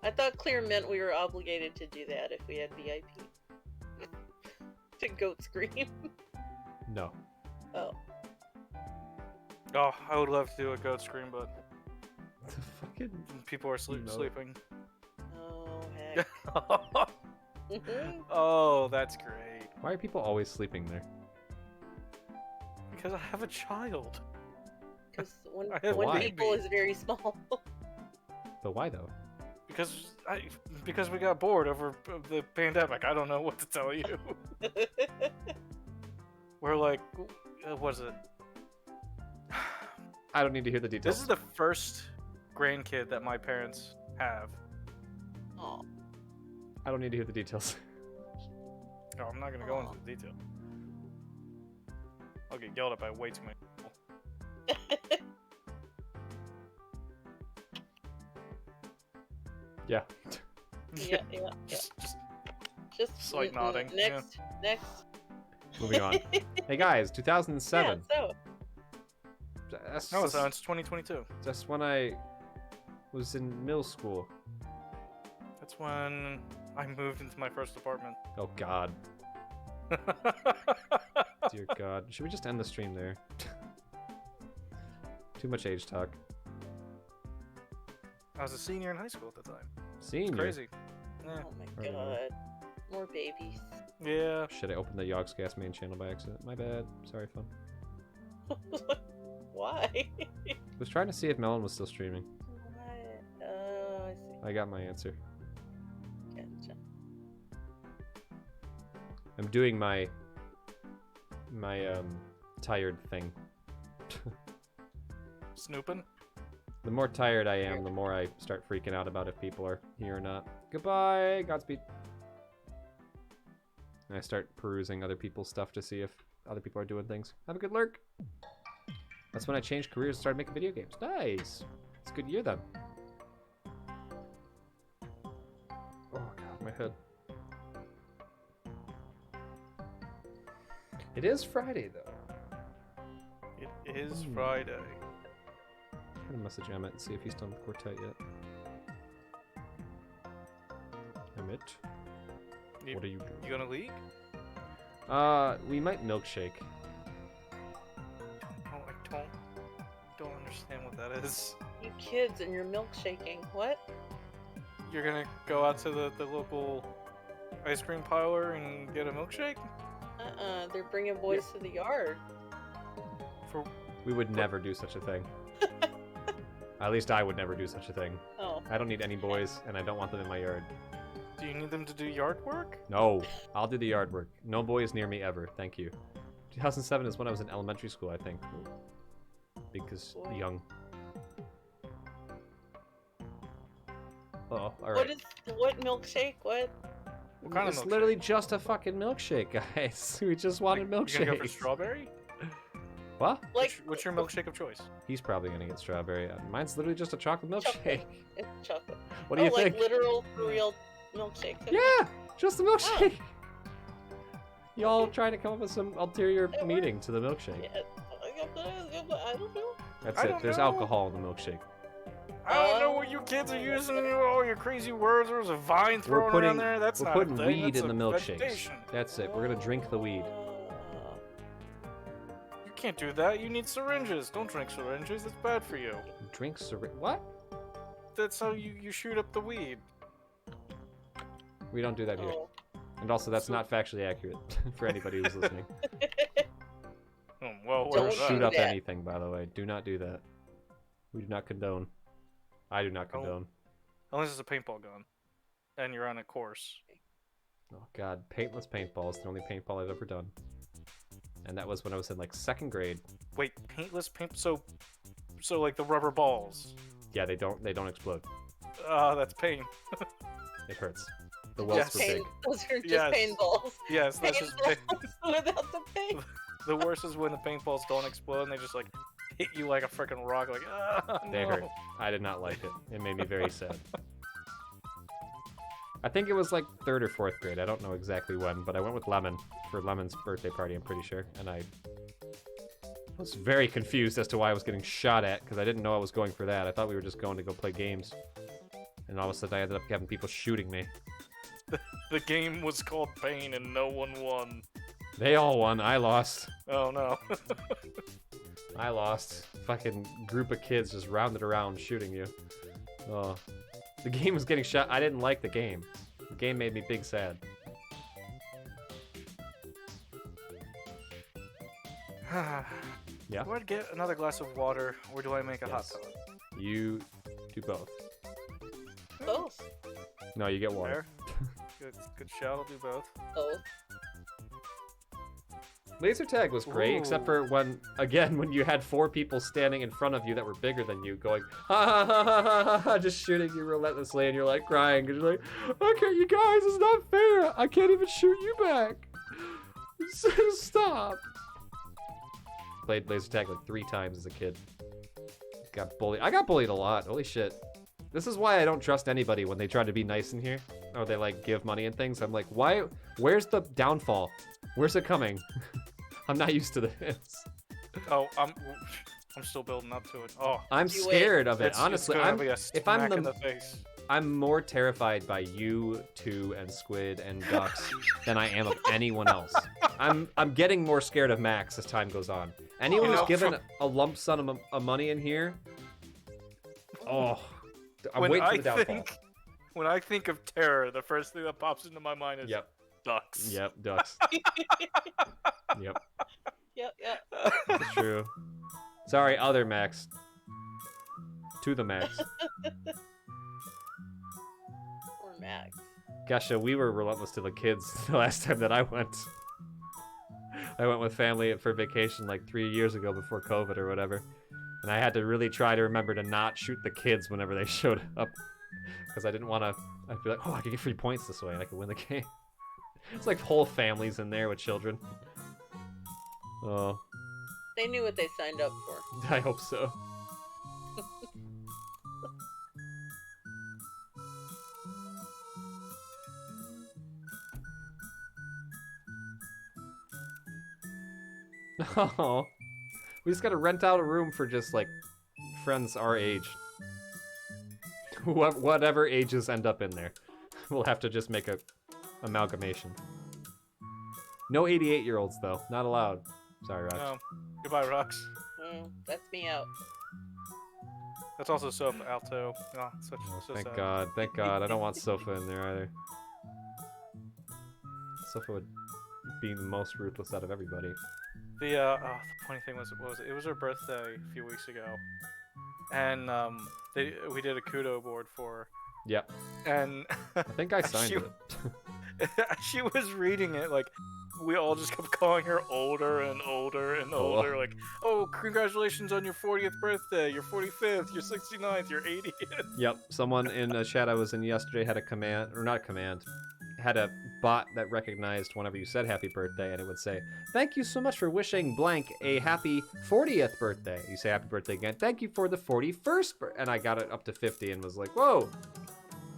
I thought clear meant we were obligated to do that if we had VIP. To goat scream. No. Oh. Oh, I would love to do a goat scream, but The fucking... people are Emote. sleeping. Oh, heck. Oh, that's great. Why are people always sleeping there? Because I have a child. Because I have one a people baby. is very small. But why, though? Because we got bored over the pandemic. I don't know what to tell you. We're like, what was it? I don't need to hear the details. This is the first grandkid that my parents have. Oh. I don't need to hear the details. No, I'm not gonna go into the detail. I'll get yelled at by way too many people. Yeah. Yeah. Just Slight nodding, yeah. Next. Moving on. Hey guys, 2007. Yeah, so. That's, No, it's 2022. that's when I was in middle school. That's when I moved into my first apartment. Oh god. Dear god. Should we just end the stream there? Too much age talk. I was a senior in high school at the time. Senior. Crazy. Yeah. Oh my Right on. god. More babies. Yeah. Should I open the Yogscast main channel by accident? My bad. Sorry, fun. Why? I was trying to see if Melon was still streaming. What? Oh, I see. I got my answer. Gotcha. I'm doing my tired thing. Snooping? The more tired I am, the more I start freaking out about if people are here or not. Goodbye, Godspeed. And I start perusing other people's stuff to see if other people are doing things. Have a good lurk. That's when I changed careers and started making video games. Nice. It's a good year then. Oh god, my head. It is Friday though. It is Friday. I'm gonna message Emmett and see if he's done with Quartet yet. Emmett, what are you doing? You gonna league? We might milkshake. Oh, I don't understand what that is. You kids and your milkshaking. What? you're gonna go out to the local ice cream parlor and get a milkshake? They're bringing boys to the yard. For We would never do such a thing. At least I would never do such a thing. Oh. I don't need any boys, and I don't want them in my yard. do you need them to do yard work? No, I'll do the yard work. No boys near me ever. Thank you. 2007 is when I was in elementary school, I think. Because Boy. young. Oh, What alright. is what milkshake? What? What kind of It's milkshake? literally just a fucking milkshake, guys. We just wanted Like, you gonna go for milkshake. strawberry? What? Like What's your milkshake of choice? He's probably gonna get strawberry. Mine's literally just a chocolate milkshake. It's chocolate. What do you like think? literal, for real milkshake. Okay. Yeah, just the milkshake. Y'all trying to come up with some ulterior It meaning to the milkshake. Yeah, I don't know. That's I it. don't There's know. alcohol in the milkshake. I don't know what you kids are using. All your crazy words. There was a vine We're thrown putting around there. That's we're not putting a thing. weed That's in the a milkshakes. vegetation. That's it. We're gonna drink the weed. You can't do that. You need syringes. Don't drink syringes. It's bad for you. Drink what? That's how you shoot up the weed. We don't do that here. Oh. And also, that's So- not factually accurate for anybody who's listening. Well, Don't Don't where's shoot do up that. anything, by the way. Do not do that. We do not condone. I do not Don't. condone. Unless it's a paintball gun, and you're on a course. Oh god, paintless paintball is the only paintball I've ever done. And that was when I was in like 2nd grade. Wait, paintless paint. So like the rubber balls. Yeah, they don't explode. That's pain. It hurts. The welts Yes. were Pain. big. Those are just Yes. paintballs. Yes, that's just pain. Paintballs without the pain. The worst is when the paintballs don't explode and they just like hit you like a freaking rock. Like, They no. hurt. I did not like it. It made me very sad. I think it was like 3rd or 4th grade. I don't know exactly when, but I went with Lemon for Lemon's birthday party, I'm pretty sure. And I was very confused as to why I was getting shot at, because I didn't know I was going for that. I thought we were just going to go play games. And all of a sudden I ended up having people shooting me. The game was called Pain and no one won. They all won. I lost. Oh no. I lost. Fucking group of kids just rounded around shooting you. Oh. The game was getting shot. I didn't like the game. The game made me big sad. Yeah? Do I get another glass of water or do I make a hot Yes. tub? You do both. Both. No, you get water. Fair. Good shout. I'll do both. Both. Laser tag was great, except Ooh. for when you had 4 people standing in front of you that were bigger than you, going ha ha ha ha ha, ha, ha just shooting you relentlessly, and you're like crying because you're like, okay, you guys, it's not fair. I can't even shoot you back. Stop. Played laser tag like 3 times as a kid. Got bullied. I got bullied a lot. Holy shit. This is why I don't trust anybody when they try to be nice in here, or they like give money and things. I'm like, why? Where's the downfall? Where's it coming? I'm not used to this. Oh, I'm still building up to it. Oh, I'm You scared of it. it's Honestly, gonna I'm be a if I'm smack the- in the face. I'm more terrified by you two and Squid and Ducks than I am of anyone else. I'm getting more scared of Max as time goes on. Anyone You who's know, given a lump sum of money in here, oh, I'm waiting for the downfall. When I think of terror, the first thing that pops into my mind is Yep, ducks. yep, Ducks. Yep, Yep. it's true. Sorry, other Max. To the Max. Or Max. Gosh, we were relentless to the kids the last time that I went. I went with family for vacation like 3 years ago before COVID or whatever. And I had to really try to remember to not shoot the kids whenever they showed up. Because I didn't want to... I'd be like, oh, I could get free points this way and I could win the game. It's like whole families in there with children. Oh, They knew what they signed up for. I hope so. Oh, we just gotta rent out a room for just like friends our age. Whatever ages end up in there, we'll have to just make a amalgamation. No 88-year-olds though, not allowed. Sorry, Rox. Goodbye, Rox. That's me out. That's also Sofa Alto. Oh, such, Oh, so thank sad. God, thank God. I don't want Sofa in there either. Sofa would be the most ruthless out of everybody. The funny thing was, what was it? It was her birthday a few weeks ago, and we did a kudo board for Yep, her, and I think I signed She- it. she was reading it like we all just kept calling her older and older and Oh, well. older. Like, oh, congratulations on your 40th birthday, your 45th, your 69th, your 80th. Yep, someone in a chat I was in yesterday had a command, or not a command, had a bot that recognized whenever you said happy birthday, and it would say, thank you so much for wishing blank a happy 40th birthday. You say happy birthday again, thank you for the 41st, and I got it up to 50 and was like, whoa,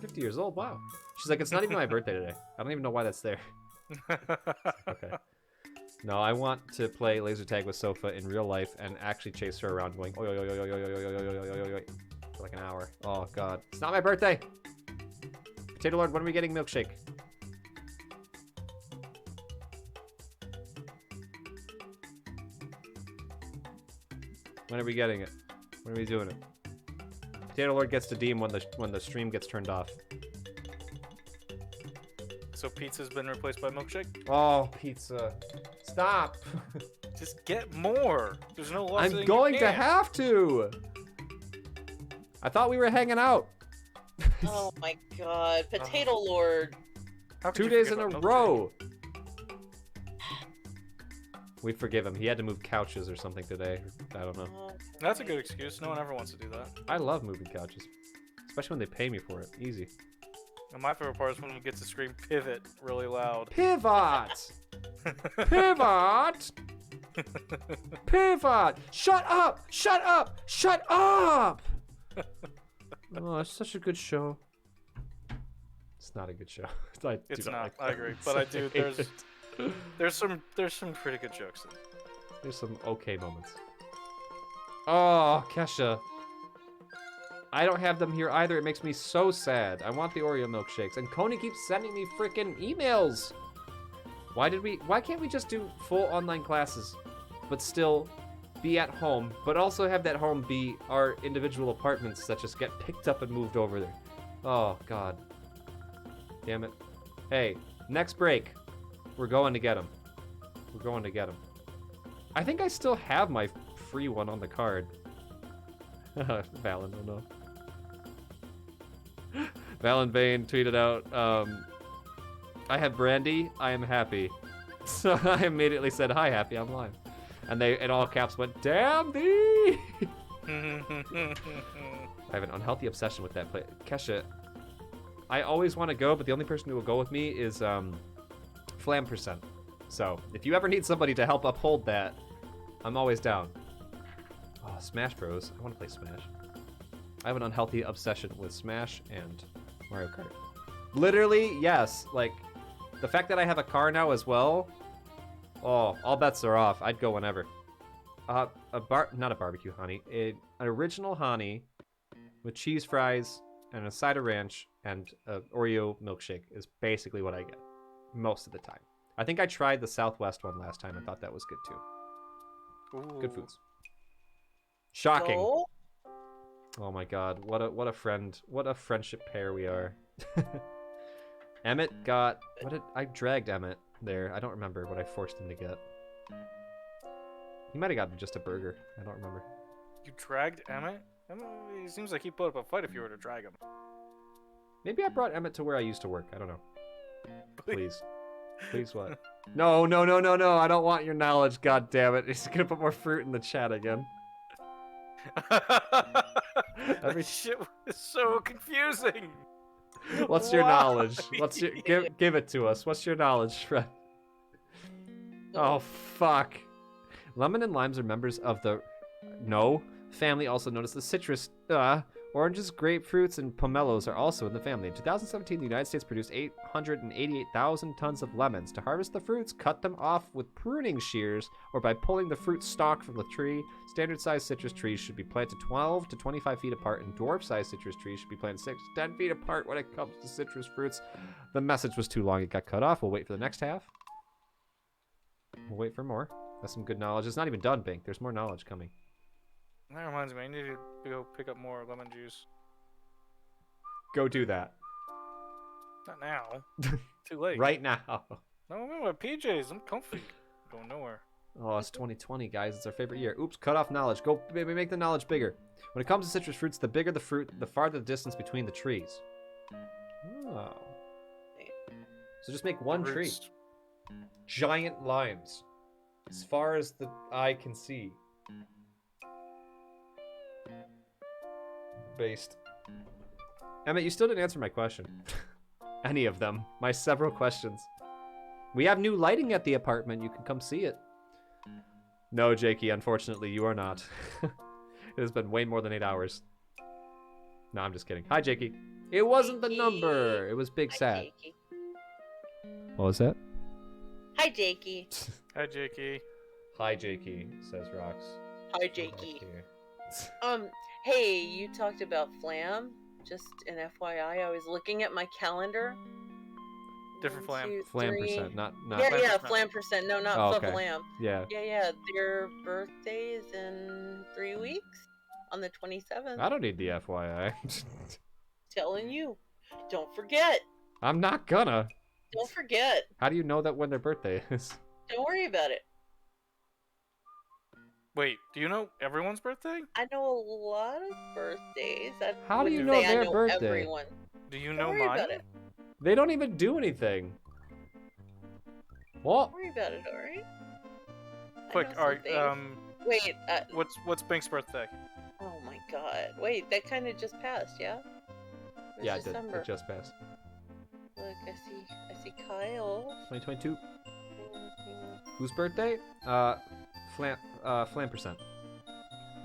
50 years old, wow. She's like, it's not even my birthday today. I don't even know why that's there. Okay. No, I want to play laser tag with Sofa in real life and actually chase her around going, oi, oi, oi, oi, oi, oi, oi, oi, oi, oi, oi, oi, for like an hour. Oh, God. It's not my birthday! Potato Lord, when are we getting milkshake? When are we getting it? When are we doing it? Potato Lord gets to deem when the stream gets turned off. So pizza's been replaced by milkshake. Oh, pizza. Stop! Just get more. There's no law saying I'm you going to can't. have to! I thought we were hanging out. Oh my god, Potato Lord. How could 2 you days forget in a about milkshake? row. We forgive him. He had to move couches or something today. I don't know. Oh, That's a good excuse. No one ever wants to do that. I love moving couches. Especially when they pay me for it. Easy. And my favorite part is when you get to scream pivot really loud. Pivot! Pivot! Pivot! Shut up! Shut up! Shut up! Oh, it's such a good show. It's not a good show. I do It's not not. like I agree. it. But I do. hate it. There's some pretty good jokes in it. There's some okay moments. Oh, Kesha. I don't have them here either. It makes me so sad. I want the Oreo milkshakes. And Coney keeps sending me freaking emails. Why can't we just do full online classes, but still be at home, but also have that home be our individual apartments that just get picked up and moved over there? Oh, God. Damn it. Hey, next break. We're going to get them. We're going to get them. I think I still have my free one on the card. Valen, oh no. Valen Vane tweeted out, I have brandy, I am happy. So I immediately said, hi, happy, I'm live. And they, in all caps, went, damn thee! I have an unhealthy obsession with that place. Kesha, I always want to go, but the only person who will go with me is, Flam%. So, if you ever need somebody to help uphold that, I'm always down. Oh, Smash Bros. I want to play Smash. I have an unhealthy obsession with Smash and Mario Kart. Literally, yes. Like, the fact that I have a car now as well, oh, all bets are off. I'd go whenever. Not a barbecue honey. An original honey with cheese fries and a side of ranch and an Oreo milkshake is basically what I get most of the time. I think I tried the Southwest one last time and thought that was good too. Good foods. Shocking. no? Oh my God, what a friendship pair we are. Emmett got I dragged Emmett there. I don't remember what I forced him to get. He might have gotten just a burger. I don't remember. You dragged Emmett? He seems like he put up a fight if you were to drag him. Maybe I brought Emmett to where I used to work. I don't know. Please. Please what? No. I don't want your knowledge, god damn it. He's gonna put more fruit in the chat again. That shit was so confusing. What's your Why? knowledge? What's your give it to us. What's your knowledge, Fred? Oh fuck. Lemon and limes are members of the family, also known as the citrus. Oranges, grapefruits, and pomelos are also in the family. In 2017, the United States produced 888,000 tons of lemons. To harvest the fruits, cut them off with pruning shears or by pulling the fruit stalk from the tree. Standard-sized citrus trees should be planted 12 to 25 feet apart, and dwarf-sized citrus trees should be planted 6 to 10 feet apart when it comes to citrus fruits. The message was too long. It got cut off. We'll wait for the next half. We'll wait for more. That's some good knowledge. It's not even done, Bink. There's more knowledge coming. That reminds me, I need to go pick up more lemon juice. Go do that. Not now. Too late. Right now. No, I'm in my PJs. I'm comfy. Going nowhere. Oh, it's 2020, guys. It's our favorite year. Oops, cut off knowledge. Go make the knowledge bigger. When it comes to citrus fruits, the bigger the fruit, the farther the distance between the trees. Oh. So just make one tree. Roots. Giant limes. As far as the eye can see. Based. Emmett, you still didn't answer my question. Any of them. My several questions. We have new lighting at the apartment. You can come see it. No, Jakey, unfortunately, you are not. It has been way more than 8 hours. No, I'm just kidding. Hi, Jakey. It wasn't the number. It was Big Hi, Sad. Jakey. What was that? Hi, Jakey. Hi, Jakey. Hi, Jakey, says Rox. Hi, Jakey. Hey, you talked about Flam. Just an FYI, I was looking at my calendar. Different One, Flam. two, Flam three. percent, not. Yeah, Flam yeah, percent. Flam percent. No, not Oh, okay. Flam. Yeah. Yeah. Their birthday is in 3 weeks, on the 27th. I don't need the FYI. Telling you, don't forget. I'm not gonna. Don't forget. How do you know that when their birthday is? Don't worry about it. Wait, do you know everyone's birthday? I know a lot of birthdays. I How do you wouldn't know say I their know birthday? Everyone. Do you Don't know worry mine? about it. They don't even do anything. What? Don't worry about it. All right. I Quick, know alright, some things. Wait. what's Bink's birthday? Oh my God. Wait, that kind of just passed, yeah? It was Yeah, it did. December. It just passed. Look, I see Kyle. 2022. Whose birthday? Flam percent.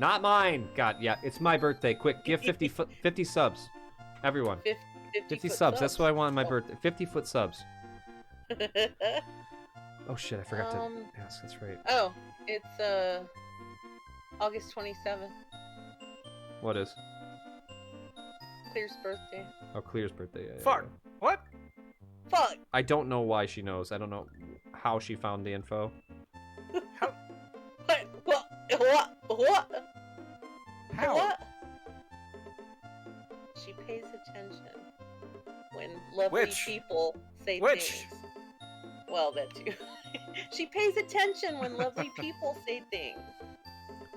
Not mine. God, yeah, it's my birthday. Quick, give 50 subs. Everyone. 50 subs. That's what I want on my birthday. 50-foot subs. Oh shit, I forgot to ask. That's right. Oh, it's August 27th. What is? Clear's birthday. Oh, Clear's birthday. Yeah, Fuck. yeah. What? Fuck. I don't know why she knows. I don't know how she found the info. What? How? What? She pays attention when lovely Which? people say Which? things. Well, that too. She pays attention when lovely people say things.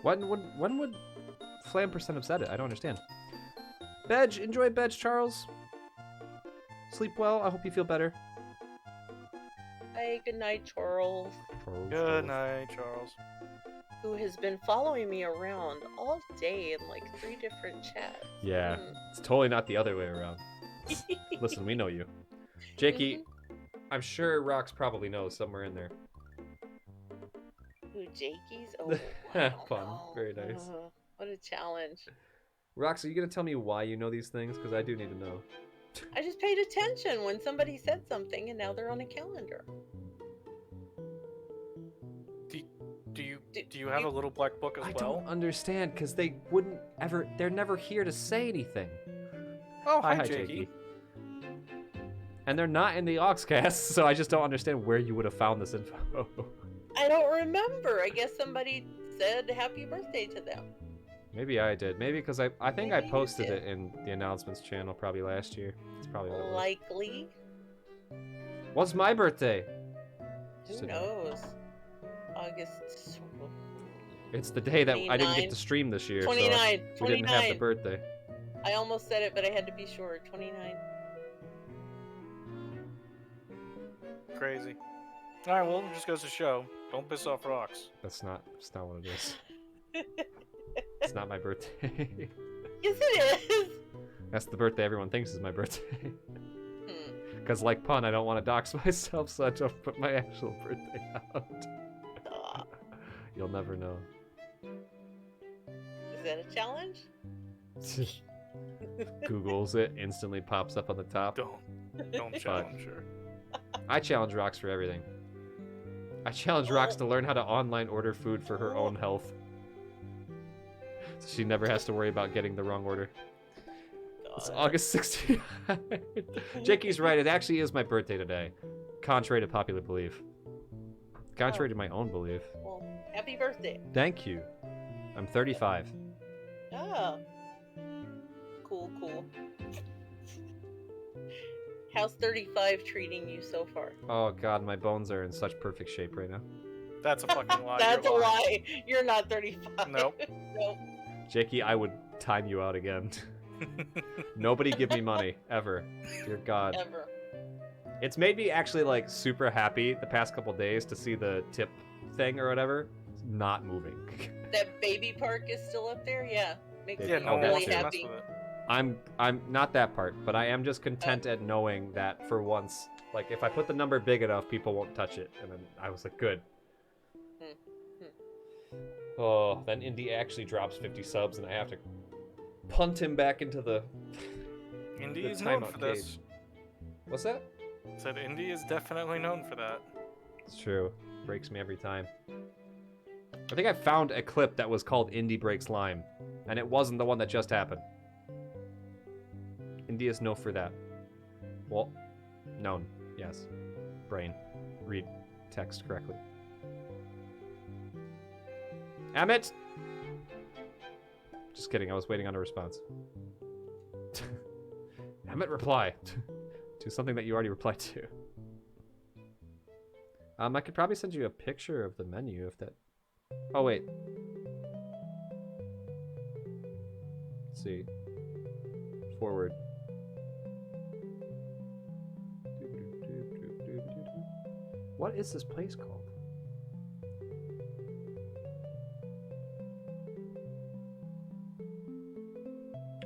When would Flam percent have said it? I don't understand. Bedge, enjoy Bedge, Charles. Sleep well. I hope you feel better. Hey, good night, Charles, Good night, Charles. who has been following me around all day in like 3 different chats. Yeah, it's totally not the other way around. Listen, we know you. Jakey, I'm sure Rox probably knows somewhere in there. Who, Jakey's? Oh, I don't Fun. know. Very nice. What a challenge. Rox, are you going to tell me why you know these things? Because I do need to know. I just paid attention when somebody said something and now they're on a calendar. Do you have a little black book as I well? don't understand, because they wouldn't ever... They're never here to say anything. Oh, hi, Hi, Jakey. And they're not in the Oxcast, so I just don't understand where you would have found this info. I don't remember. I guess somebody said happy birthday to them. Maybe I did. Maybe because I think Maybe I you posted did. it in the announcements channel probably last year. It's probably what it was. Likely. What's my birthday? Who Just a- knows? August It's the day that I didn't 29. get to stream this year. 29. So we didn't have the 29. birthday. I almost said it, but I had to be sure. 29. Crazy. Alright, well, it just goes to show. Don't piss off rocks. That's not what it is. It's not my birthday. Yes, it is. That's the birthday everyone thinks is my birthday. Hmm. Because like Pun, I don't want to dox myself, so I don't put my actual birthday out. Stop. You'll never know. Is that a challenge? Googles it, instantly pops up on the top. Don't challenge her. I challenge Rox for everything. I challenge Rox to learn how to online order food for her own health. So she never has to worry about getting the wrong order. It's God. August 16th. Jakey's right, it actually is my birthday today. Contrary to popular belief. Contrary to my own belief. Well, happy birthday. Thank you. I'm 35. Yeah. Cool, cool. How's 35 treating you so far? Oh god, my bones are in such perfect shape right now. That's a fucking lie. That's a You're lying. lie. You're not 35. Nope. Nope. Jakey, I would time you out again. Nobody give me money, ever. Dear god. Ever. It's made me actually, like, super happy the past couple days to see the tip thing or whatever not moving. That baby park is still up there? Yeah. Makes Yeah, me no one really wants to mess happy. with it. I'm not that part, but I am just content at knowing that for once, like, if I put the number big enough, people won't touch it. And then I was like, good. Oh, then Indy actually drops 50 subs, and I have to punt him back into the Indy the is known timeout for this. cage. What's that? Said Indy is definitely known for that. It's true. Breaks me every time. I think I found a clip that was called Indy Breaks Lime, and it wasn't the one that just happened. Indy is known for that. Well, known. Yes. Brain. Read text correctly. Emmett! Just kidding, I was waiting on a response. Emmett, reply to something that you already replied to. I could probably send you a picture of the menu if that... Oh, wait. Let's see. Forward. What is this place called?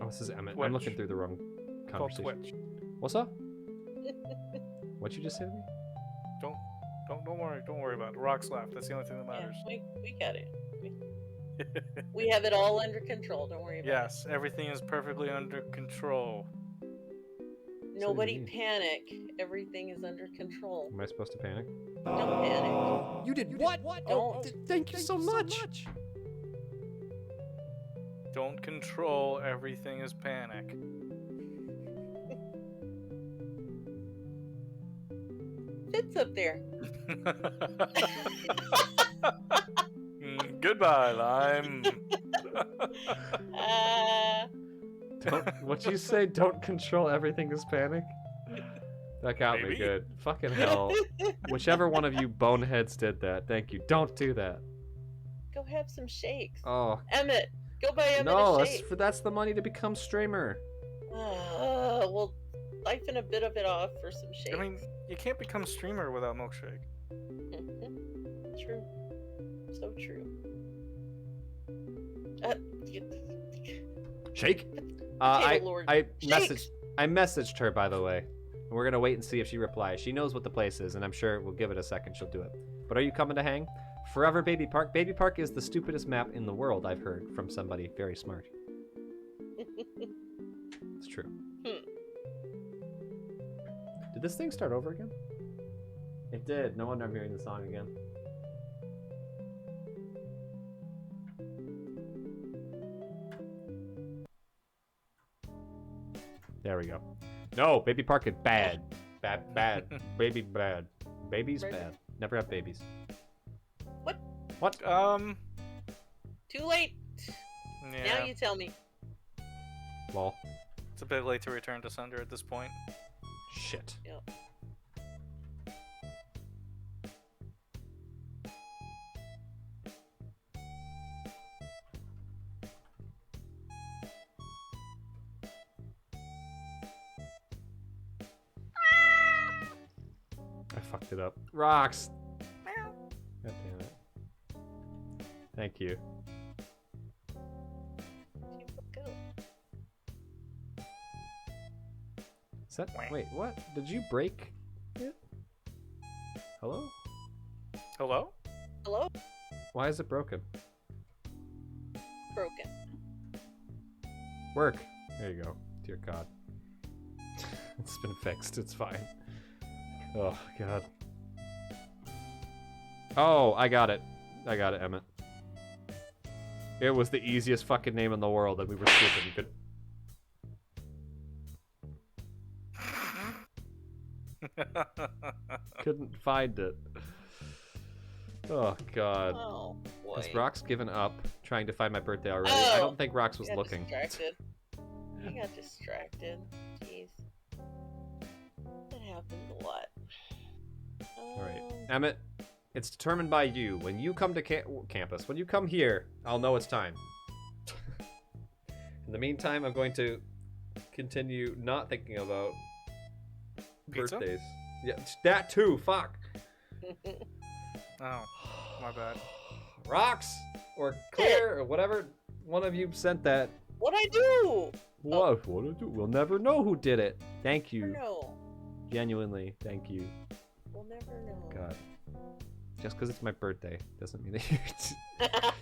Oh, this is Emmett. I'm Twitch. looking through the wrong Called conversation. Twitch. What's up? What'd you just say to me? Don't worry about it. Rock's laugh. That's the only thing that Yeah, matters. we got it. We have it all under control. Don't worry about Yes, everything is perfectly under control. it. you Nobody mean? panic. Everything is under control. Am I supposed to panic? Don't panic. You did what? Don't. Thank you so much. Don't control. Everything is panic. Fitz up there. Goodbye, Lime. What'd you say? Don't control everything is panic? That got me Maybe. good. Fucking hell. Whichever one of you boneheads did that, thank you. Don't do that. Go have some shakes. Oh. Emmett, go buy Emmett No, a that's, shake. that's the money to become streamer. Well, siphon a bit of it off for some shakes. I mean, you can't become streamer without milkshake. Mhm. True. So true. Shake? Table Lord. I Shakes! messaged her, by the way. And we're gonna wait and see if she replies. She knows what the place is, and I'm sure we'll give it a second. She'll do it. But are you coming to hang? Forever Baby Park. Baby Park is the stupidest map in the world, I've heard from somebody very smart. It's true. Did this thing start over again? It did. No wonder I'm hearing the song again. There we go. No, Baby Park is bad. Bad. Baby bad. Baby's Right. bad. Never have babies. What? What? Too late. Yeah. Now you tell me. Lol. It's a bit late to return to Sunder at this point. Shit. Yep. I fucked it up. Rocks! God damn it. Thank you. Go. Is that... Wait, what? Did you break it? Hello? Hello? Hello? Why is it broken? Broken. Work. There you go. Dear God. It's been fixed. It's fine. Oh, God. Oh, I got it. I got it, Emmett. It was the easiest fucking name in the world, and we were stupid. You couldn't find it. Oh, God. Oh, boy. Has Rox given up trying to find my birthday already? I don't think Rox was got looking. Distracted. He got distracted. Jeez. That happens a lot. Alright. Emmett, it's determined by you. When you come to campus, when you come here, I'll know it's time. In the meantime, I'm going to continue not thinking about Pizza? birthdays. Yeah, that too. Fuck. Oh, my bad. Rox or Claire or whatever one of you sent that. What'd I do? What? What did I do? We'll never know who did it. Thank you. No. Genuinely, thank you. We'll never know. God. Just because it's my birthday doesn't mean that you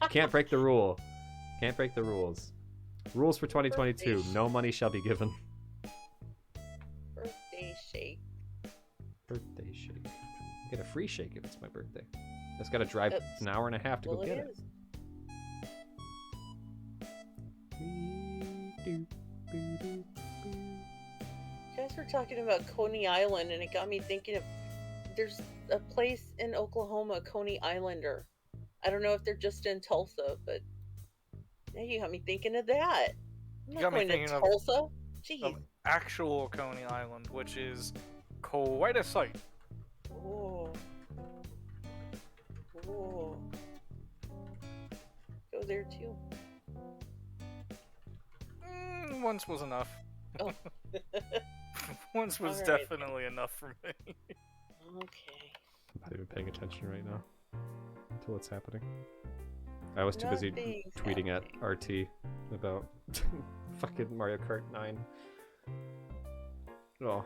can't break the rule. Can't break the rules. Rules for 2022. Birthday No money shall be given. Birthday shake. Birthday shake. Get a free shake if it's my birthday. Just gotta drive Oops. an hour and a half to Well, go get it. is. You guys were talking about Coney Island, and it got me thinking of there's a place in Oklahoma, Coney Islander. I don't know if they're just in Tulsa, but now you got me thinking of that. I'm You not got me going to thinking of- Tulsa. Jeez. Of actual Coney Island, which is quite a sight. Oh. Oh. Go there too. Once was enough. Oh. Once was Alright. definitely enough for me. Okay. I'm not even paying attention right now to what's happening. I was too busy Nothing's tweeting at happening. RT about fucking Mario Kart 9. Oh.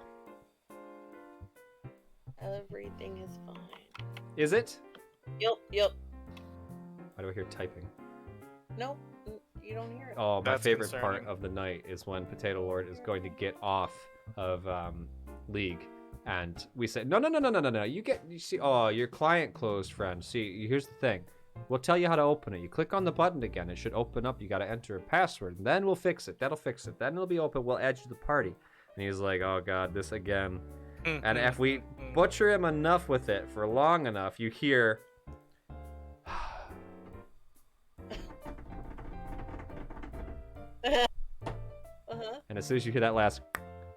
Everything is fine. Is it? Yep. Why do I hear typing? Nope. You don't hear it. Oh, my That's favorite part concerning. of the night is when Potato Lord is going to get off of League, and we say, no. You see, oh, your client closed, friend. See, here's the thing. We'll tell you how to open it. You click on the button again. It should open up. You got to enter a password. And then we'll fix it. That'll fix it. Then it'll be open. We'll add you to the party. And he's like, oh, God, this again. And if we butcher him enough with it for long enough, you hear... Uh-huh. And as soon as you hear that last,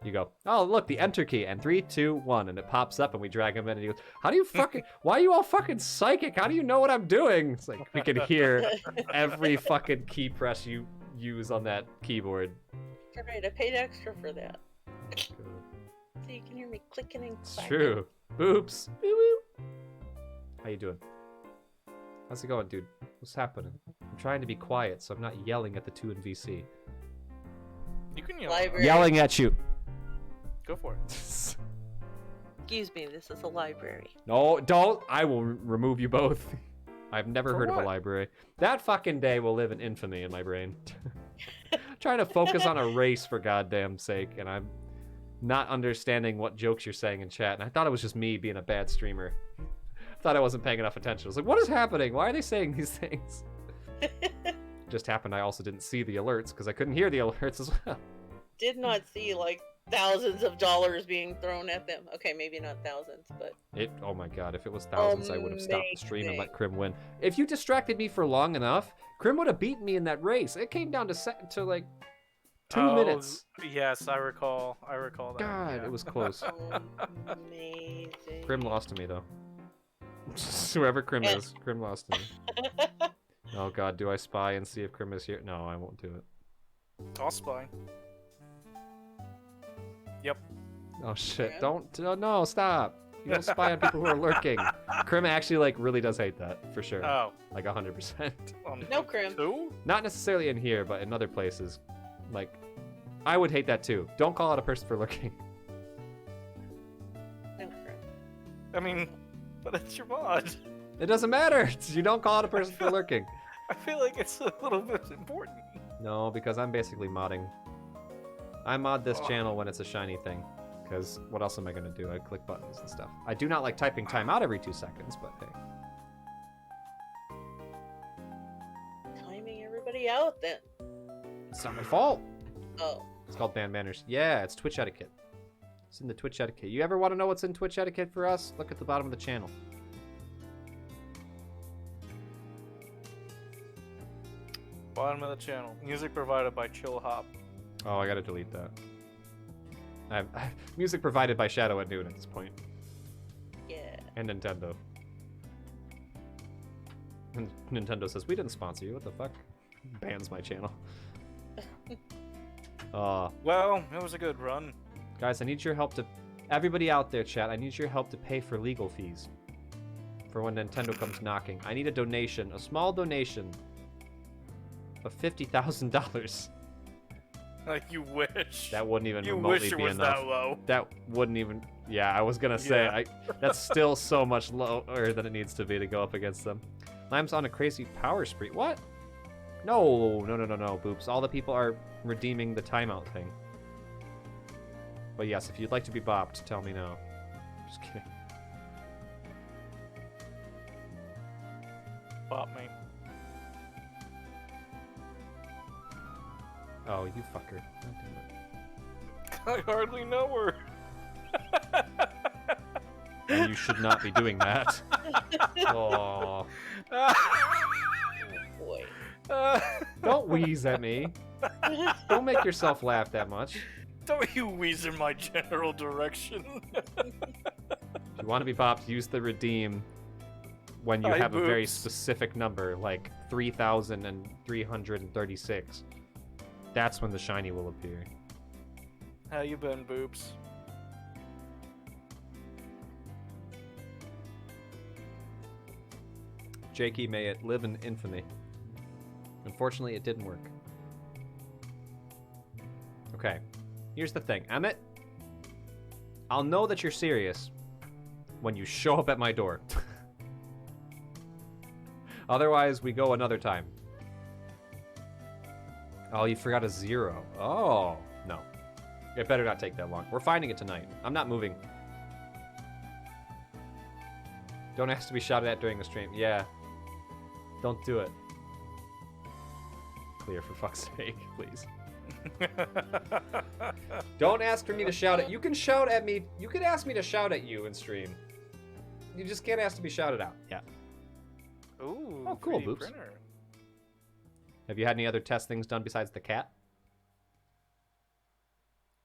you go, oh, look, the enter key. And 3, 2, 1. And it pops up and we drag him in. And he goes, how do you fucking... Why are you all fucking psychic? How do you know what I'm doing? It's like, we can hear every fucking key press you use on that keyboard. Alright, I paid extra for that. So you can hear me clicking and It's clacking. true. Oops. Woo-woo. How you doing? How's it going, dude? What's happening? I'm trying to be quiet, so I'm not yelling at the 2 in VC. You can yell. Library. Yelling at you. Go for it. Excuse me, this is a library. No, don't. I will remove you both. I've never For heard of what? a library. That fucking day will live in infamy in my brain. Trying to focus on a race for goddamn sake, and I'm not understanding what jokes you're saying in chat. And I thought it was just me being a bad streamer. Thought I wasn't paying enough attention. I was like, what is happening? Why are they saying these things? Just happened I also didn't see the alerts because I couldn't hear the alerts as well. Did not see like thousands of dollars being thrown at them. Okay, maybe not thousands, but Oh my god, if it was thousands, I would have stopped the stream and let Krim win. If you distracted me for long enough, Krim would have beaten me in that race. It came down to like 2 minutes. Yes, I recall. I recall that. God, yeah. it was close. amazing. Krim lost to me though. Whoever Krim Yeah. is, Krim lost to me. Oh god, do I spy and see if Krim is here? No, I won't do it. I'll spy. Yep. Oh shit, Krim? don't, no, stop. You don't spy on people who are lurking. Krim actually like really does hate that, for sure. Oh. Like 100%. No, Krim. Two? Not necessarily in here, but in other places. Like, I would hate that too. Don't call out a person for lurking. No, Krim. I mean, but it's your mod. It doesn't matter. You don't call out a person for lurking. I feel like it's a little bit important. No, because I'm basically modding. I mod this Oh. channel when it's a shiny thing. Because what else am I going to do? I click buttons and stuff. I do not like typing timeout every 2 seconds, but hey. Timing everybody out then. It's not my fault. Oh. It's called band manners. Yeah, it's Twitch etiquette. It's in the Twitch etiquette. You ever want to know what's in Twitch etiquette for us? Look at the bottom of the channel. Bottom of the channel. Music provided by Chill Hop. Oh, I gotta delete that. I have music provided by Shadow at Noon at this point. Yeah. And Nintendo. And Nintendo says, we didn't sponsor you, what the fuck? Bans my channel. Well, it was a good run. Guys, I need your help to... Everybody out there, chat, I need your help to pay for legal fees. For when Nintendo comes knocking. I need a donation, a small donation of $50,000. Like, you wish. That wouldn't even You remotely wish it be was enough. that low. That wouldn't even... Yeah, I was gonna say, Yeah. that's still so much lower than it needs to be to go up against them. Lime's on a crazy power spree. What? No, Boops. All the people are redeeming the timeout thing. But yes, if you'd like to be bopped, tell me now. Just kidding. Bop me. Oh, you fucker. God damn it. I hardly know her. And you should not be doing that. Oh. Boy. Don't wheeze at me. Don't make yourself laugh that much. Don't you wheeze in my general direction. If you want to be bopped, use the redeem when you Hi, have a very Boops. specific number, like 3,336. That's when the shiny will appear. How you been, Boops? Jakey, may it live in infamy. Unfortunately, it didn't work. Okay, here's the thing. Emmett, I'll know that you're serious when you show up at my door. Otherwise, we go another time. Oh, you forgot a 0. Oh, no. It better not take that long. We're finding it tonight. I'm not moving. Don't ask to be shouted at during the stream. Yeah. Don't do it. Clear, for fuck's sake, please. Don't ask for me to shout at you. Can shout at me. You can ask me to shout at you in stream. You just can't ask to be shouted out. Yeah. Ooh, Oh, cool, 3D Boops. printer. Have you had any other test things done besides the cat?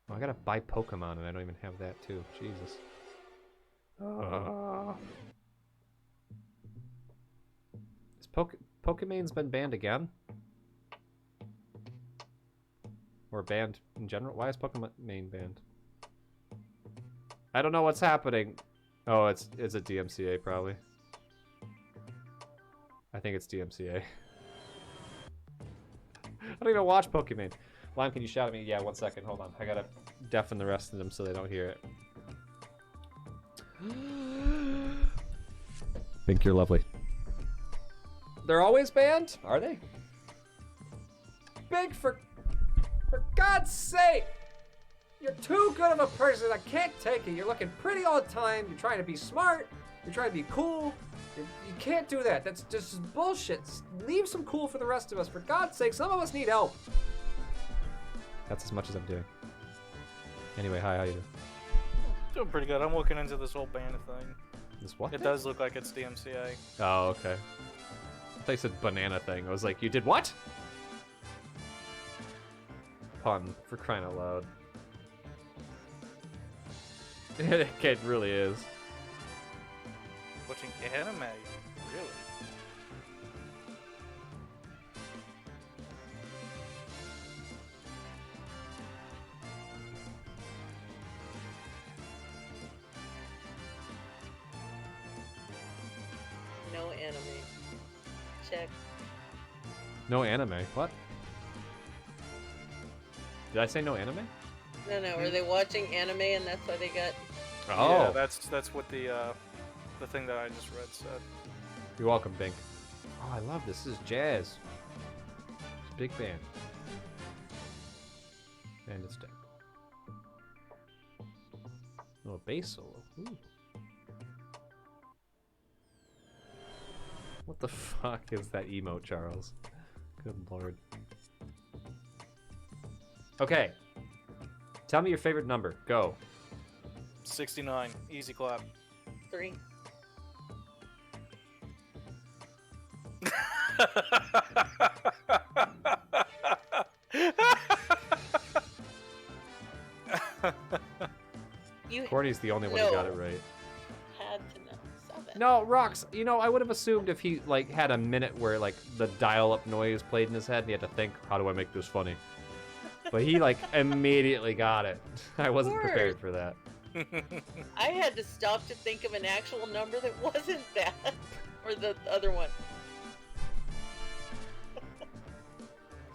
Oh, I gotta buy Pokemon and I don't even have that too. Jesus. Has Pokemon's been banned again? Or banned in general? Why is Pokemon banned? I don't know what's happening. Oh, it's a DMCA probably. I think it's DMCA. I don't even watch Pokemon. Lime, can you shout at me? Yeah, 1 second. Hold on. I gotta deafen the rest of them so they don't hear it. Think you're lovely. They're always banned? Are they? Big for God's sake! You're too good of a person. I can't take it. You're looking pretty all the time. You're trying to be smart. You're trying to be cool. You can't do that. That's just bullshit. Leave some cool for the rest of us. For God's sake, some of us need help. That's as much as I'm doing. Anyway, hi, how you doing? Doing pretty good. I'm looking into this whole ban thing. This what? It does look like it's DMCA. Oh, okay. I thought you said banana thing. I was like, you did what? Pun, for crying out loud. It really is. Watching anime? Really? No anime. Check. No anime. What? Did I say no anime? No, were they watching anime and that's why they got... Oh, Yeah, that's what the thing that I just read said. you're welcome, Bink. Oh, I love this. This is jazz. It's a big band. And it's dead. Oh, a bass solo. Ooh. What the fuck is that emote, Charles? Good lord. Okay. Tell me your favorite number. Go. 69. Easy clap. 3. You Corny's the only one who got it No. right. had to know. 7. No, Rox, you know, I would have assumed if he, like, had a minute where, like, the dial-up noise played in his head and he had to think, how do I make this funny? But he, like, immediately got it. I wasn't prepared for that. I had to stop to think of an actual number that wasn't that. Or the other one.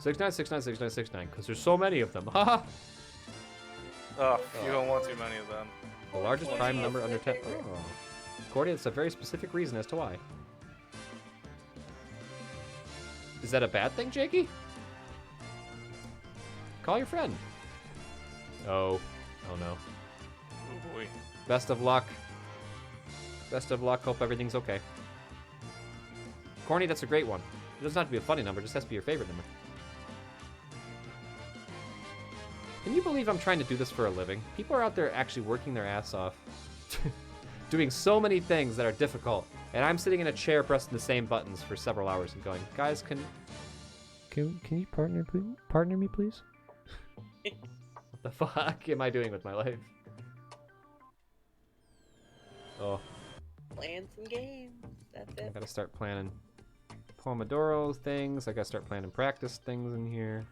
69696969, because there's so many of them. Haha! Oh, you don't want too many of them. The largest prime number under 10. Oh. Cordy, it's a very specific reason as to why. Is that a bad thing, Jakey? Call your friend. Oh. Oh no. Oh boy. Best of luck. Best of luck. Hope everything's okay. Corny, that's a great one. It doesn't have to be a funny number, it just has to be your favorite number. Can you believe I'm trying to do this for a living? People are out there actually working their ass off. Doing so many things that are difficult. And I'm sitting in a chair pressing the same buttons for several hours and going, guys, can you partner me, please? What the fuck am I doing with my life? Oh, Playing some games. That's I it. gotta start planning Pomodoro things. I gotta start planning practice things in here.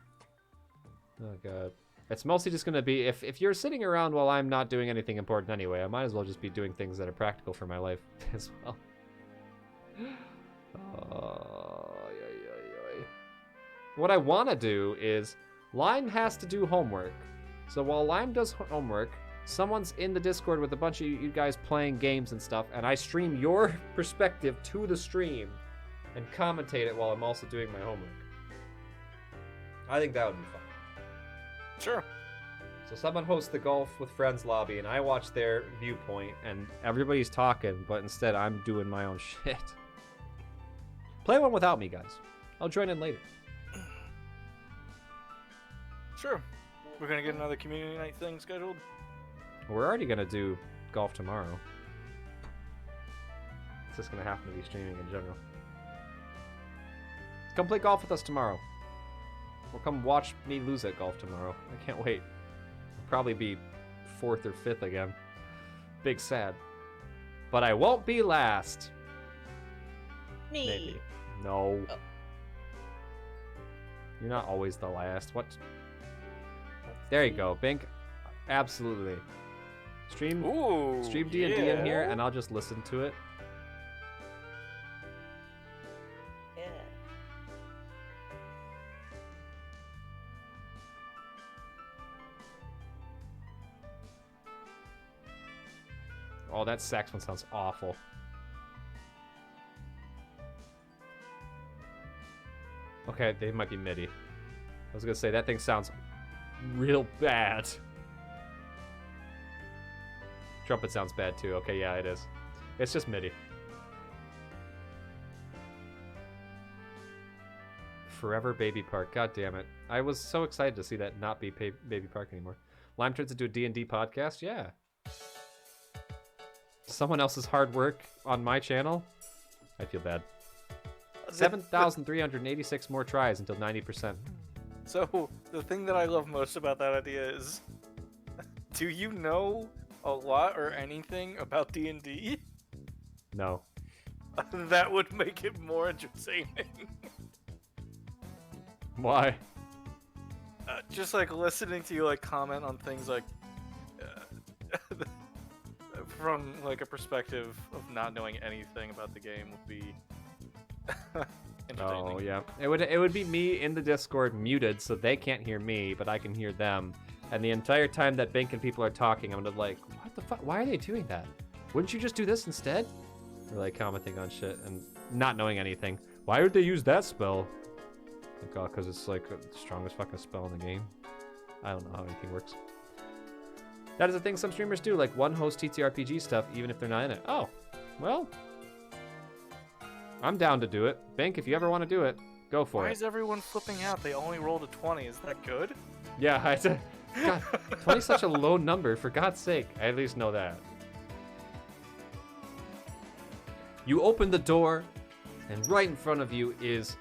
Oh god. It's mostly just gonna be, if you're sitting around while I'm not doing anything important anyway, I might as well just be doing things that are practical for my life as well. What I want to do is, Lime has to do homework. So while Lime does homework, someone's in the Discord with a bunch of you guys playing games and stuff, and I stream your perspective to the stream and commentate it while I'm also doing my homework. I think that would be fun. Sure. So someone hosts the Golf with Friends lobby, and I watch their viewpoint, and everybody's talking, but instead I'm doing my own shit. Play one without me, guys. I'll join in later. Sure. We're gonna get another community night thing scheduled. We're already gonna do golf tomorrow. It's just gonna happen to be streaming in general. Come play golf with us tomorrow. Or come watch me lose at golf tomorrow. I can't wait. I'll probably be 4th or 5th again. Big sad. But I won't be last. Me. Maybe. No. Oh. You're not always the last. What? There you go, Bink. Absolutely. Stream Ooh. D&D in here, and I'll just listen to it. Yeah. Oh, that saxophone sounds awful. Okay, they might be MIDI. I was gonna say, that thing sounds real bad. Trumpet sounds bad too. Okay, yeah, it is. It's just MIDI. Forever Baby Park. God damn it. I was so excited to see that not be Baby Park anymore. Lime turns into a D&D podcast? Yeah. Someone else's hard work on my channel? I feel bad. 7,386 more tries until 90%. So, the thing that I love most about that idea is, do you know a lot or anything about D&D? No. That would make it more entertaining. Why? Just like listening to you like comment on things like from like a perspective of not knowing anything about the game would be entertaining. Oh yeah, it would be me in the Discord muted so they can't hear me, but I can hear them. And the entire time that Bink and people are talking, I'm gonna like, what the fuck? Why are they doing that? Wouldn't you just do this instead? Or like commenting on shit and not knowing anything. Why would they use that spell? Like, oh, because it's like the strongest fucking spell in the game. I don't know how anything works. That is a thing some streamers do, like one host TTRPG stuff even if they're not in it. Oh, well. I'm down to do it. Bink, if you ever want to do it, go for Why it. is everyone flipping out? They only rolled a 20. Is that good? Yeah, God, 20 is such a low number, for God's sake. I at least know that. You open the door, and right in front of you is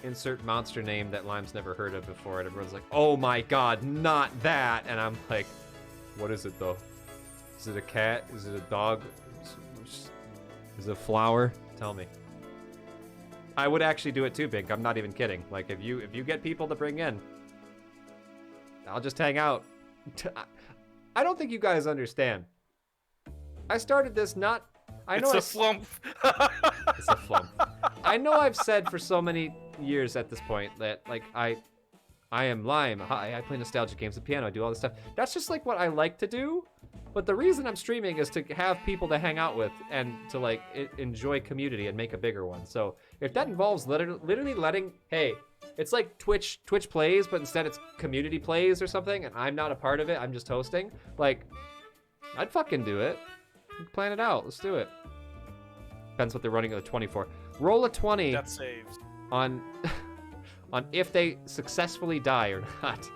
insert monster name that Lime's never heard of before, and everyone's like, oh my god, not that! And I'm like, What is it though? Is it a cat? Is it a dog? Is it a flower? Tell me. I would actually do it too, Big. I'm not even kidding. Like if you get people to bring in, I'll just hang out. I don't think you guys understand. I started this not. I know It's a flump. It's a flump. I know I've said for so many years at this point that like I am Lime. I play nostalgic games, the piano, I do all this stuff. That's just like what I like to do. But the reason I'm streaming is to have people to hang out with and to like enjoy community and make a bigger one. So if that involves literally letting, hey, it's like Twitch plays, but instead it's community plays or something, and I'm not a part of it. I'm just hosting. Like, I'd fucking do it. Plan it out. Let's do it. Depends what they're running at the 24. Roll a 20 That saves. on if they successfully die or not.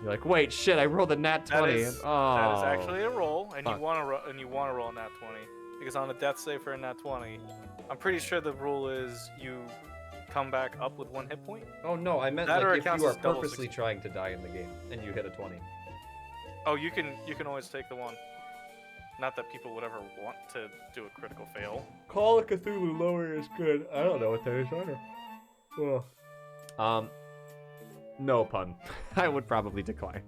You're like, wait, shit! I rolled a nat 20. That is Oh, actually a roll, and Fuck. you want to roll a nat 20 because on a death save for a nat 20, I'm pretty sure the rule is you come back up with 1 hit point. Oh no, I meant That or like it if counts you are as double purposely success. trying to die in the game and you hit a 20. Oh, you can always take the 1. Not that people would ever want to do a critical fail. Call of Cthulhu lower is good. I don't know what that is either. No pun. I would probably decline.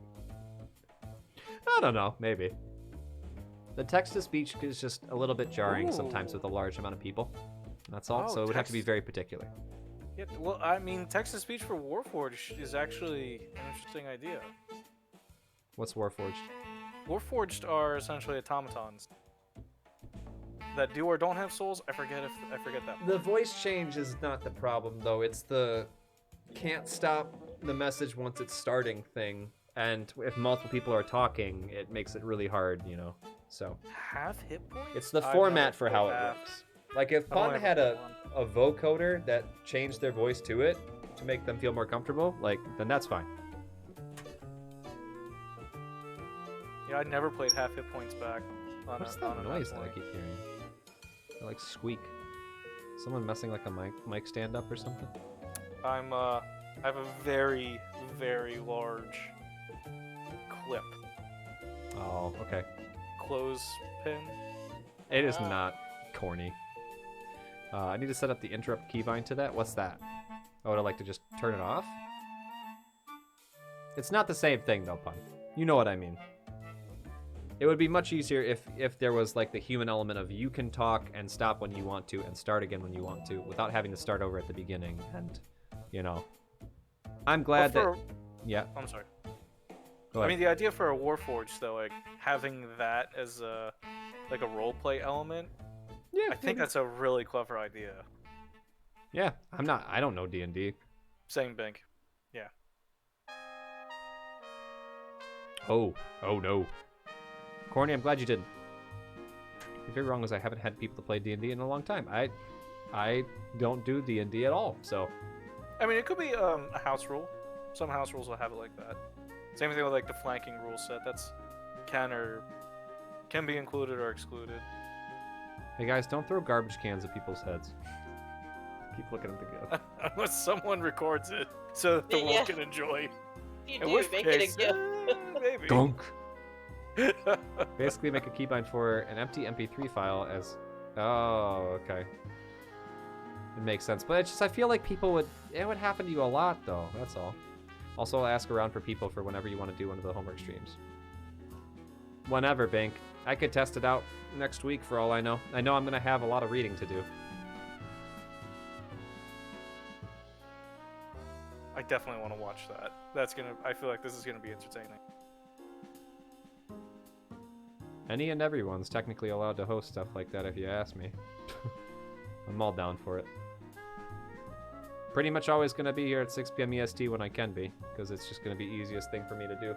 I don't know, maybe. The text-to-speech is just a little bit jarring sometimes with a large amount of people. That's all, Oh, so it would have to be text- very particular. Yeah, well, I mean, text-to-speech for Warforged is actually an interesting idea. What's Warforged? Warforged are essentially automatons that do or don't have souls. I forget that. The voice change is not the problem, though. It's the can't stop the message once it's starting thing. And if multiple people are talking, it makes it really hard, you know. So Half hit points? it's the I've format never for how played it half. works. Like if I've only Pun ever had played a vocoder that changed their voice to it to make them feel more comfortable, like then that's fine. Yeah, I never played half hit points back. What's that noise that I keep hearing? It, like squeak. Someone messing like a mic stand up or something? I have a very, very large clip Oh, okay. clothespin. It is not corny. I need to set up the interrupt keybind to that. What's that? Oh, would I like to just turn it off? It's not the same thing though, Pun. You know what I mean. It would be much easier if there was like the human element of you can talk and stop when you want to and start again when you want to without having to start over at the beginning and, you know. I'm glad that... Yeah, I'm sorry. go I ahead. mean, the idea for a Warforged, though, like having that as a like a roleplay element, yeah, I think that's a really clever idea. Yeah, I don't know D&D. Same Bink. Oh no. Corny, I'm glad you didn't. If you're wrong is I haven't had people to play D&D in a long time. I don't do D&D at all, so... I mean, it could be a house rule. Some house rules will have it like that. Same thing with like the flanking rule set. That's can be included or excluded. Hey guys, don't throw garbage cans at people's heads. Keep looking at the gift. Unless someone records it so that the Yeah. world can enjoy. You In do which make case, it a gift. maybe. Gunk! Basically make a keybind for an empty MP3 file as... Oh, okay. It makes sense. But it's just, I feel like people would... It would happen to you a lot, though. That's all. Also, I'll ask around for people for whenever you want to do one of the homework streams. Whenever, Bink. I could test it out next week for all I know. I know I'm going to have a lot of reading to do. I definitely want to watch that. I feel like this is gonna be entertaining. Any and everyone's technically allowed to host stuff like that if you ask me. I'm all down for it. Pretty much always going to be here at 6 p.m. EST when I can be, because it's just going to be the easiest thing for me to do.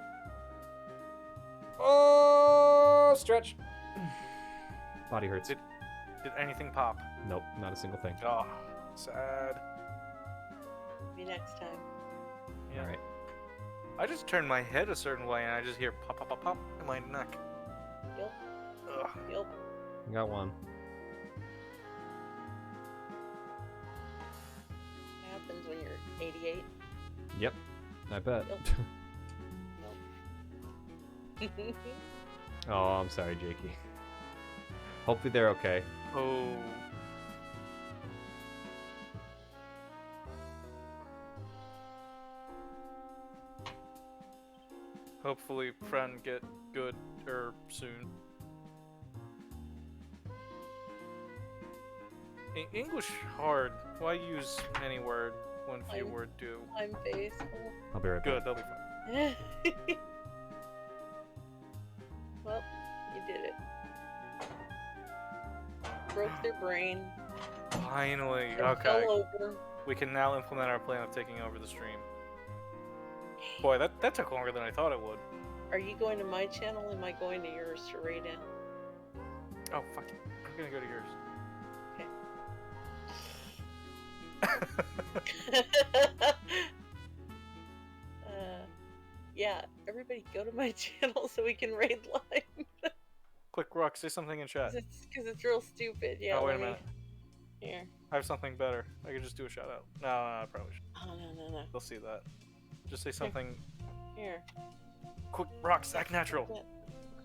Oh, stretch. Body hurts. Did anything pop? Nope, not a single thing. Oh, sad. Maybe next time. Yeah. All right. I just turned my head a certain way and I just hear pop, pop, pop, pop in my neck. Yep. Ugh. Yep. Got one. What happens when you're 88? Yep, I bet. Yep. Oh, I'm sorry, Jakey. Hopefully they're okay. Oh. Hopefully, friend get good soon. English hard. Why use any word when few I'm- word do? I'm faithful. I'll be right Good, back. they'll be fine. Well, you did it. Broke their brain. Finally, They okay. Fell over. We can now implement our plan of taking over the stream. Boy, that took longer than I thought it would. Are you going to my channel? Am I going to yours to raid in? Oh, fuck it. I'm gonna go to yours. Yeah, everybody go to my channel so we can raid live. Quick, Rock, say something in chat. Because it's real stupid. Yeah. Oh, wait a let me- minute. Here. I have something better. I could just do a shout out. No, I probably should. Oh, no. They'll see that. Just say something. Here. Quick, Rocks, act natural. Yeah.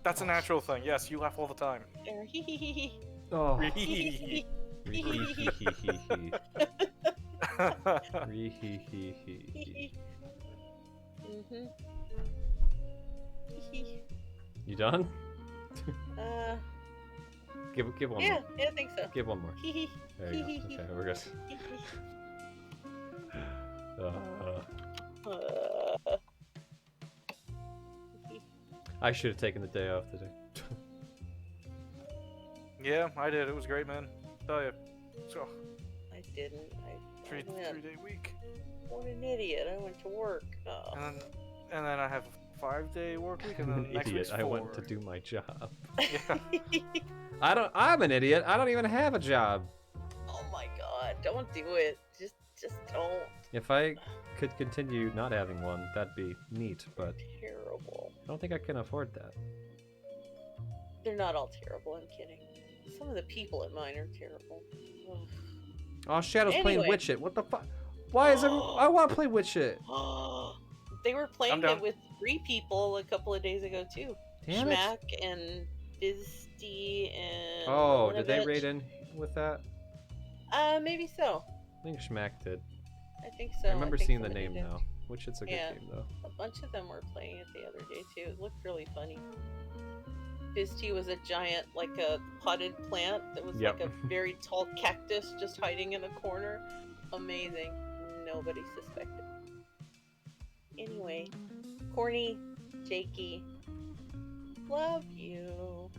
That's a natural thing. Yes, you laugh all the time. Here. Hee hee hee hee. Oh. Hee hee hee hee. Mhm. Hee You done? hee. Give one Yeah, more. yeah, I think so. Give one more. Hee hee. There you go. Okay, we're good. Hee hee. Uh, I should have taken the day off today. Yeah, I did. It was great, man. Tell you. So, I didn't. I three went. day week. What an idiot. I went to work. Oh. And then I have a 5-day work week, and I'm then an next idiot. week's I 4. went to do my job. Yeah. I'm an idiot. I don't even have a job. Oh my god. Don't do it. Just don't. If I could continue not having one, that'd be neat, but Terrible. I don't think I can afford that. They're not all terrible. I'm kidding. Some of the people at mine are terrible. Ugh. Oh, Shadow's playing Anyway. Witch It. What the fuck? Why is I want to play Witch It. They were playing down. it with 3 people a couple of days ago too. Damn it. Schmack and Bizty and Oh, did they Linovich. raid in with that? Maybe so. I think Schmack did. I think so. I remember think seeing the somebody name did. now. Witch It's a good Yeah. game though. A bunch of them were playing it the other day too. It looked really funny. Bizty was a giant, like a potted plant that was Yep. like a very tall cactus just hiding in the corner. Amazing. Nobody suspected. Anyway, Corny, Jakey, love you.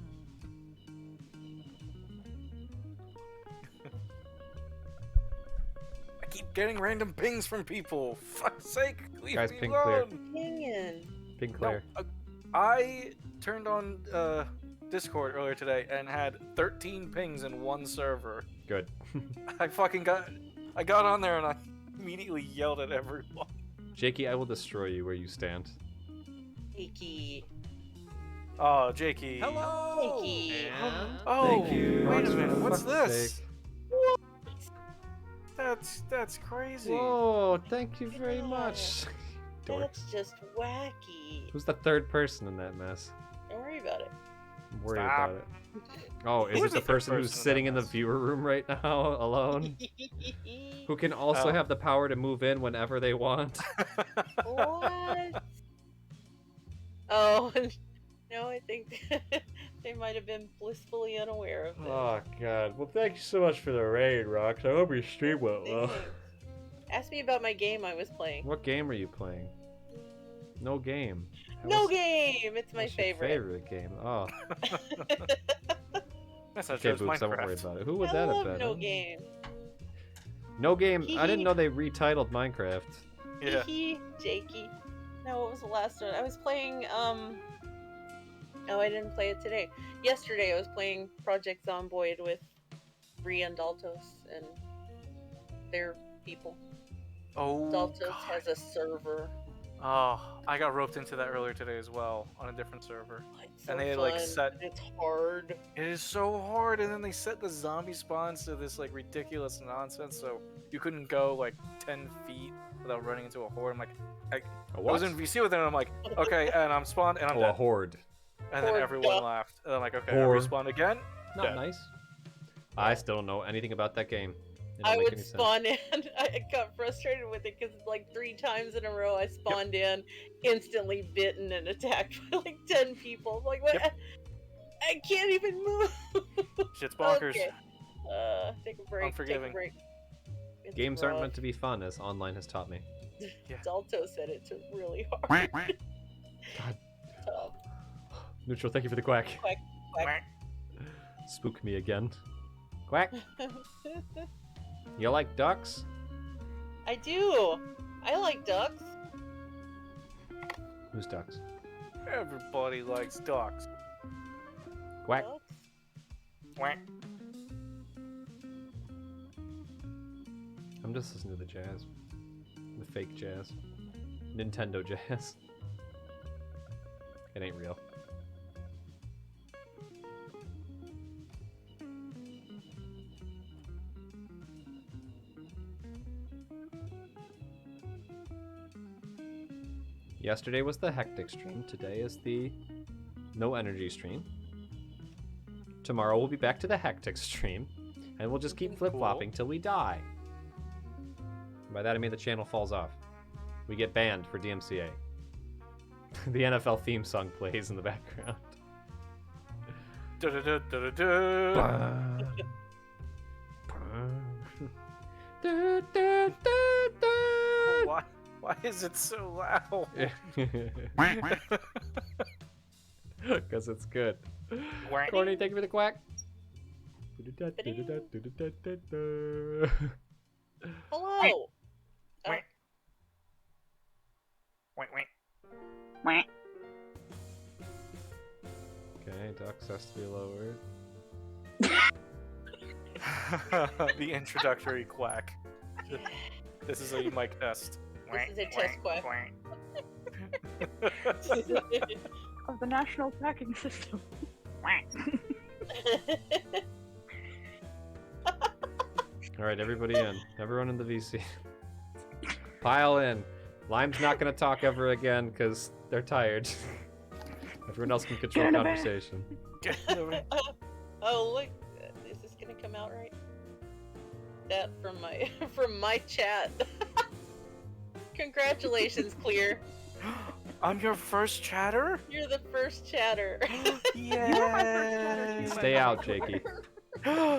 I keep getting random pings from people. Fuck's sake, leave Guys, me ping clear. alone. Hangin'. Pink No, Claire. I turned on Discord earlier today and had 13 pings in one server. Good. I got on there and I immediately yelled at everyone. Jakey, I will destroy you where you stand. Jakey. Oh, Jakey. Jakey. Oh, Thank you. wait a For minute. What's fuck's this? sake. That's crazy. Whoa, thank you very much. Dorks. That's just wacky. Who's the third person in that mess? Don't worry about it. I'm worried Stop. about it. Oh, is Who it is the the third person who's person in sitting that in the mess? viewer room right now alone? Who can also Oh. have the power to move in whenever they want? What? Oh, no, I think they might have been blissfully unaware of this. Oh god. Well, thank you so much for the raid, Rox. I hope your stream went well. Thanks. Ask me about my game I was playing. What game are you playing? No game. No game! It's my What's your favorite. favorite game. Oh, That's not okay, true. It's Books. I won't worry Minecraft. about it. Who would I that have love been? no game. No game. I didn't know they retitled Minecraft. Yeah. Hee Jakey. No, what was the last one? I was playing, Oh, I didn't play it today. Yesterday I was playing Project Zomboid with Bree and Daltos and their people. Oh. Daltos God. has a server. Oh, I got roped into that earlier today as well on a different server. It's so And they, like, fun. set- It's hard. It is so hard, and then they set the zombie spawns to this like ridiculous nonsense, so you couldn't go like 10 feet without running into a horde. I'm like, I A was in VC with it, and I'm like, okay, and I'm spawned, and I'm Oh, a dead. horde. And then Or everyone duck. laughed. And I'm like, okay, I Or- respawn again. Not Dead. nice. I still don't know anything about that game. It don't I make would any sense. spawn in. I got frustrated with it because like 3 times in a row I spawned in, instantly bitten and attacked by like 10 people. I'm like, what? Yep. I can't even move. Shit's bonkers. Okay. Take a break. Unforgiving. Take a break. It's Games aren't rough. meant to be fun, as online has taught me. Dalto said it's really hard. God. Tough. Neutral, thank you for the quack. Quack. Spook me again. Quack. You like ducks? I do. I like ducks. Who's ducks? Everybody likes ducks. Quack. Ducks. Quack. I'm just listening to the jazz. The fake jazz. Nintendo jazz. It ain't real. Yesterday was the hectic stream. Today is the no energy stream. Tomorrow we'll be back to the hectic stream. And we'll just keep flip-flopping till we die. By that I mean the channel falls off. We get banned for DMCA. The NFL theme song plays in the background. Du-du-du-du-du-du. Why is it so loud? Because it's good. Quack. Corny, thank you for the quack. Hello. Quack. Quack, quack. Okay, ducks has to be lowered. The introductory quack. This is a mic test. This is a test quack. Of the national tracking system. Alright, everybody in. Everyone in the VC. Pile in. Lime's not going to talk ever again because they're tired. Everyone else can control Get in a bed. conversation. Oh look, is this gonna come out right? That from my from my chat. Congratulations, Clear. I'm your first chatter? You're the first chatter. Yay! Stay out, Jakey.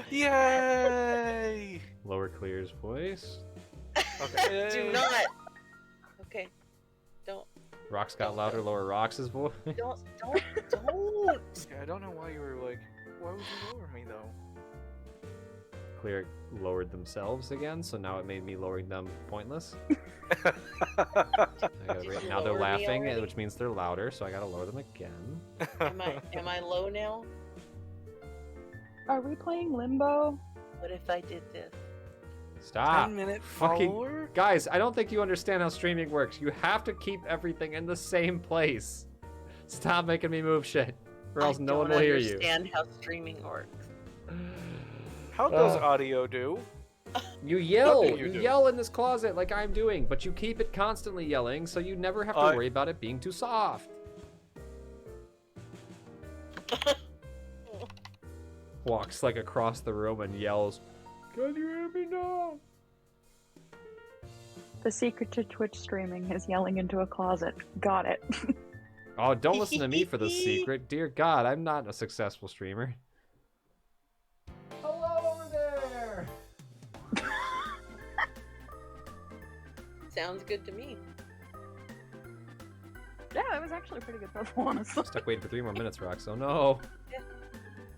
Yay! Lower Clear's voice. Okay. Do not. Okay. Don't. Rocks got louder, lower Rocks' voice. Don't. Yeah, I don't know why you were like, why would you lower me though? Clear lowered themselves again, so now it made me lowering them pointless. I gotta Did rate- you now they're lower me laughing, already? which means they're louder, so I gotta lower them again. Am I low now? Are we playing Limbo? What if I did this? Stop! 10-minute Fucking follower? guys, I don't think you understand how streaming works. You have to keep everything in the same place. Stop making me move shit, or else no one will hear you. I don't understand how streaming works. How does audio do? You yell. What do You you do? yell in this closet like I'm doing, but you keep it constantly yelling, so you never have to worry about it being too soft. Walks like across the room and yells, "Can you hear me now?" The secret to Twitch streaming is yelling into a closet. Got it. Oh, don't listen to me for the secret. Dear God, I'm not a successful streamer. Hello over there. Sounds good to me. Yeah, that was actually a pretty good puzzle, honestly. Stuck waiting for 3 more minutes, Rox. Oh no.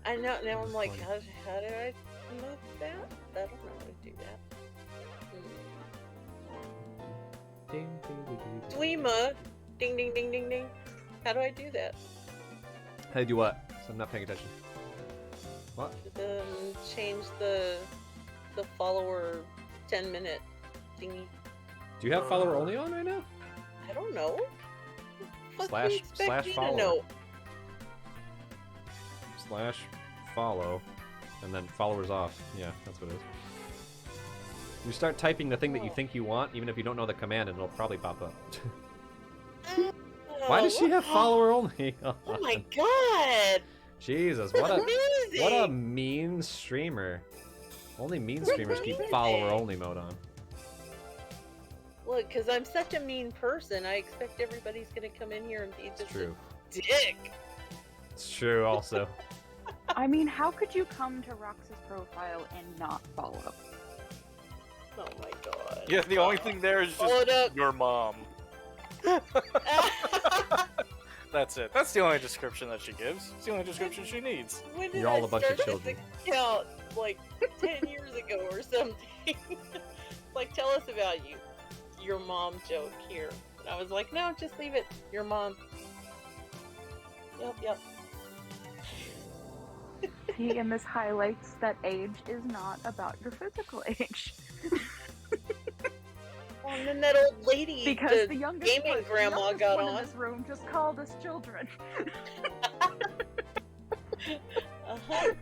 I know. Now I'm like, Funny. how did I move that? I don't know how to do that. Dweema, ding ding ding ding ding. How do I do that? How do you do what? So I'm not paying attention. What? Change the follower 10-minute thingy. Do you have follower only on right now? I don't know. What do you Slash- expect slash me follower. to know? / follow, and then followers off. Yeah, that's what it is. You start typing the thing that you think you want, even if you don't know the command, and it'll probably pop up. Why does she have follower only? Oh my god! Jesus, That's what a amazing! mean streamer. Only mean streamers keep follower only mode on. Look, because I'm such a mean person, I expect everybody's gonna come in here and be just True. a dick. It's true also. I mean, how could you come to Rox's profile and not follow? Oh my god. Yeah, the only thing there is Hold just up. your mom. That's it. That's the only description that she gives. It's the only description she needs. When did You're all I a bunch of start children. this account? Like 10 years ago or something. Like, tell us about you. Your mom joke here. And I was like, no, just leave it. Your mom. Yep. See, and this highlights that age is not about your physical age. Well, and then that old lady, Because the youngest, gaming grandma got one on. in this room just called us children. Uh-huh.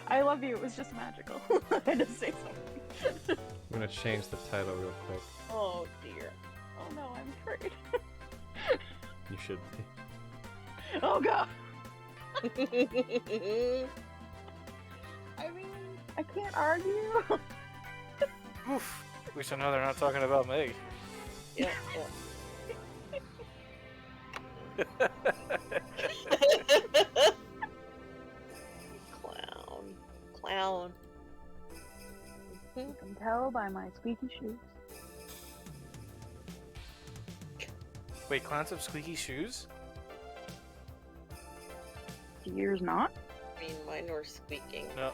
I love you. It was just magical. I had to say something. I'm gonna change the title real quick. Oh dear. Oh no, I'm afraid. You should be. Oh god. I mean, I can't argue. Oof. At least I know they're not talking about me. Yeah. Clown. You can tell by my squeaky shoes. Wait, clowns have squeaky shoes? Do yours not? I mean, mine were squeaking. No.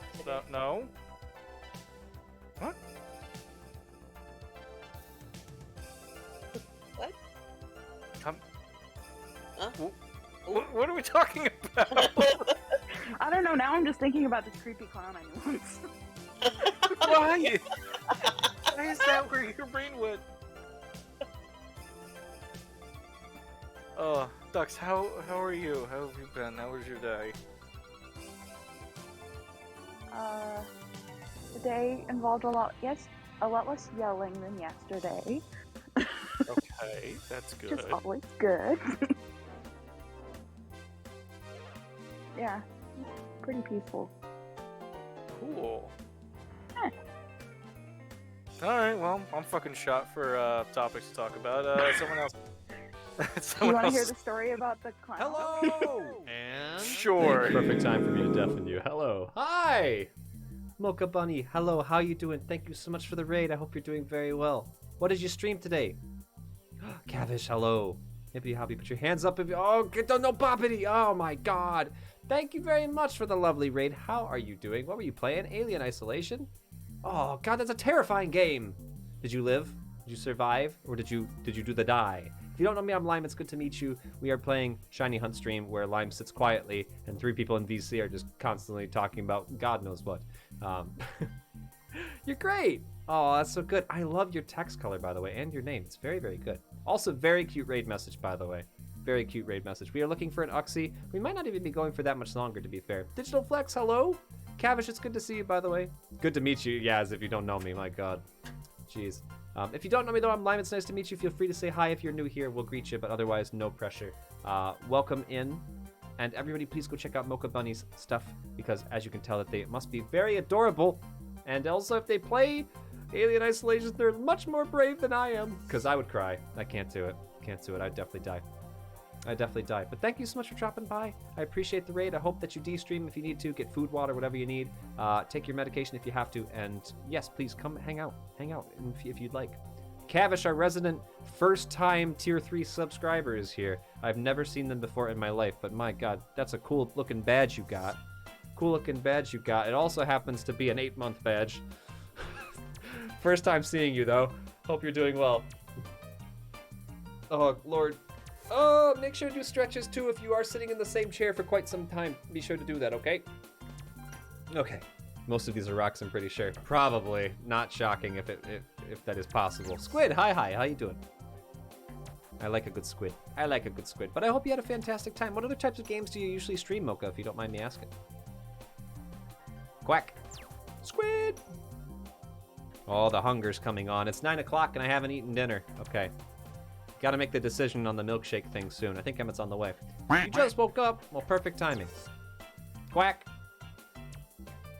What? What? Come. Huh? What are we talking about? I don't know. Now I'm just thinking about this creepy clown I knew once. Why? Why is that where your brain went? Oh, Dux, how are you? How have you been? How was your day? The day involved a lot less yelling than yesterday. Okay, that's good. Which is always good. Yeah, pretty peaceful. Cool. Eh. Alright, well, I'm fucking shot for topics to talk about. Someone else. You want to hear the story about the clown? Hello! And Sure. Perfect time for me to deafen you. Hello. Hi! Mocha Bunny, hello, how you doing? Thank you so much for the raid. I hope you're doing very well. What did you stream today? Cavish, hello. Hippity hoppy, put your hands up if you. Oh, get no poppity! Oh my god! Thank you very much for the lovely raid. How are you doing? What were you playing? Alien Isolation? Oh god, that's a terrifying game! Did you live? Did you survive? Or did you do the die? If you don't know me, I'm Lime. It's good to meet you. We are playing Shiny Hunt Stream, where Lime sits quietly, and 3 people in VC are just constantly talking about God knows what. You're great! Oh, that's so good. I love your text color, by the way, and your name. It's very, very good. Also, very cute raid message, by the way. Very cute raid message. We are looking for an Uxie. We might not even be going for that much longer, to be fair. Digital Flex, hello? Cavish, it's good to see you, by the way. Good to meet you. Yeah, as if you don't know me, my god. Jeez. If you don't know me, though, I'm Lime. It's nice to meet you. Feel free to say hi if you're new here. We'll greet you, but otherwise, no pressure. Welcome in. And everybody, please go check out Mocha Bunny's stuff, because as you can tell, that they must be very adorable. And also, if they play Alien Isolation, they're much more brave than I am. Because I would cry. I can't do it. Can't do it. I'd definitely die. I'd definitely die. But thank you so much for dropping by. I appreciate the raid. I hope that you de-stream if you need to. Get food, water, whatever you need. Take your medication if you have to. And yes, please come hang out. Hang out if you'd like. Cavish, our resident first-time Tier 3 subscriber, is here. I've never seen them before in my life, but my god, that's a cool-looking badge you got. Cool-looking badge you got. It also happens to be an 8-month badge. First time seeing you, though. Hope you're doing well. Oh, Lord. Oh, make sure to do stretches, too, if you are sitting in the same chair for quite some time. Be sure to do that, okay? Okay. Most of these are rocks, I'm pretty sure. Probably. Not shocking if that is possible. Squid, hi. How you doing? I like a good squid. I like a good squid. But I hope you had a fantastic time. What other types of games do you usually stream, Mocha, if you don't mind me asking? Quack. Squid! Oh, the hunger's coming on. It's 9 o'clock and I haven't eaten dinner. Okay. Gotta make the decision on the milkshake thing soon. I think Emmett's on the way. You just woke up. Well, perfect timing. Quack.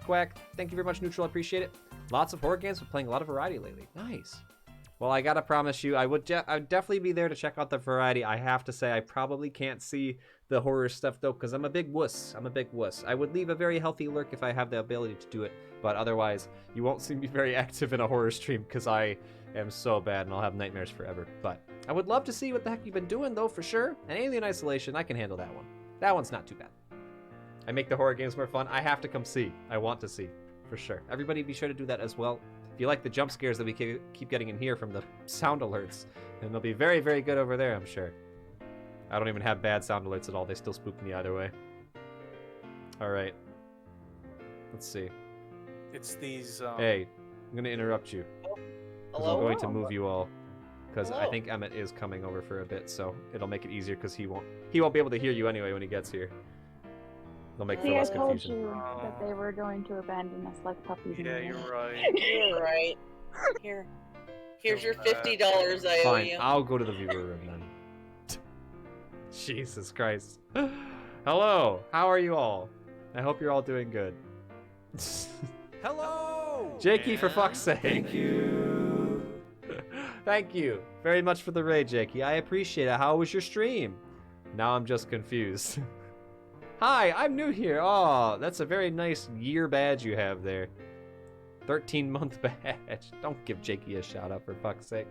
Quack. Thank you very much, Neutral. I appreciate it. Lots of horror games. Been playing a lot of variety lately. Nice. Well, I gotta promise you, I would definitely be there to check out the variety. I have to say, I probably can't see the horror stuff though, because I'm a big wuss. I'm a big wuss. I would leave a very healthy lurk if I have the ability to do it, but otherwise, you won't see me very active in a horror stream because I am so bad and I'll have nightmares forever. But I would love to see what the heck you've been doing though, for sure. And Alien Isolation, I can handle that one. That one's not too bad. I make the horror games more fun. I have to come see. I want to see, for sure. Everybody be sure to do that as well. If you like the jump scares that we keep getting in here from the sound alerts, then they'll be very, very good over there, I'm sure. I don't even have bad sound alerts at all. They still spook me either way. All right. Let's see. It's these. Hey, I'm going to interrupt you. Because I'm going to move you all. Because I think Emmett is coming over for a bit, so it'll make it easier because he won't be able to hear you anyway when he gets here. They'll make for less confusion. I told you that they were going to abandon us like puppies. Yeah, you're right. You're right. Here's your $50 I owe Fine, you. I'll go to the viewer room then. Jesus Christ. Hello, how are you all? I hope you're all doing good. Hello! Jakey, for fuck's sake. Thank you. Thank you very much for the raid, Jakey. I appreciate it. How was your stream? Now I'm just confused. Hi, I'm new here. Oh, that's a very nice year badge you have there. 13-month badge. Don't give Jakey a shout out for fuck's sake.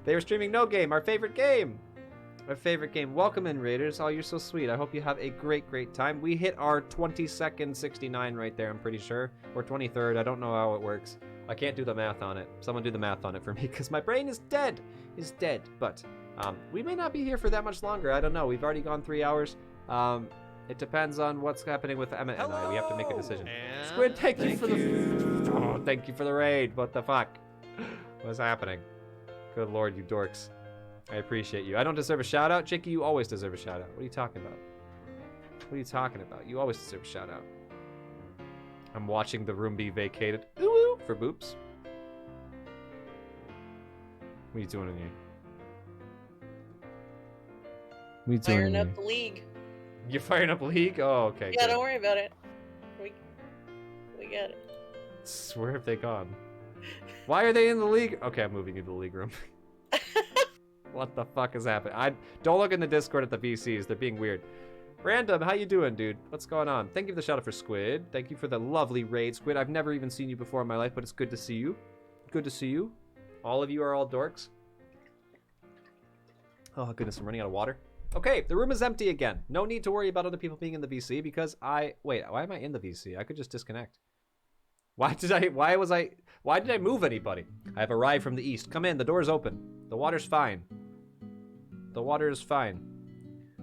They were streaming No Game, our favorite game. Our favorite game. Welcome in, Raiders. Oh, you're so sweet. I hope you have a great, great time. We hit our 22nd 69 right there, I'm pretty sure. Or 23rd. I don't know how it works. I can't do the math on it. Someone do the math on it for me, because my brain is dead. Is dead. But we may not be here for that much longer. I don't know. We've already gone 3 hours. It depends on what's happening with Emmett and I. We have to make a decision. Squid, thank you for the... Oh, thank you for the raid. What the fuck? What's happening? Good lord, you dorks. I appreciate you. I don't deserve a shout out. Jakey, you always deserve a shout out. What are you talking about? What are you talking about? You always deserve a shout out. I'm watching the room be vacated. Ooh, for boops. What are you doing in here? What are you doing Firing in up here? the league. You're firing up League? Oh, okay. Yeah, good. don't worry about it. We got it. Where have they gone? Why are they in the league? Okay, I'm moving you to the league room. What the fuck is happening? Don't look in the Discord at the VCs. They're being weird. Random, how you doing, dude? What's going on? Thank you for the shout out for Squid. Thank you for the lovely raid, Squid. I've never even seen you before in my life, but it's good to see you. Good to see you. All of you are all dorks. Oh, goodness, I'm running out of water. Okay, the room is empty again. No need to worry about other people being in the VC because wait, why am I in the VC? I could just disconnect. Why did I move anybody? I have arrived from the east. Come in, the door's open. The water's fine. The water is fine.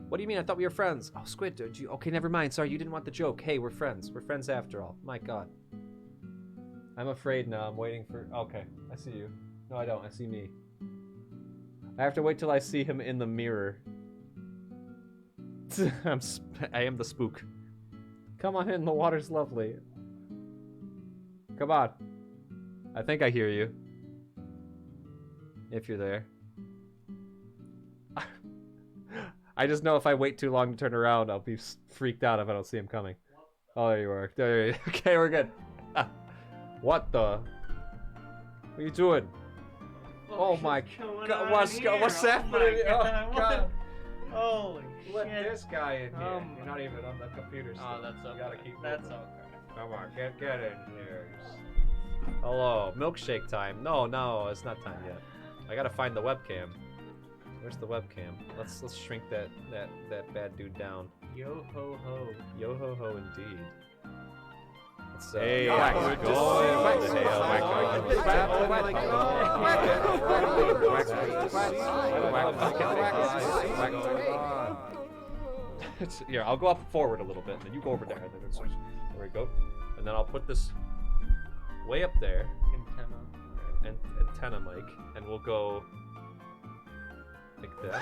What do you mean? I thought we were friends. Oh, Squid, did you? Okay, never mind. Sorry, you didn't want the joke. Hey, we're friends. We're friends after all. My God. I'm afraid now. I'm waiting for... Okay, I see you. No, I don't. I see me. I have to wait till I see him in the mirror. I am the spook. Come on in, the water's lovely. Come on. I think I hear you. If you're there. I just know if I wait too long to turn around, I'll be freaked out if I don't see him coming. Oh, there you are. There you are. Okay, we're good. What the? What are you doing? Oh my God! What's happening? Oh God! Holy Let shit. this guy in here. You're not even on the computer still. Oh, that's okay. You gotta keep That's moving. okay. Come on, get in here. Hello, milkshake time. No, it's not time yet. I gotta find the webcam. Where's the webcam? Let's shrink that bad dude down. Yo ho ho. Yo ho ho indeed. Let's Hey, whack we're it. just Go whack in. it. Say, oh my God. Here, I'll go up forward a little bit, and then you go over there. And then it's, there we go. And then I'll put this way up there. Antenna mic, and we'll go like that. I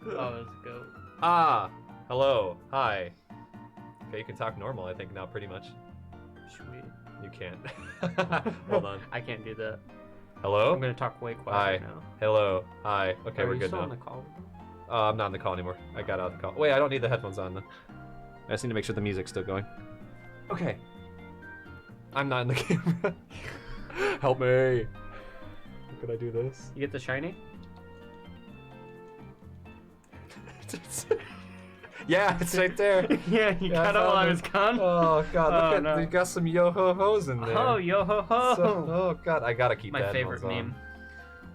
think. Oh, let's go. Ah, hello, hi. Okay, you can talk normal. I think now, pretty much. Sweet. You can't. Hold on. I can't do that. Hello? I'm gonna talk way Hi. quieter now. Hello. Hi. Okay, Are we're you good still now. on the call? I'm not in the call anymore. I got out of the call. Wait, I don't need the headphones on, though. I just need to make sure the music's still going. Okay. I'm not in the camera. Help me. How could I do this? You get the shiny? Yeah, it's right there. Yeah, you Yeah, got it while I found was gone. Oh god, Oh, look at no. you got some yo-ho-hos in there. Oh, yo ho ho! So- oh god, I gotta keep My the favorite headphones on. meme.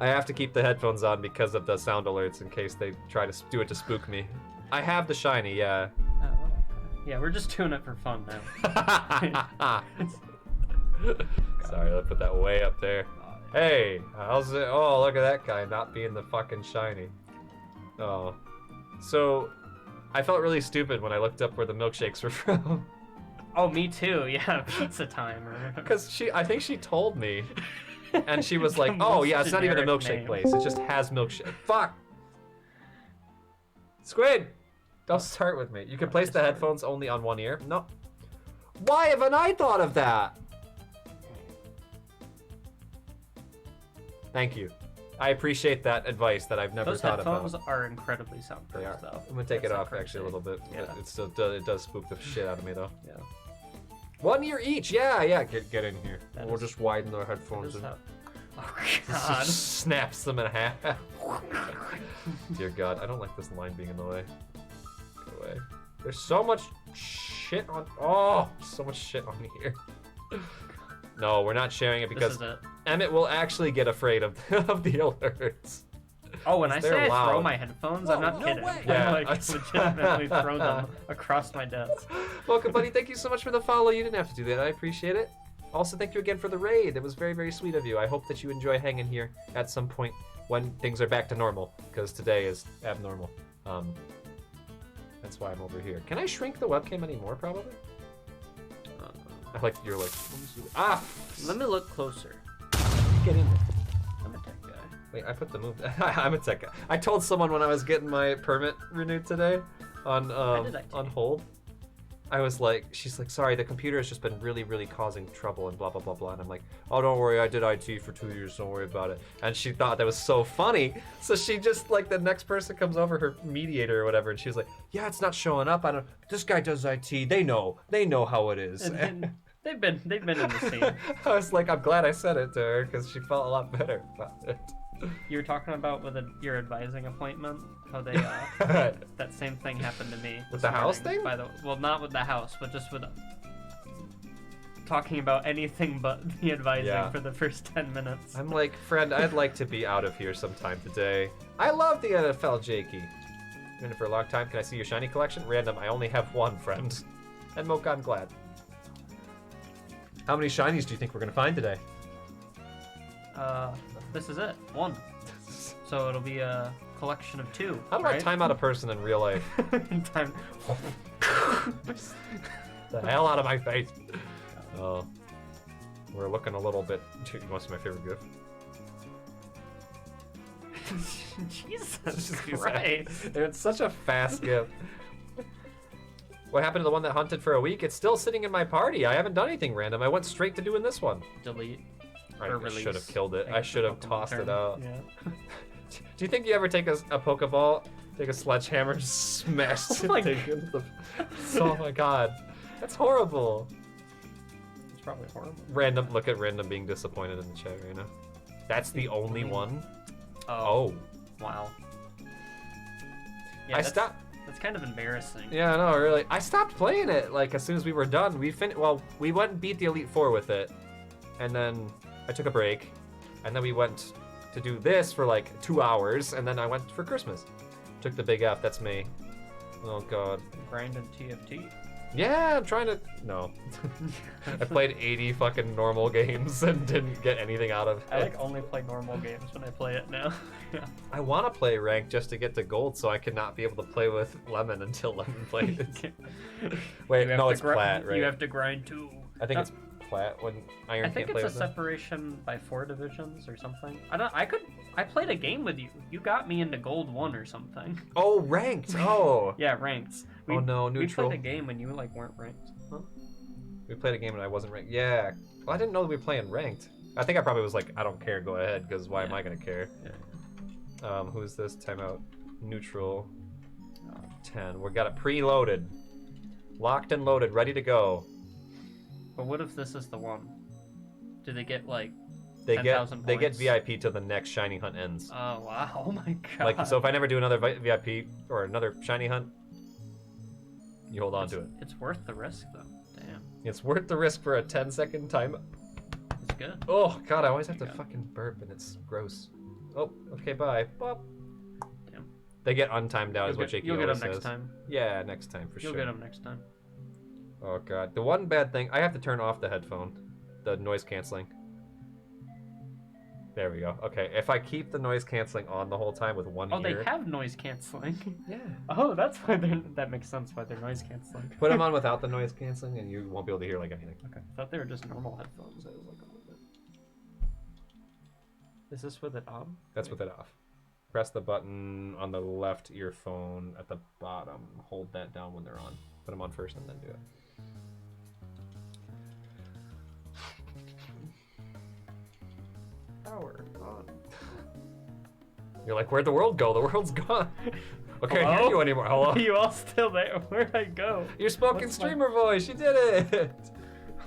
I have to keep the headphones on because of the sound alerts in case they try to do it to spook me. I have the shiny, yeah. Oh, okay. Yeah, we're just doing it for fun now. Sorry, I put that way up there. Hey, how's it? Oh, look at that guy not being the fucking shiny. Oh. So, I felt really stupid when I looked up where the milkshakes were from. Oh, me too. Yeah, pizza time. Because I think she told me. And she was like, The oh most yeah, it's not even a generic milkshake name. place. It just has milkshake. Fuck! Squid! Don't start with me. You can place the headphones only on one ear. No. Why haven't I thought of that? Thank you. I appreciate that advice that I've never Those thought headphones about. are incredibly soundproof, They are. though. I'm gonna take it That's off not actually a crazy. little bit. Yeah. But it still it does spook the shit out of me though. Yeah. 1 ear each. Yeah. Get in here. That We'll is- just widen our That headphones. is And how- Oh God. snaps them in half. Dear God, I don't like this line being in the way. Go away. There's so much shit on. Oh, so much shit on here. No, we're not sharing it This because is it. Emmett will actually get afraid of of the alerts. Oh, when I They're say I throw loud. my headphones, I'm not no kidding. way. Yeah, I like legitimately throw them across my desk. Welcome, buddy. Thank you so much for the follow. You didn't have to do that. I appreciate it. Also, thank you again for the raid. It was very, very sweet of you. I hope that you enjoy hanging here at some point when things are back to normal, because today is abnormal. That's why I'm over here. Can I shrink the webcam anymore? Probably. I like you're like. Ah! Let me look closer. Get in there. I'm a tech guy. Wait, I put the move. I'm a tech guy. I told someone when I was getting my permit renewed today on did that on today? hold. I was like, she's like, sorry, the computer has just been really, really causing trouble and blah blah blah blah. And I'm like, oh, don't worry, I did IT for 2 years, don't worry about it. And she thought that was so funny, so she just like the next person comes over, her mediator or whatever, and she was like, yeah, it's not showing up. I don't. This guy does IT. They know how it is. And they've been in the scene. I was like, I'm glad I said it to her because she felt a lot better about it. You were talking about with your advising appointment, how they that same thing happened to me. With this the house morning, thing? By the well, not with the house, but just with talking about anything but the advising Yeah. for the first 10 minutes. I'm like, friend, I'd like to be out of here sometime today. I love the NFL, Jakey. Been in it for a long time. Can I see your shiny collection? Random, I only have one, friend. And Mocha, I'm glad. How many shinies do you think we're gonna find today? This is it. 1. So it'll be a collection of 2. How do I right? time out a person in real life? Time. The hell out of my face. Oh. We're looking a little bit. You want to see my favorite gift? Jesus Christ. It's such a fast gift. What happened to the one that hunted for a week? It's still sitting in my party. I haven't done anything random. I went straight to doing this one. Delete. I Or should have release, killed it. I I guess should the have Pokemon tossed term. it out. Yeah. Do you think you ever take a Pokeball, take a sledgehammer, just smash Oh the my thing into the... Oh my god. That's horrible. It's probably horrible. Random, look at Random being disappointed in the chat right now. That's the only one? Oh. Wow. I Yeah, that's, stopped. That's kind of embarrassing. Yeah, no, really. I stopped playing it, like, as soon as we were done. We went and beat the Elite Four with it. And then I took a break. And then we went to do this for, like, 2 hours. And then I went for Christmas. Took the big F, that's me. Oh, God. Grinding TFT. Yeah, I'm trying to... No. I played 80 fucking normal games and didn't get anything out of it. I like only play normal games when I play it now. Yeah. I want to play ranked just to get to gold so I can not be able to play with Lemon until Lemon plays. Wait, You have no, to it's Plat, right? You have to grind too. I think it's Plat when Iron I think can't play it's a with them. separation by 4 divisions or something. I played a game with you. You got me into gold 1 or something. Oh, ranked. Oh. Yeah, ranked. Oh, no, neutral. We played a game when you like weren't ranked. Huh? We played a game and I wasn't ranked. Yeah. Well, I didn't know that we were playing ranked. I think I probably was like, I don't care, go ahead, because why am Yeah. I gonna care? Yeah. Who's this? Timeout. Neutral. 10. We got it preloaded. Locked and loaded, ready to go. But what if this is the one? Do they get like They 10,000 get points? VIP till the next shiny hunt ends. Oh wow! Oh my god! Like, so if I never do another VIP or another shiny hunt, you hold on to it. It's worth the risk though. Damn, It's worth the risk for a 10-second time. it's good. Oh god, I always have to Yeah. fucking burp and it's gross. Oh, okay, bye. Bop. Damn. They get untimed out, is what Jakey You'll get always them next says. time. Yeah, next time for You'll sure. get them next time. Oh god, the one bad thing, I have to turn off the headphone, the noise canceling. There we go. Okay, if I keep the noise canceling on the whole time with one Oh, ear, they have noise canceling. yeah. Oh, that's why they're. That makes sense why they're noise canceling. Put them on without the noise canceling, and you won't be able to hear like anything. Okay, I thought they were just normal headphones. I was like, oh, is this with it on? That's with it off. Press the button on the left earphone at the bottom. Hold that down when they're on. Put them on first and then do it. Power on. You're like, where'd the world go? The world's gone. Okay, I Hello? can't hear you anymore. Hello? Are you all still there? Where'd I go? Your spoken What's my- streamer voice. You did it.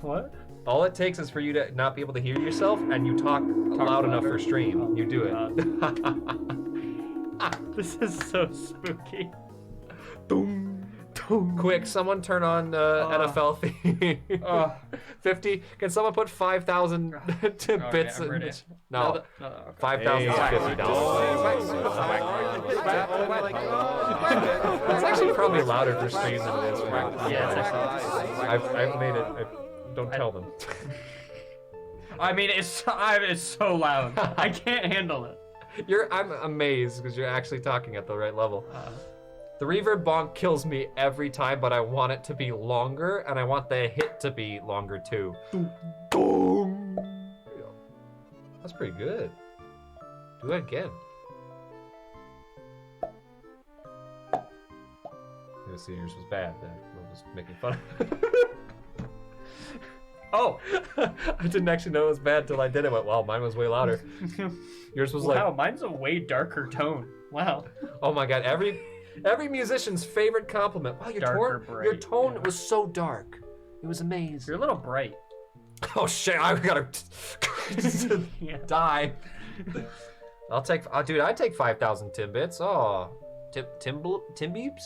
What? All it takes is for you to not be able to hear yourself, and you talk loud enough louder? for stream. Oh, You do it. This is so spooky. Quick, someone turn on NFL theme. 50. Can someone put 5,000 bits I'm in? ready. No, Okay. 5,000 is $50. It's actually probably louder for stream than it is for. Yeah, it's actually. I've made it. Don't tell them. I mean, it's so loud. I can't handle it. I'm amazed because you're actually talking at the right level. The reverb bonk kills me every time, but I want it to be longer, and I want the hit to be longer too. That's pretty good. Do it again. The seniors was bad. Then I was making fun. Oh, I didn't actually know it was bad till I did it. Went, well, mine was way louder. Yours was Wow, like, mine's a way darker tone. Wow. oh my god, every musician's favorite compliment. Wow, Darker your bright, tone yeah. was so dark. It was amazing. You're a little bright. Oh shit, I gotta Yeah. die. Dude, I'd take 5,000 Timbits. Oh, Timbeebs?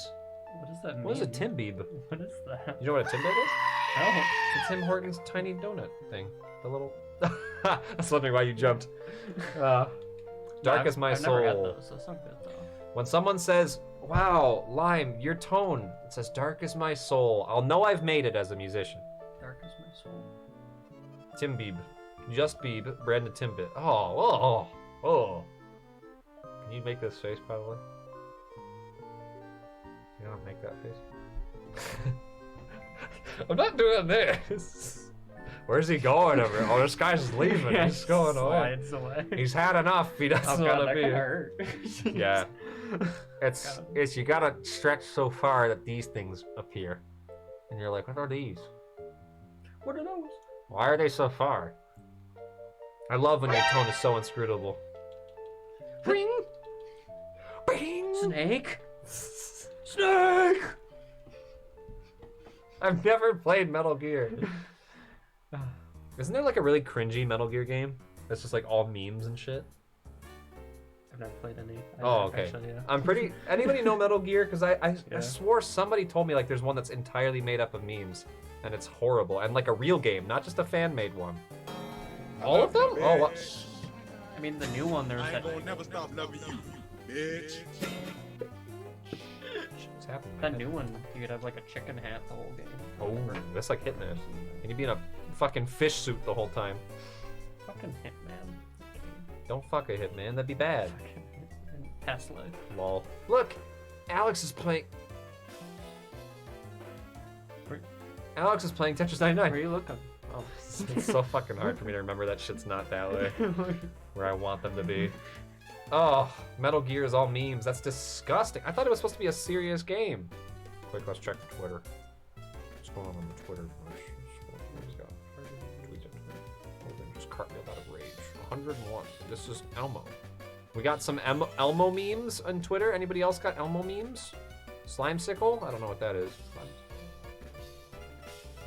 What does that mean? What is a Timbeeb? What is that? You know what a Timbit is? Oh. It's Tim Hortons tiny donut thing. The little. That's wondering why you jumped. Dark as my I've soul. never had those. That's not good though. When someone says, wow, Lime, your tone, it says dark as my soul, I'll know I've made it as a musician. Dark as my soul. Tim Beeb. Just Beeb, Brandon Timbit. Oh. Can you make this face, by the way? You don't make that face. I'm not doing this. Where's he going over? Oh, this guy's leaving. Yeah, He's going away. slides away. He's had enough. He doesn't Oh god, want to that be kinda here. hurt. Yeah. It's you gotta stretch so far that these things appear. And you're like, what are these? What are those? Why are they so far? I love when your tone is so inscrutable. Bring! Bring! Snake? Snake! I've never played Metal Gear. Isn't there like a really cringy Metal Gear game? That's just like all memes and shit? I've never played any. Oh, okay. Actually, yeah. I'm pretty. Anybody know Metal Gear? Because I Yeah. swore somebody told me like there's one that's entirely made up of memes, and it's horrible, and like a real game, not just a fan made one. All of them? Oh, what? I mean, the new one, there's I ain't that. gonna never stop loving you, bitch. What's happening? That new one, you could have like a chicken hat the whole game. Oh, that's like Hitman. And you'd be in a fucking fish suit the whole time. Fucking Hitman. Don't fuck a Hitman. That'd be bad. Fucking Hitman. Past life. Lol. Look, Alex is playing. Alex is playing Tetris 99. Where are you looking? Oh. It's so fucking hard for me to remember that shit's not that way. Where I want them to be. Oh, Metal Gear is all memes. That's disgusting. I thought it was supposed to be a serious game. Quick, let's check Twitter. What's going on the Twitter? What he's got? Tweets on Twitter. Oh, then just cartwheeled out of 101. This is Elmo. We got some Elmo memes on Twitter. Anybody else got Elmo memes? Slimesicle? I don't know what that is.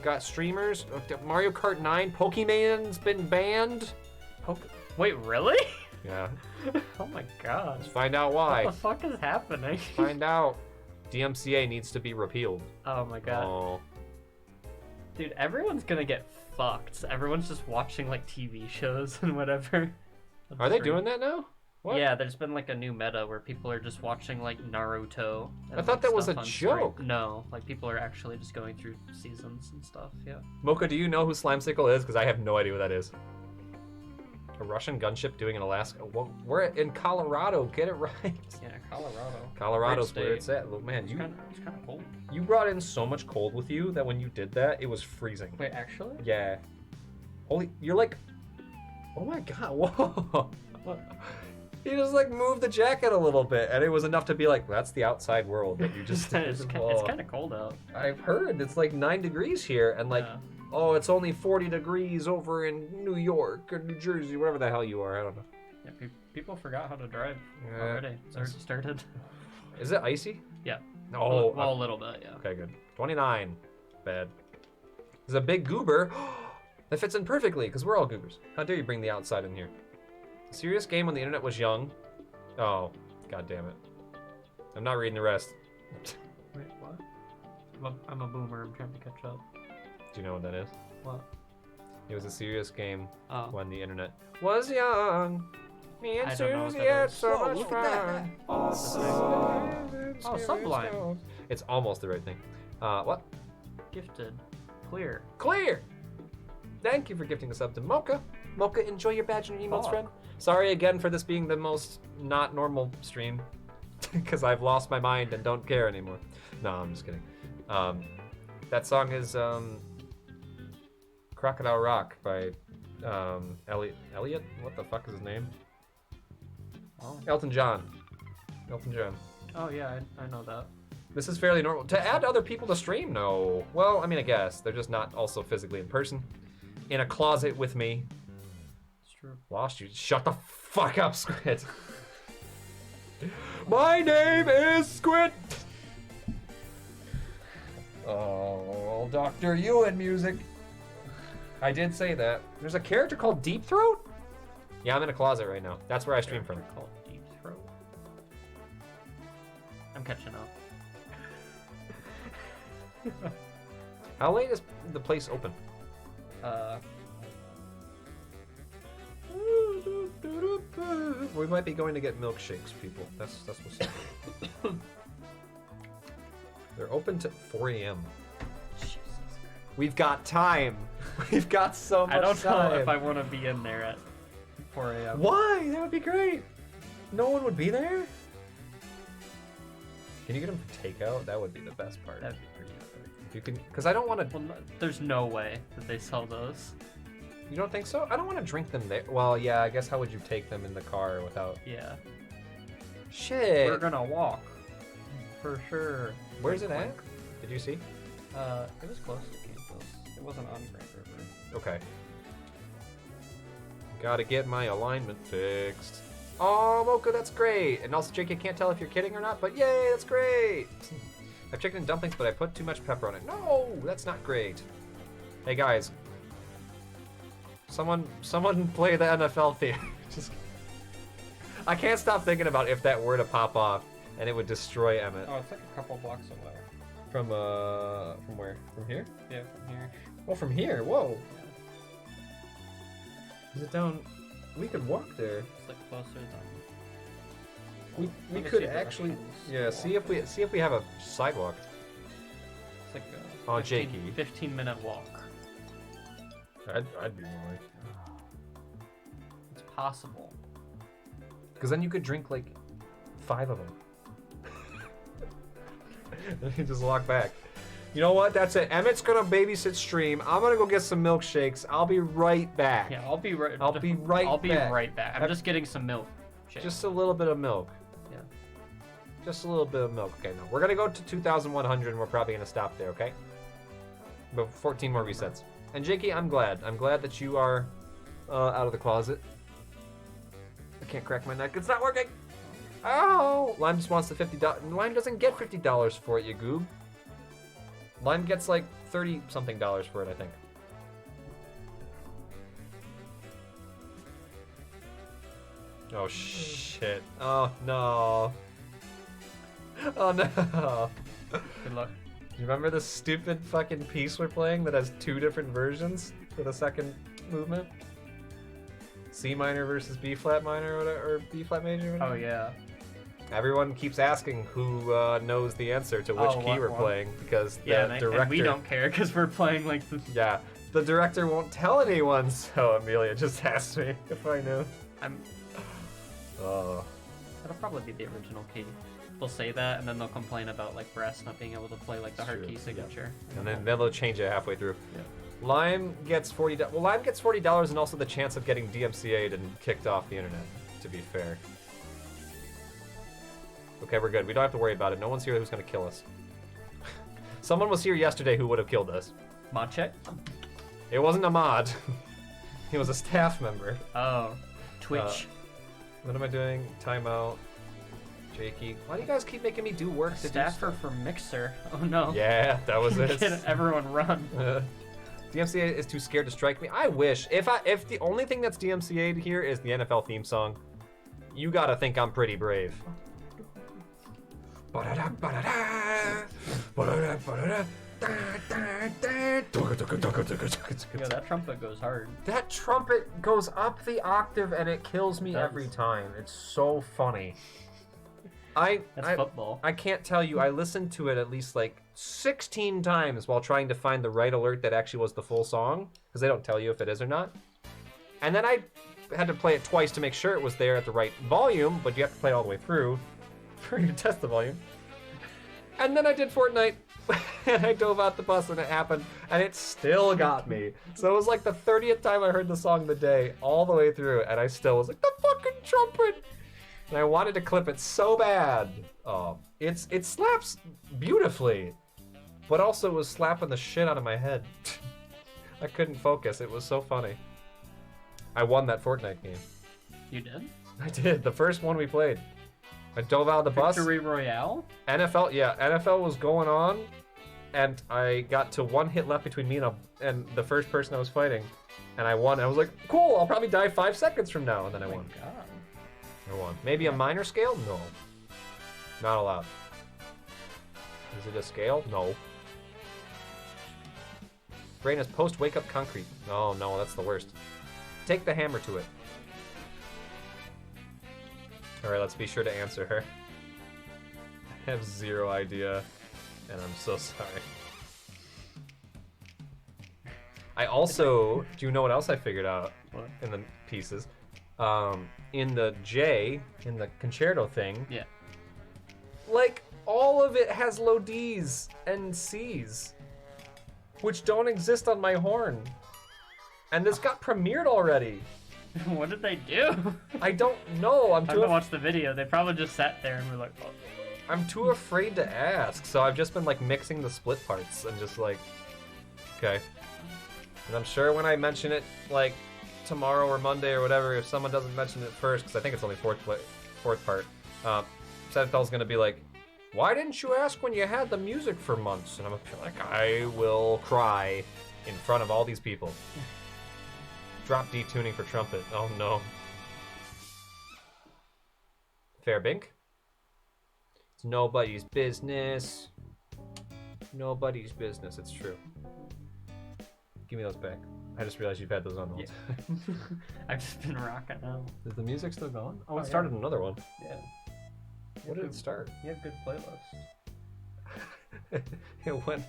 Got streamers. Mario Kart 9. Pokemon's been banned. Wait, really? Yeah. Oh my god. Let's find out why. What the fuck is happening? Find out. DMCA needs to be repealed. Oh my god. Oh. Dude, everyone's gonna get fucked. Everyone's just watching like TV shows and whatever. Are they doing that now? What? Yeah, there's been like a new meta where people are just watching like Naruto. And, I thought like, that was stuff a on stream. joke. No, like people are actually just going through seasons and stuff. Yeah. Mocha, do you know who Slimesicle is? Because I have no idea what that is. A Russian gunship doing in Alaska. Well, we're in Colorado. Get it right. Yeah, Colorado. Colorado's Great where it's state. at. Look, man, It's kind of cold. you brought in so much cold with you that when you did that, it was freezing. Wait, actually? Yeah. Holy, you're like, oh my god, whoa. You just like moved the jacket a little bit, and it was enough to be like, that's the outside world that you just did. it's kind of cold out. I've heard it's like 9 degrees here, and like, Yeah. oh, it's only 40 degrees over in New York or New Jersey, wherever the hell you are. I don't know. Yeah, people forgot how to drive Yeah. already. It's already started. Is it icy? Yeah. Oh, well, a little bit, yeah. okay, good. 29. Bad. There's a big goober. That fits in perfectly, because we're all goobers. How dare you bring the outside in here? A serious game when the internet was young. Oh, god damn it. I'm not reading the rest. Wait, what? I'm a boomer. I'm trying to catch up. Do you know what that is? What? It was a serious game Oh. when the internet was young. Me and I don't know what Susie that had is. so Whoa, much look at fun. Oh, Sublime. It's almost the right thing. What? Gifted. Clear. Clear! Thank you for gifting a sub to Mocha. Mocha, enjoy your badge and your emotes, Fuck. friend. Sorry again for this being the most not normal stream. Because I've lost my mind and don't care anymore. No, I'm just kidding. That song is Crocodile Rock by Elliot? What the fuck is his name? Oh. Elton John. Elton John. Oh yeah, I know that. This is fairly normal. To add other people to stream? No. Well, I mean, I guess. They're just not also physically in person. In a closet with me. It's true. Lost you. Shut the fuck up, Squid. My name is Squid. Oh, Dr. Ewan music. I did say that. There's a character called Deep Throat? Yeah, I'm in a closet right now. That's where I stream from. Called Deep Throat. I'm catching up. How late is the place open? We might be going to get milkshakes, people. That's what's up. They're open to 4 a.m. Jesus. We've got time. We've got so much I don't time. know if I want to be in there at 4 a.m. Why? That would be great. No one would be there? Can you get them for takeout? That would be the best part. That'd be pretty epic. If you can, because I don't want to. Well, there's no way that they sell those. You don't think so? I don't want to drink them there. Well, yeah. I guess how would you take them in the car without? Yeah. Shit. We're gonna walk. For sure. Where's it at? Did you see? It was close to campus. It wasn't on Grand River. Okay. Gotta get my alignment fixed. Oh, Mocha, that's great. And also, Jake, I can't tell if you're kidding or not, but yay, that's great. I've chicken and dumplings, but I put too much pepper on it. No, that's not great. Hey guys, someone play the NFL theme. Just, I can't stop thinking about if that were to pop off and it would destroy Emmett. Oh, it's like a couple blocks away. From where? From here? Yeah, from here. Oh, from here. Whoa. Is it down? We could walk there. It's like closer than. We Let me could see if the actually, Russians yeah. walk. See if we have a sidewalk. It's like a Oh, 15 Jakey. 15-minute walk. I'd be willing. It's possible. Because then you could drink like 5 of them. Then you just walk back. You know what? That's it. Emmett's gonna babysit stream. I'm gonna go get some milkshakes. I'll be right back. Yeah, I'll be right. I'll be right I'll be back. right back. I'm I've- just getting some milk. Shake. Just a little bit of milk. Yeah. Just a little bit of milk. Okay, no. We're gonna go to 2,100 and we're probably gonna stop there, okay? But 14 more resets. And Jakey, I'm glad. I'm glad that you are out of the closet. can't crack my neck. It's not working. Oh, Lime just wants the $50. Lime doesn't get $50 for it, you goob. Lime gets like $30-something for it, I think. Oh shit. Oh no. Oh no. Good luck. You remember the stupid fucking piece we're playing that has 2 different versions for the second movement? C minor versus B flat minor or B flat major? Oh yeah. Everyone keeps asking who knows the answer to which key we're playing because yeah, the director. And we don't care because we're playing like the. Yeah, the director won't tell anyone, so Amelia just asked me if I knew. Oh. That'll probably be the original key. They'll say that, and then they'll complain about like Brass not being able to play like the hard key signature. Yeah. And then they'll change it halfway through. Yeah. Lime gets $40. Well, Lime gets $40 and also the chance of getting DMCA'd and kicked off the internet. To be fair. Okay, we're good. We don't have to worry about it. No one's here who's gonna kill us. Someone was here yesterday who would have killed us. Mod check? It wasn't a mod. He was a staff member. Oh, Twitch. What am I doing? Timeout. Jakey. Why do you guys keep making me do work to Staffer for Mixer. Oh no. Yeah, that was it. Get everyone run. DMCA is too scared to strike me. I wish. If the only thing that's DMCA'd here is the NFL theme song, you gotta think I'm pretty brave. Yo, that trumpet goes hard. That trumpet goes up the octave and it kills me every time. It's so funny. That's football. I can't tell you. I listened to it at least like 16 times while trying to find the right alert that actually was the full song, because they don't tell you if it is or not. And then I had to play it twice to make sure it was there at the right volume, but you have to play it all the way through for you to test the volume. And then I did Fortnite, and I dove out the bus and it happened, and it still got me. So it was like the 30th time I heard the song of the day, all the way through, and I still was like, the fucking trumpet! And I wanted to clip it so bad. Oh, it slaps beautifully, but also it was slapping the shit out of my head. I couldn't focus. It was so funny. I won that Fortnite game. You did? I did. The first one we played. I dove out of the bus. Victory Royale? NFL, yeah. NFL was going on, and I got to 1 hit left between me and the first person I was fighting, and I won. I was like, cool, I'll probably die 5 seconds from now, and then I won. God. I won. Maybe a minor scale? No. Not allowed. Is it a scale? No. Brain is post-wake up concrete. Oh no, that's the worst. Take the hammer to it. Alright, let's be sure to answer her. I have zero idea, and I'm so sorry. I also, do you know what else I figured out in the pieces? In the J, in the concerto thing, yeah, like all of it has low D's and C's, which don't exist on my horn. And this got premiered already. What did they do? I don't know. I'm too. I watched the video. They probably just sat there and were like, oh. I'm too afraid to ask, so I've just been like mixing the split parts and just like, okay. And I'm sure when I mention it, like tomorrow or Monday or whatever, if someone doesn't mention it first, because I think it's only fourth part, Sedfell's gonna be like, why didn't you ask when you had the music for months? And I'm gonna be like, I will cry in front of all these people. Drop D tuning for trumpet. Oh no. Fairbink. It's nobody's business. Nobody's business. It's true. Give me those back. I just realized you've had those on the whole time. I've just been rocking out. Is the music still going? Oh, it yeah. started another one. Yeah. What did it start? You have good playlist. It went.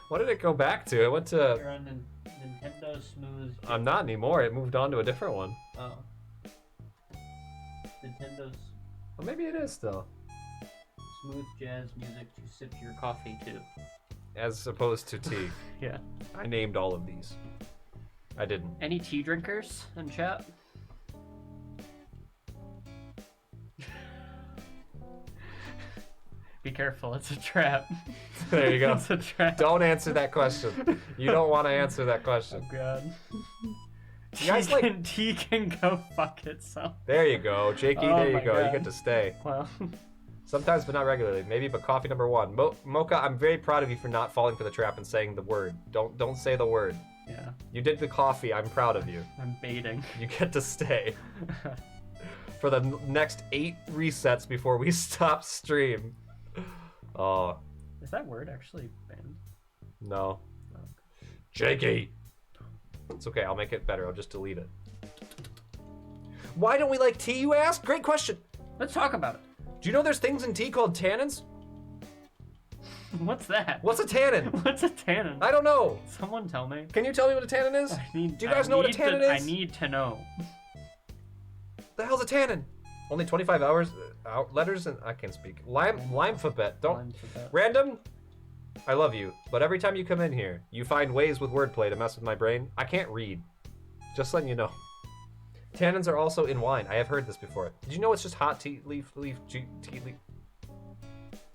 What did it go back to? It went to. You're on Nintendo Smooth. I'm not anymore. It moved on to a different one. Oh. Nintendo's. Well, maybe it is still. Smooth jazz music to sip your coffee to. As opposed to tea. Yeah. I named all of these. I didn't. Any tea drinkers in chat? Be careful, it's a trap. There you go. It's a trap. Don't answer that question. You don't want to answer that question. Oh god. You guys like... T can go fuck itself. There you go, Jakey, Oh there you my go. You God. get to stay. Well, Sometimes, but not regularly. Maybe, but coffee number one. Mocha, I'm very proud of you for not falling for the trap and saying the word. Don't say the word. yeah, You did the coffee. I'm proud of you. I'm baiting. You get to stay for the next 8 resets before we stop stream. Oh, Is that word actually banned? no. Jakey! It's okay, I'll make it better. I'll just delete it. Why don't we like tea, you ask? Great question. Let's talk about it. Do you know there's things in tea called tannins? What's that? What's a tannin? What's a tannin? I don't know. Someone tell me. Can you tell me what a tannin is? I need. Do you guys know what a tannin I is? need to know. The hell's a tannin? Only 25 hours, letters, and I can't speak. Limefabet. Don't. Alphabet. Random, I love you, but every time you come in here, you find ways with wordplay to mess with my brain. I can't read. Just letting you know. Tannins are also in wine. I have heard this before. Did you know it's just hot tea leaf?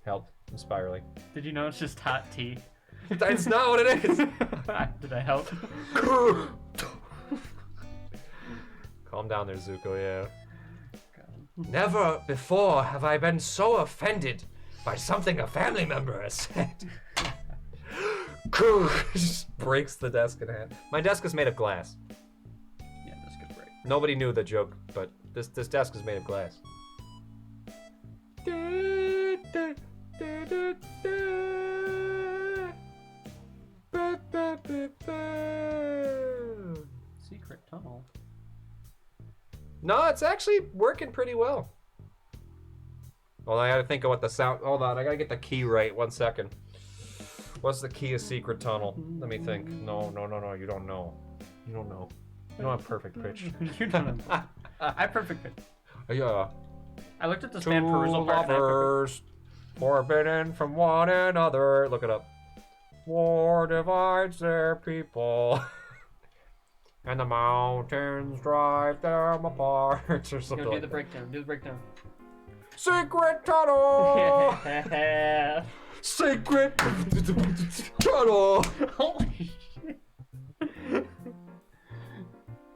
Help. I'm spiraling. Did you know it's just hot tea? That's not what it is. Did I help? Calm down there, Zuko, yeah. God. Never before have I been so offended by something a family member has said. Just breaks the desk in half. My desk is made of glass. Yeah, that's good break. Nobody knew the joke, but this desk is made of glass. Secret tunnel. No, it's actually working pretty well. Well, I gotta think of what the sound. Hold on, I gotta get the key right. 1 second. What's the key of secret tunnel? Let me think. No, you don't know. You don't know. You don't have perfect pitch. You don't know. I perfect pitch. Yeah. I looked at the Two span perusal part. and I perfect- lovers, forbidden from one another. Look it up. War divides their people, and the mountains drive them apart, or something Go do like the that. breakdown. Do the breakdown. Secret tunnel. Yeah. Secret tunnel. Holy shit.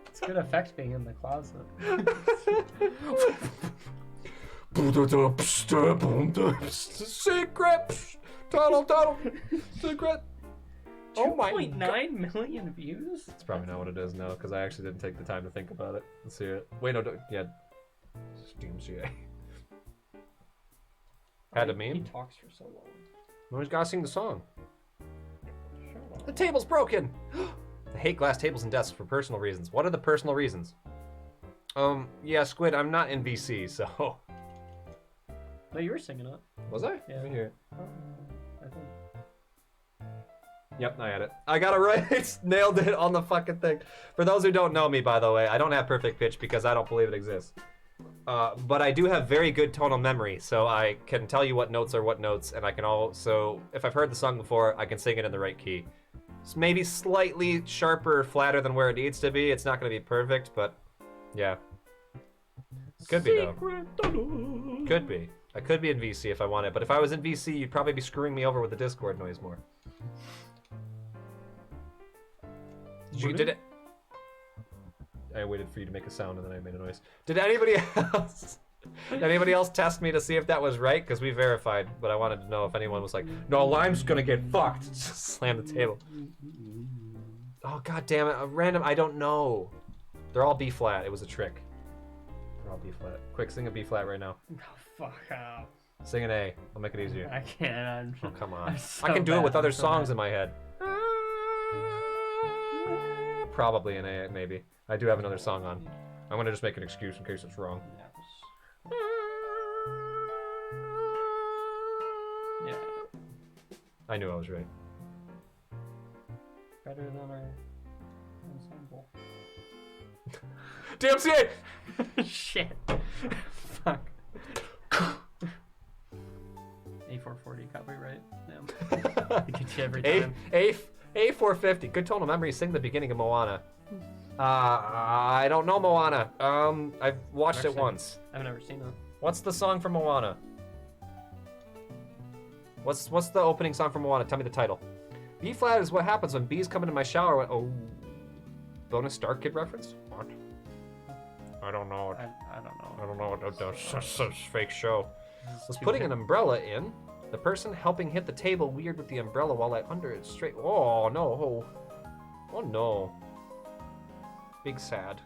It's good effects being in the closet. Secret tunnel. Secret. Oh my 2.9 million views? That's probably not what it is now, because I actually didn't take the time to think about it. Let's see it. Wait, no, yeah. DMCA. Had a He meme? talks for so long. Who's gotta sing the song? Shut up. The table's broken! I hate glass tables and desks for personal reasons. What are the personal reasons? Yeah, Squid, I'm not in VC, so... No, you were singing it. Was I? Yeah. Let me hear it. I think. Yep, I had it. I got it right. Nailed it on the fucking thing. For those who don't know me, by the way, I don't have perfect pitch because I don't believe it exists. But I do have very good tonal memory, so I can tell you what notes are what notes, and I can also, if I've heard the song before, I can sing it in the right key. It's maybe slightly sharper, flatter than where it needs to be. It's not going to be perfect, but yeah. Could be, though. Could be. I could be in VC if I wanted, but if I was in VC, you'd probably be screwing me over with the Discord noise more. Did it? I waited for you to make a sound and then I made a noise. Did anybody else test me to see if that was right? Because we verified, but I wanted to know if anyone was like, no, Lime's gonna get fucked. Just slam the table. Oh, god damn it. A random, I don't know. They're all B flat. It was a trick. They're all B flat. Quick, sing a B flat right now. Oh, fuck out. Sing an A. I'll make it easier. I can't. Oh, come on. I'm so I can do it bad, with other I'm so songs bad. in my head. Probably an A, maybe. I do have another song on. I'm gonna just make an excuse in case it's wrong. Yeah. I knew I was right. Better than our ensemble. DMCA! Shit. Fuck. A440 copyright. Damn. It gets you every time. A450. Good tonal memory. Sing the beginning of Moana. I don't know Moana. I've watched it once. I've never seen it. What's the song from Moana? What's the opening song from Moana? Tell me the title. B flat is what happens when bees come into my shower. Oh, bonus Star Kid reference? I don't know. I don't know. I don't know what that's a fake show. This is Was too putting hip. an umbrella in. The person helping hit the table weird with the umbrella while I under it straight. Oh no. Oh no. Big sad.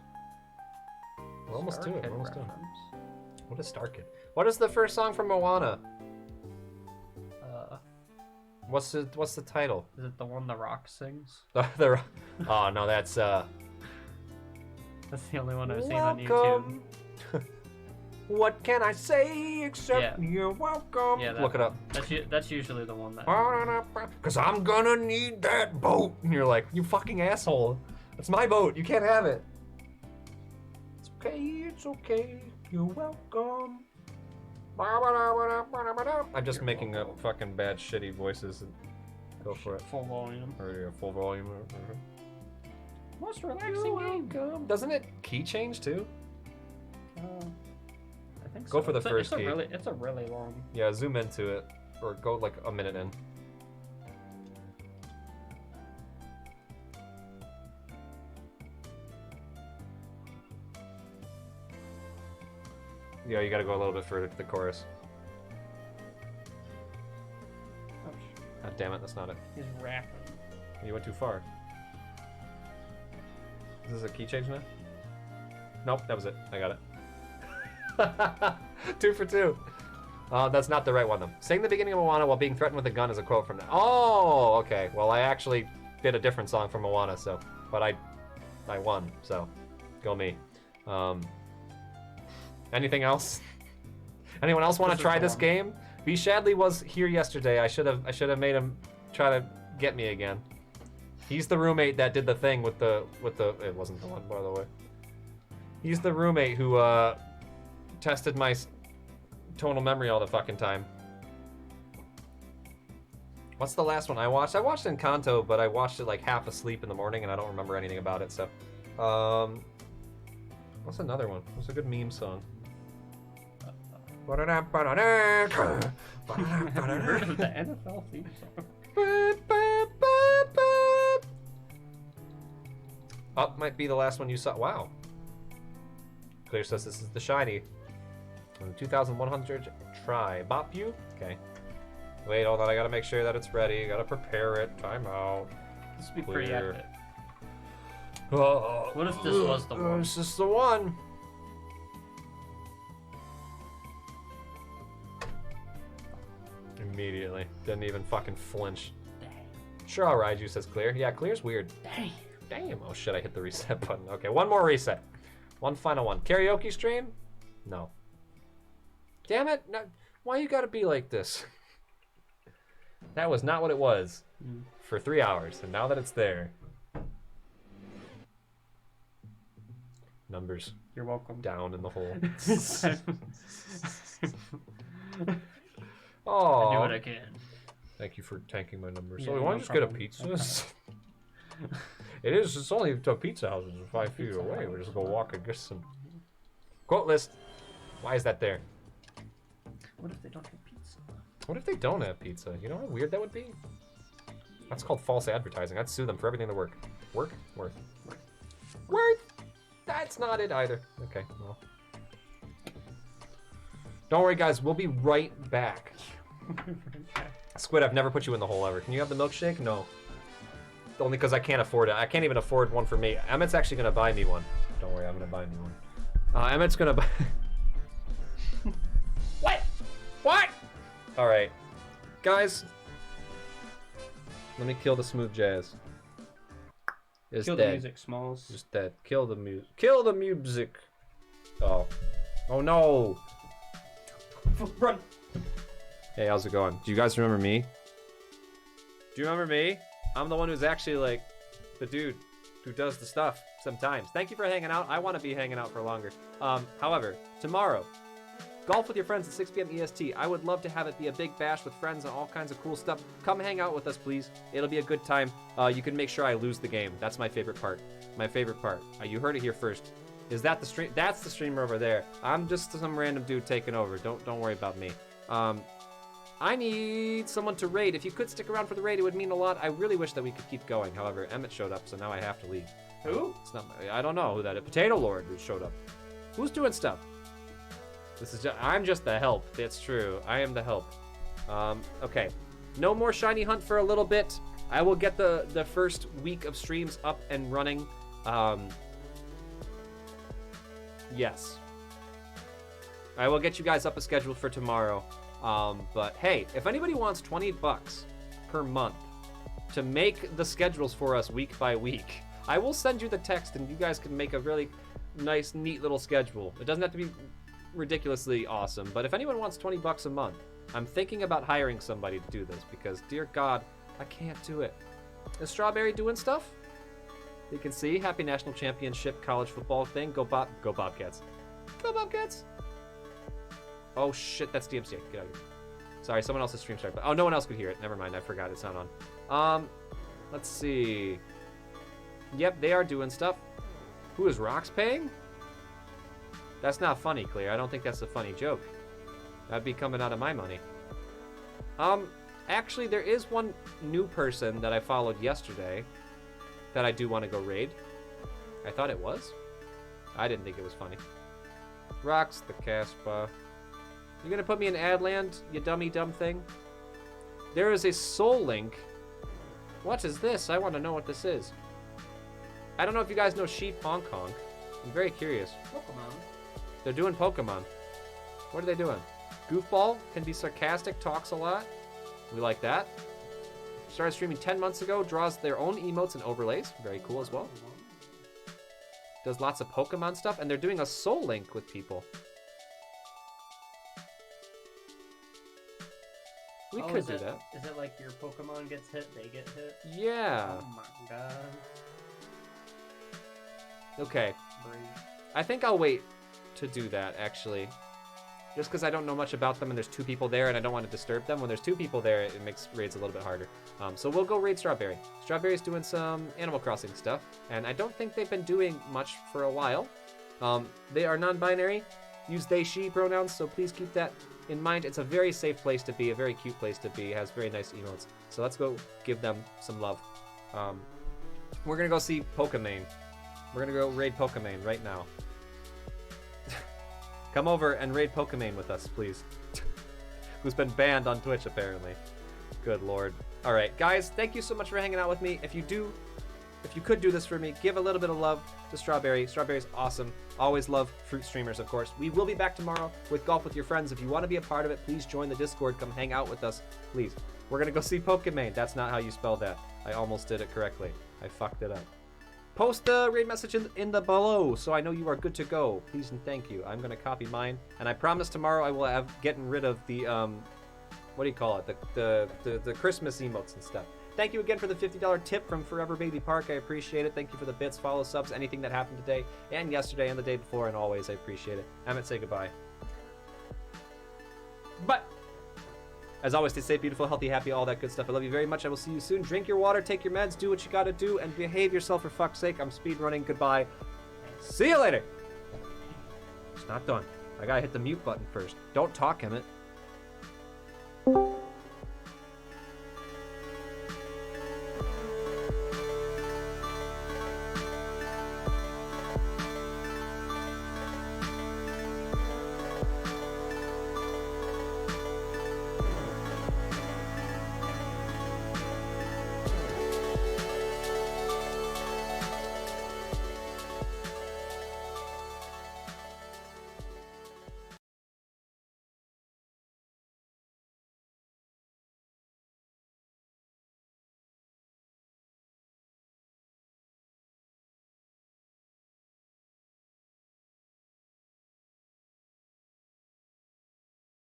We're almost to it. Starkid We're almost done. reference. What is Starkid? What is the first song from Moana? What's the title? Is it the one The Rock sings? Oh no, that's That's the only one I've seen on YouTube. Welcome. What can I say except Yeah. you're welcome? Yeah, that Look it up. That's usually the one that. Cause I'm gonna need that boat. And you're like, you fucking asshole. It's my boat. You can't have it. It's okay. It's okay. You're welcome. I'm just making up fucking bad, shitty voices. And go for it. Full volume. Or yeah, full volume. Most relaxing game. Doesn't it key change too? I think Go so. for the It's first a key. It's a really long. Yeah, zoom into it. Or go like a minute in. Yeah, you gotta go a little bit further to the chorus. Oh, God damn it, that's not it. he's rapping. You went too far. Is this a key change now? Nope, that was it. I got it. 2 for 2. That's not the right one though. Saying the beginning of Moana while being threatened with a gun is a quote from that. Oh, okay. Well, I actually did a different song from Moana, so, but I won, so go me. Anything else? Anyone else want to This is try the this one. game? B. Shadley was here yesterday. I should have made him try to get me again. He's the roommate that did the thing with the. It wasn't the one, by the way. He's the roommate who tested my tonal memory all the fucking time. What's the last one I watched? I watched Encanto, but I watched it like half asleep in the morning, and I don't remember anything about it. So, what's another one? What's a good meme song? You heard of the NFL theme song? Up might be the last one you saw. Wow. Clear says this is the shiny. 2100 try. Bop you? Okay. Wait, hold on. I gotta make sure that it's ready. Gotta prepare it. Time out. This would be pretty Clear. epic. Oh, What if this was the one? This is the one. Immediately. Didn't even fucking flinch. Dang. Sure, I'll ride you, says Clear. Yeah, Clear's weird. Dang. Damn. Oh shit, I hit the reset button. Okay, one more reset. One final one. Karaoke stream? No. Damn it. No, why you gotta be like this? That was not what it was for 3 hours, and now that it's there. Numbers You're welcome. down in the hole. I Oh, do it again. thank you for tanking my numbers. Yeah, So we no want to just get a problem. pizza? It is. It's only to pizza houses 5 feet Pizza away. Hut. We'll just go walk and get some. Quote list. Why is that there? What if they don't have pizza? What if they don't have pizza? You know how weird that would be? That's called false advertising. I'd sue them for everything they work. Work? Worth. Worth! That's not it either. Okay, well. Don't worry, guys. We'll be right back. Squid, I've never put you in the hole ever. Can you have the milkshake? No. Only because I can't afford it. I can't even afford one for me. Emmett's actually going to buy me one. Don't worry, I'm going to buy me one. Emmett's going to buy... What? What? All right. Guys, let me kill the smooth jazz. It's Kill dead. the music, Smalls. Just dead. Kill the music. Kill the music. Oh. Oh no. Run. Hey, how's it going? Do you guys remember me? Do you remember me? I'm the one who's actually like the dude who does the stuff sometimes. Thank you for hanging out. I want to be hanging out for longer. However, tomorrow, golf with your friends at 6 p.m. EST. I would love to have it be a big bash with friends and all kinds of cool stuff. Come hang out with us, please. It'll be a good time. You can make sure I lose the game. That's my favorite part. My favorite part. You heard it here first. Is that the stream? That's the streamer over there. I'm just some random dude taking over. Don't worry about me. I need someone to raid. If you could stick around for the raid, it would mean a lot. I really wish that we could keep going. However, Emmett showed up, so now I have to leave. Who? It's not. I don't know who that is. Potato Lord who showed up. Who's doing stuff? This is I'm just the help. It's true. I am the help. Okay. No more shiny hunt for a little bit. I will get the first week of streams up and running. Yes. I will get you guys up a schedule for tomorrow. But hey, if anybody wants $20 per month to make the schedules for us week by week, I will send you the text and you guys can make a really nice, neat little schedule. It doesn't have to be ridiculously awesome, but if anyone wants $20 a month, I'm thinking about hiring somebody to do this because, dear God, I can't do it. Is Strawberry doing stuff? You can see, happy national championship college football thing. Go Bobcats. Go Bobcats. Oh shit, that's DMCA. Get out of here. Sorry, someone else's stream started. Oh, no one else could hear it. Never mind, I forgot it's not on. Let's see. Yep, they are doing stuff. Who is Rox paying? That's not funny, Clear. I don't think that's a funny joke. That'd be coming out of my money. Actually, there is one new person that I followed yesterday that I do want to go raid. I thought it was. I didn't think it was funny. Rox the Caspa. You gonna put me in Adland, you dummy dumb thing? There is a Soul Link. What is this? I want to know what this is. I don't know if you guys know Sheep Hong Kong. I'm very curious. Pokemon. They're doing Pokemon. What are they doing? Goofball can be sarcastic, talks a lot. We like that. Started streaming 10 months ago, draws their own emotes and overlays. Very cool as well. Does lots of Pokemon stuff, and they're doing a Soul Link with people. We could do that. Is it like your Pokemon gets hit, they get hit? Yeah. Oh my god. Okay. Brave. I think I'll wait to do that, actually. Just because I don't know much about them and there's 2 people there and I don't want to disturb them. When there's 2 people there, it makes raids a little bit harder. So we'll go raid Strawberry. Strawberry's doing some Animal Crossing stuff, and I don't think they've been doing much for a while. They are non-binary, use they, she pronouns, so please keep that in mind. It's a very safe place to be, a very cute place to be, it has very nice emotes. So let's go give them some love. We're gonna go see Pokemon. We're gonna go raid Pokemon right now. Come over and raid Pokemon with us, please. Who's been banned on Twitch, apparently. Good lord. Alright, guys, thank you so much for hanging out with me. If you could do this for me, give a little bit of love to Strawberry. Strawberry's awesome. Always love fruit streamers, of course. We will be back tomorrow with Golf with Your Friends. If you want to be a part of it, please join the Discord. Come hang out with us, please. We're gonna go see Pokemon. That's not how you spell that. I almost did it correctly. I fucked it up. Post the raid message in the below so I know you are good to go. Please and thank you. I'm gonna copy mine, and I promise tomorrow I will have gotten rid of the what do you call it? The Christmas emotes and stuff. Thank you again for the $50 tip from Forever Baby Park. I appreciate it. Thank you for the bits, follow, subs, anything that happened today and yesterday and the day before, and always. I appreciate it. Emmett, say goodbye. But as always, stay safe, beautiful, healthy, happy, all that good stuff. I love you very much. I will see you soon. Drink your water, take your meds, do what you gotta do, and behave yourself for fuck's sake. I'm speed running. Goodbye. See you later. It's not done. I gotta hit the mute button first. Don't talk, Emmett.